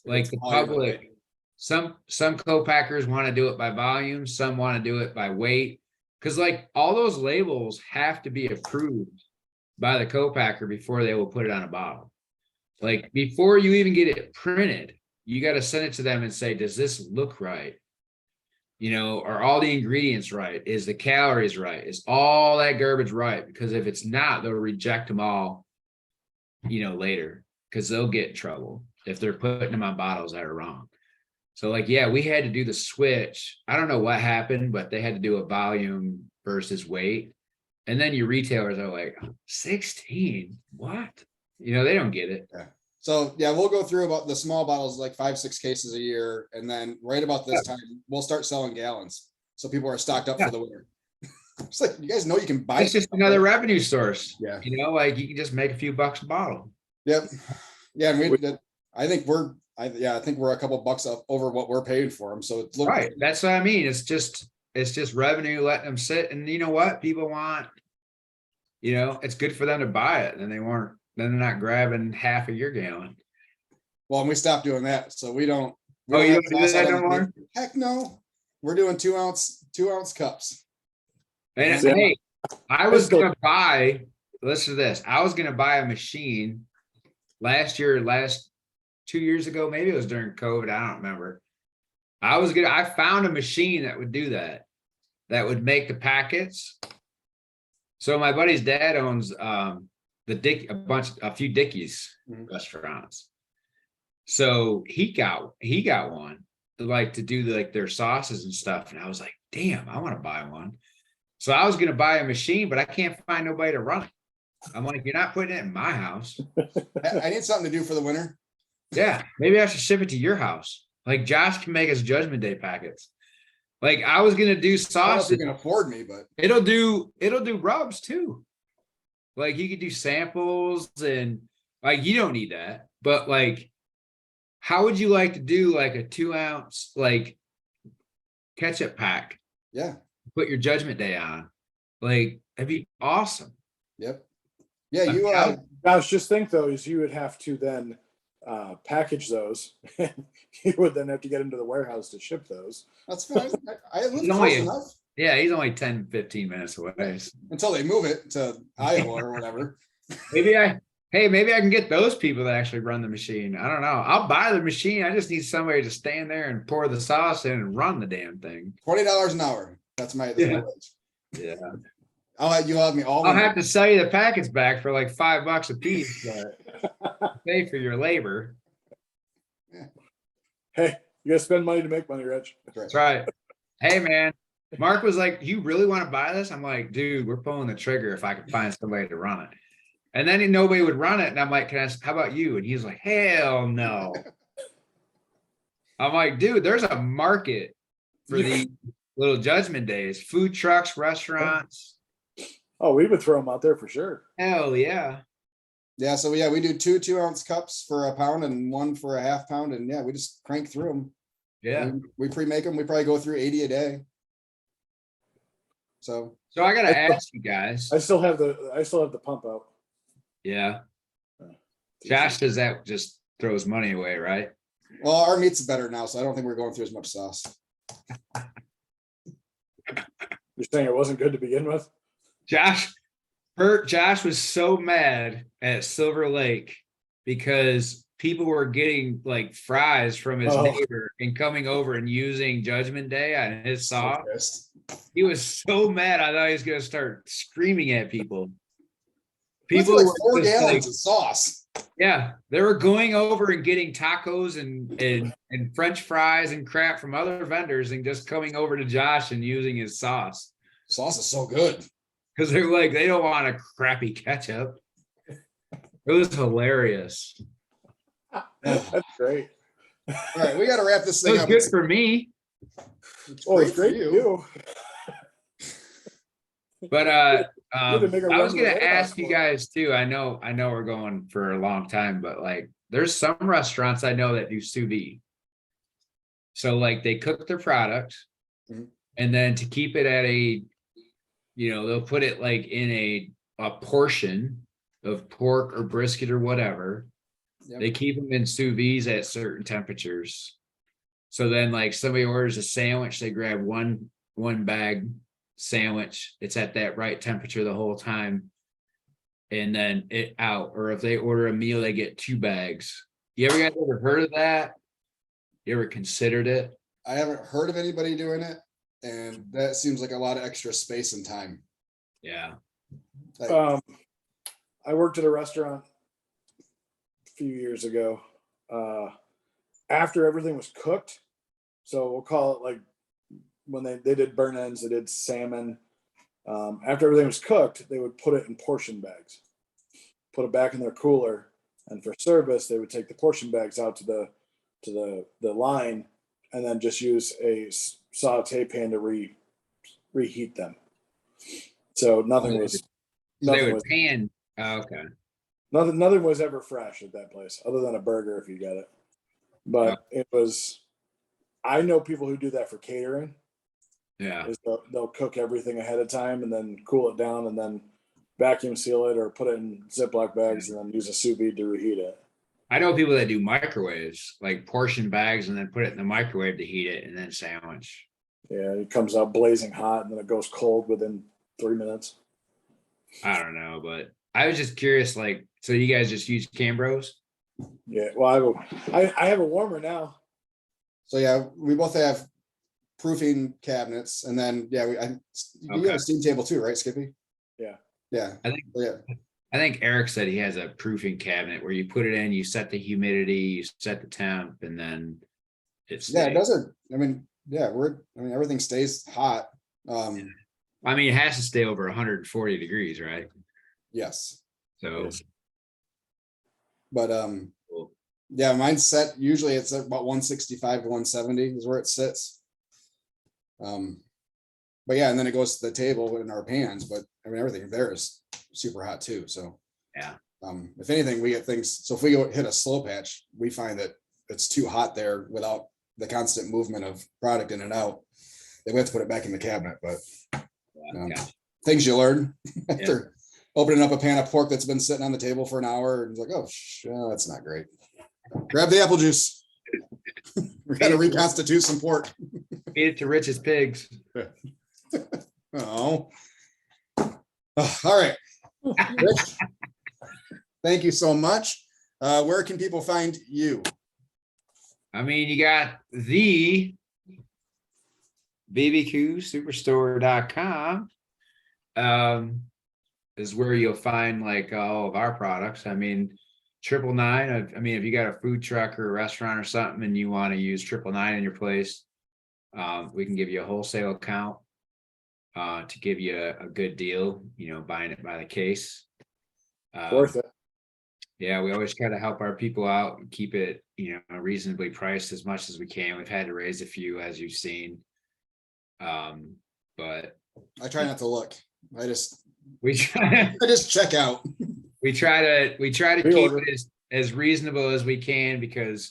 Like the Oh, you're public, some co-packers want to do it by volume, some want to do it by weight. Cause like all those labels have to be approved by the co-packer before they will put it on a bottle. Like before you even get it printed, you got to send it to them and say, does this look right? You know, are all the ingredients right? Is the calories right? Is all that garbage right? Because if it's not, they'll reject them all, you know, later, because they'll get in trouble if they're putting them on bottles that are wrong. So like, yeah, we had to do the switch. I don't know what happened, but they had to do a volume versus weight. And then your retailers are like, 16, what? You know, they don't get it. So yeah, we'll go through about the small bottles, like 5-6 cases a year. And then right about this time, we'll start selling gallons. So people are stocked up for the winter. It's like, you guys know you can buy. It's just another revenue source. Yeah. You know, like you can just make a few bucks a bottle. Yep. Yeah, and I think we're a couple bucks up over what we're paying for them. So it's Right. That's what I mean. It's just revenue, letting them sit. And you know what? People want, you know, it's good for them to buy it. And then they're not grabbing half of your gallon. Well, and we stopped doing that. So we don't. Oh, you have don't do sauce that out no of- more? Heck no. We're doing 2-ounce cups. And Yeah. hey, I was gonna buy, listen to this. I was gonna buy a machine last 2 years ago, maybe it was during COVID, I don't remember. I found a machine that would do that would make the packets. So my buddy's dad owns a few Dickies Mhm. restaurants. So he got one to do their sauces and stuff. And I was like, damn, I want to buy one. So I was gonna buy a machine, but I can't find nobody to run it. I'm like, you're not putting it in my house. I need something to do for the winter. Yeah, maybe I should ship it to your house. Like Josh can make us Judgment Day packets. Like I was gonna do I don't know if sausage. you can afford me, but It'll do rubs too. Like you could do samples and like you don't need that, but like, how would you like to do like a 2-ounce like ketchup pack? yeah. Put your Judgment Day on. Like that'd be awesome. Yep. Yeah, I you mean, Guys, just think though, is you would have to then package those. You would then have to get into the warehouse to ship those. that's fine. I live No, close yeah. enough Yeah, he's only 10-15 minutes away. until they move it to Iowa or whatever. Maybe I can get those people that actually run the machine. I don't know. I'll buy the machine. I just need somebody to stand there and pour the sauce in and run the damn thing. $20 an hour. That's my Yeah. wage. Yeah. You'll have me all. I'll winter. have to sell you the packets back for like $5 a piece, but pay for your labor. Hey, you gotta spend money to make money, Rich. That's right. Hey man, Mark was like, you really want to buy this? I'm like, dude, we're pulling the trigger if I could find somebody to run it. And then nobody would run it. And I'm like, how about you? And he's like, hell no. I'm like, dude, there's a market for these little Judgment Days, food trucks, restaurants. Oh, we would throw them out there for sure. Hell yeah. Yeah, so yeah, we do 2-ounce cups for a pound and one for a half pound, and yeah, we just crank through them. Yeah. We pre-make them. We probably go through 80 a day. So So I gotta ask you guys. I still have the pump out. Yeah. Josh says that just throws money away, right? well, our meat's better now, so I don't think we're going through as much sauce. You're saying it wasn't good to begin with? Josh was so mad at Silver Lake because people were getting like fries from his Oh. neighbor and coming over and using Judgment Day on his So sauce. pissed. He was so mad. I thought he was gonna start screaming at people. That's People like were 4 just gallons like, of sauce. yeah, they were going over and getting tacos and French fries and crap from other vendors and just coming over to Josh and using his sauce. Sauce is so good. Because they're like, they don't want a crappy ketchup. It was hilarious. That's great. All right, we got to wrap this It thing was up. good for me. Oh, it's great for you. But Good to make a I run was to gonna the warehouse ask you for it. guys too. I know we're going for a long time, but like there's some restaurants I know that do sous vide. So like they cook their product Mhm. and then to keep it at a, they'll put it like in a portion of pork or brisket or whatever. Yep. They keep them in sous vide at certain temperatures. So then like somebody orders a sandwich, they grab one bag sandwich. It's at that right temperature the whole time. And then it out. Or if they order a meal, they get 2 bags. You guys ever heard of that? You ever considered it? I haven't heard of anybody doing it, and that seems like a lot of extra space and time. Yeah. Like, I worked at a restaurant a few years ago. After everything was cooked, so we'll call it like when they did burn ends, they did salmon. After everything was cooked, they would put it in portion bags, put it back in their cooler, and for service, they would take the portion bags out to the line, and then just use a saute pan to reheat them. So nothing was So they nothing would was pan. Oh, okay. nothing was ever fresh at that place, other than a burger if you get it. But it was. I know people who do that for catering. Yeah. Is they'll cook everything ahead of time and then cool it down and then vacuum seal it or put it in Ziploc bags and then use a sous vide to reheat it. I know people that do microwaves, like portion bags, and then put it in the microwave to heat it and then sandwich. Yeah, it comes out blazing hot and then it goes cold within 3 minutes. I don't know, but I was just curious, like, so you guys just use Cambros? Yeah, well, I have a warmer now. so yeah, we both have proofing cabinets, and then you Okay. have a steam table too, right, Skippy? Yeah. Yeah. I think Yeah. I think Eric said he has a proofing cabinet where you put it in, you set the humidity, you set the temp, and then it's Yeah, it doesn't. I mean, yeah, everything stays hot. I mean, it has to stay over 140 degrees, right? Yes, So Yes. but Cool. yeah, mine's set. Usually, it's at about 165 to 170 is where it sits. But yeah, and then it goes to the table in our pans. But I mean, everything there is super hot too. So yeah, if anything, we get things. So if we go hit a slow patch, we find that it's too hot there without the constant movement of product in and out. Then we have to put it back in the cabinet. But yeah. things you learn after opening up a pan of pork that's been sitting on the table for an hour, and it's like, oh, that's not great. Grab the apple juice. We got to reconstitute some pork. Feed it to Rich's pigs. Oh. All right. Rich, thank you so much. Where can people find you? I mean, you got the bbqsuperstore.com is where you'll find like all of our products. I mean, 999. I mean, if you got a food truck or a restaurant or something and you want to use 999 in your place, we can give you a wholesale account to give you a good deal, buying it by the case. Worth it. Yeah, we always try to help our people out and keep it, reasonably priced as much as we can. We've had to raise a few, as you've seen. But I try not to look. I just I just check out. we try to keep it as reasonable as we can, because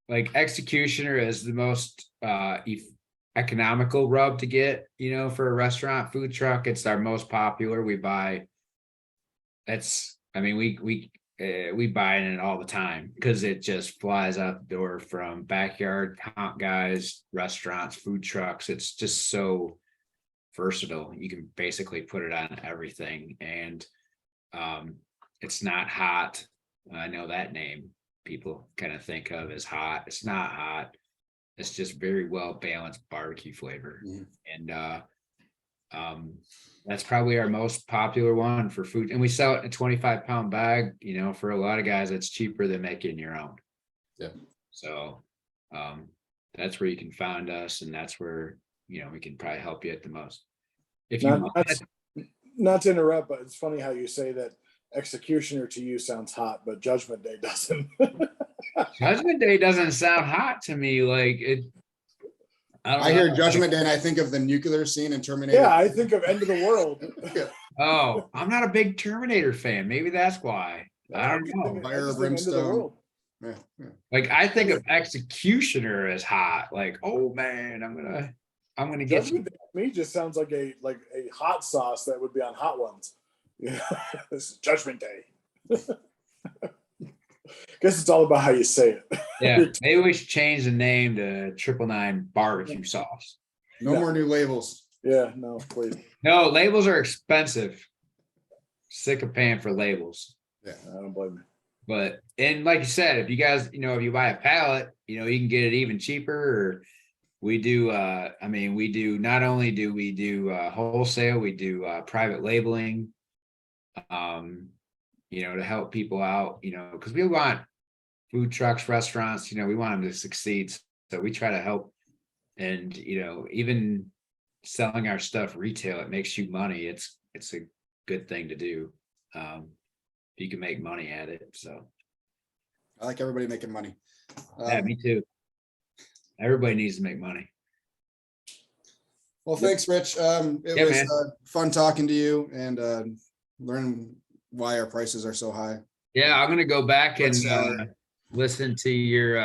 like Executioner is the most economical rub to get, for a restaurant food truck. It's our most popular. We buy we buy it all the time because it just flies out the door from backyard comp guys, restaurants, food trucks. It's just so versatile. You can basically put it on everything, and it's not hot. I know that name people kind of think of as hot. It's not hot. It's just very well balanced barbecue flavor. Mhm. And that's probably our most popular one for food. And we sell it in a 25-pound bag. For a lot of guys, it's cheaper than making your own. Yeah. So that's where you can find us, and that's where we can probably help you at the most. If you Not to interrupt, but it's funny how you say that Executioner to you sounds hot, but Judgment Day doesn't. Judgment Day doesn't sound hot to me. Like it. I hear Judgment Day and I think of the nuclear scene in Terminator. Yeah, I think of End of the World. Oh, I'm not a big Terminator fan. Maybe that's why. I don't know. Fire, brimstone. Yeah. Like I think of Executioner as hot. Like, oh man, I'm gonna get Judgment Day to me just sounds like a hot sauce that would be on Hot Ones. This is Judgment Day. Guess it's all about how you say it. Yeah, maybe we should change the name to 999 barbecue sauce. No No. more new labels. Yeah, no, please. No, labels are expensive. Sick of paying for labels. I don't blame you. But, and like you said, if you guys, if you buy a pallet, you can get it even cheaper. Or we do, not only do we do wholesale, we do private labeling, to help people out, because we want food trucks, restaurants, we want them to succeed. So we try to help. And, even selling our stuff retail, it makes you money. It's a good thing to do. You can make money at it. So I like everybody making money. yeah, me too. Everybody needs to make money. Well, thanks, Rich. It Yeah, was man. fun talking to you and learn why our prices are so high. Yeah, I'm gonna go back and Let's, listen to your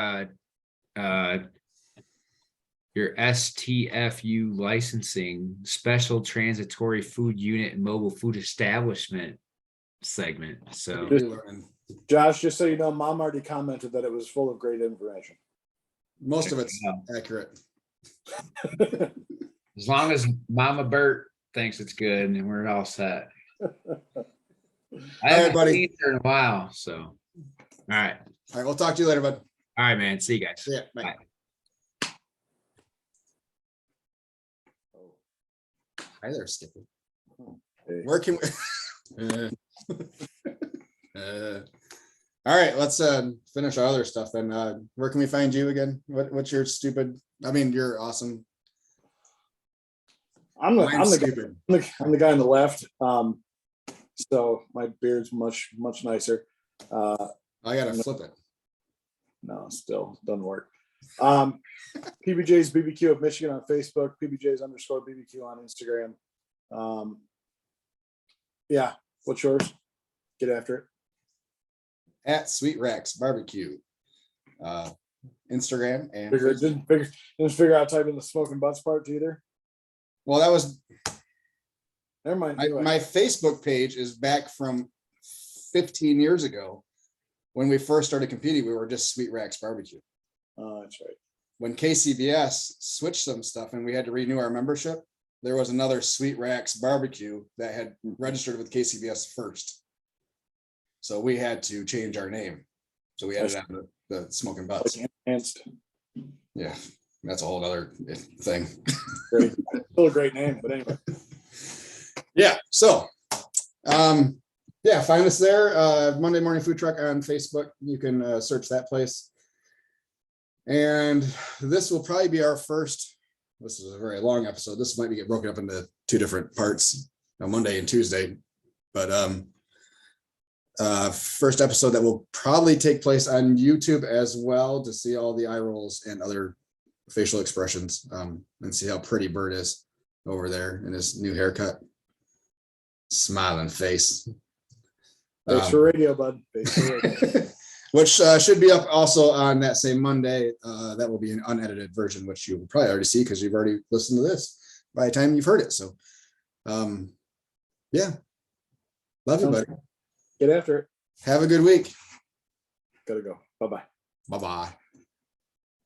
STFU licensing, special transitory food unit and mobile food establishment segment. So Learning. Josh, just so you know, Mom already commented that it was full of great information. Most of it's accurate. as long as Mama Bert thinks it's good, and we're all set. I haven't buddy. seen her in a while, so all right. All right, we'll talk to you later, bud. All right, man. See you guys. Yeah, bye. Bye. Hi there, Skippy. Hey. Where can we? All right, let's finish our other stuff then. Where can we find you again? What's your stupid? I mean, you're awesome. I'm Mine's the stupid. guy on the left. So my beard's much nicer. I gotta flip it. No, still doesn't work. PBJ's BBQ of Michigan on Facebook, PBJ's_BBQ on Instagram. Yeah, what's yours? Get after it. At Sweet Rex Barbecue, Instagram and Didn't figure out typing the smoking butts part either. well, that was Never mind. Anyway. my Facebook page is back from 15 years ago. When we first started competing, we were just Sweet Rex Barbecue. Oh, that's right. When KCBS switched some stuff and we had to renew our membership, there was another Sweet Rex Barbecue that had registered with KCBS first. So we had to change our name. So we added on the Smoking Butts. Enhanced. Yeah, that's a whole other thing. Great. Still a great name, but anyway. Yeah, so yeah, find us there. Monday Morning Food Truck on Facebook. You can search that place. And this will probably be our first. This is a very long episode. This might be get broken up into two different parts, Monday and Tuesday. But first episode that will probably take place on YouTube as well, to see all the eye rolls and other facial expressions, and see how pretty Bert is over there in his new haircut. Smiling face. Thanks for radio, bud. Thanks for radio. Which should be up also on that same Monday. That will be an unedited version, which you will probably already see because you've already listened to this by the time you've heard it. So, yeah, love you, buddy. Get after it. Have a good week. Gotta go. Bye-bye. Bye-bye.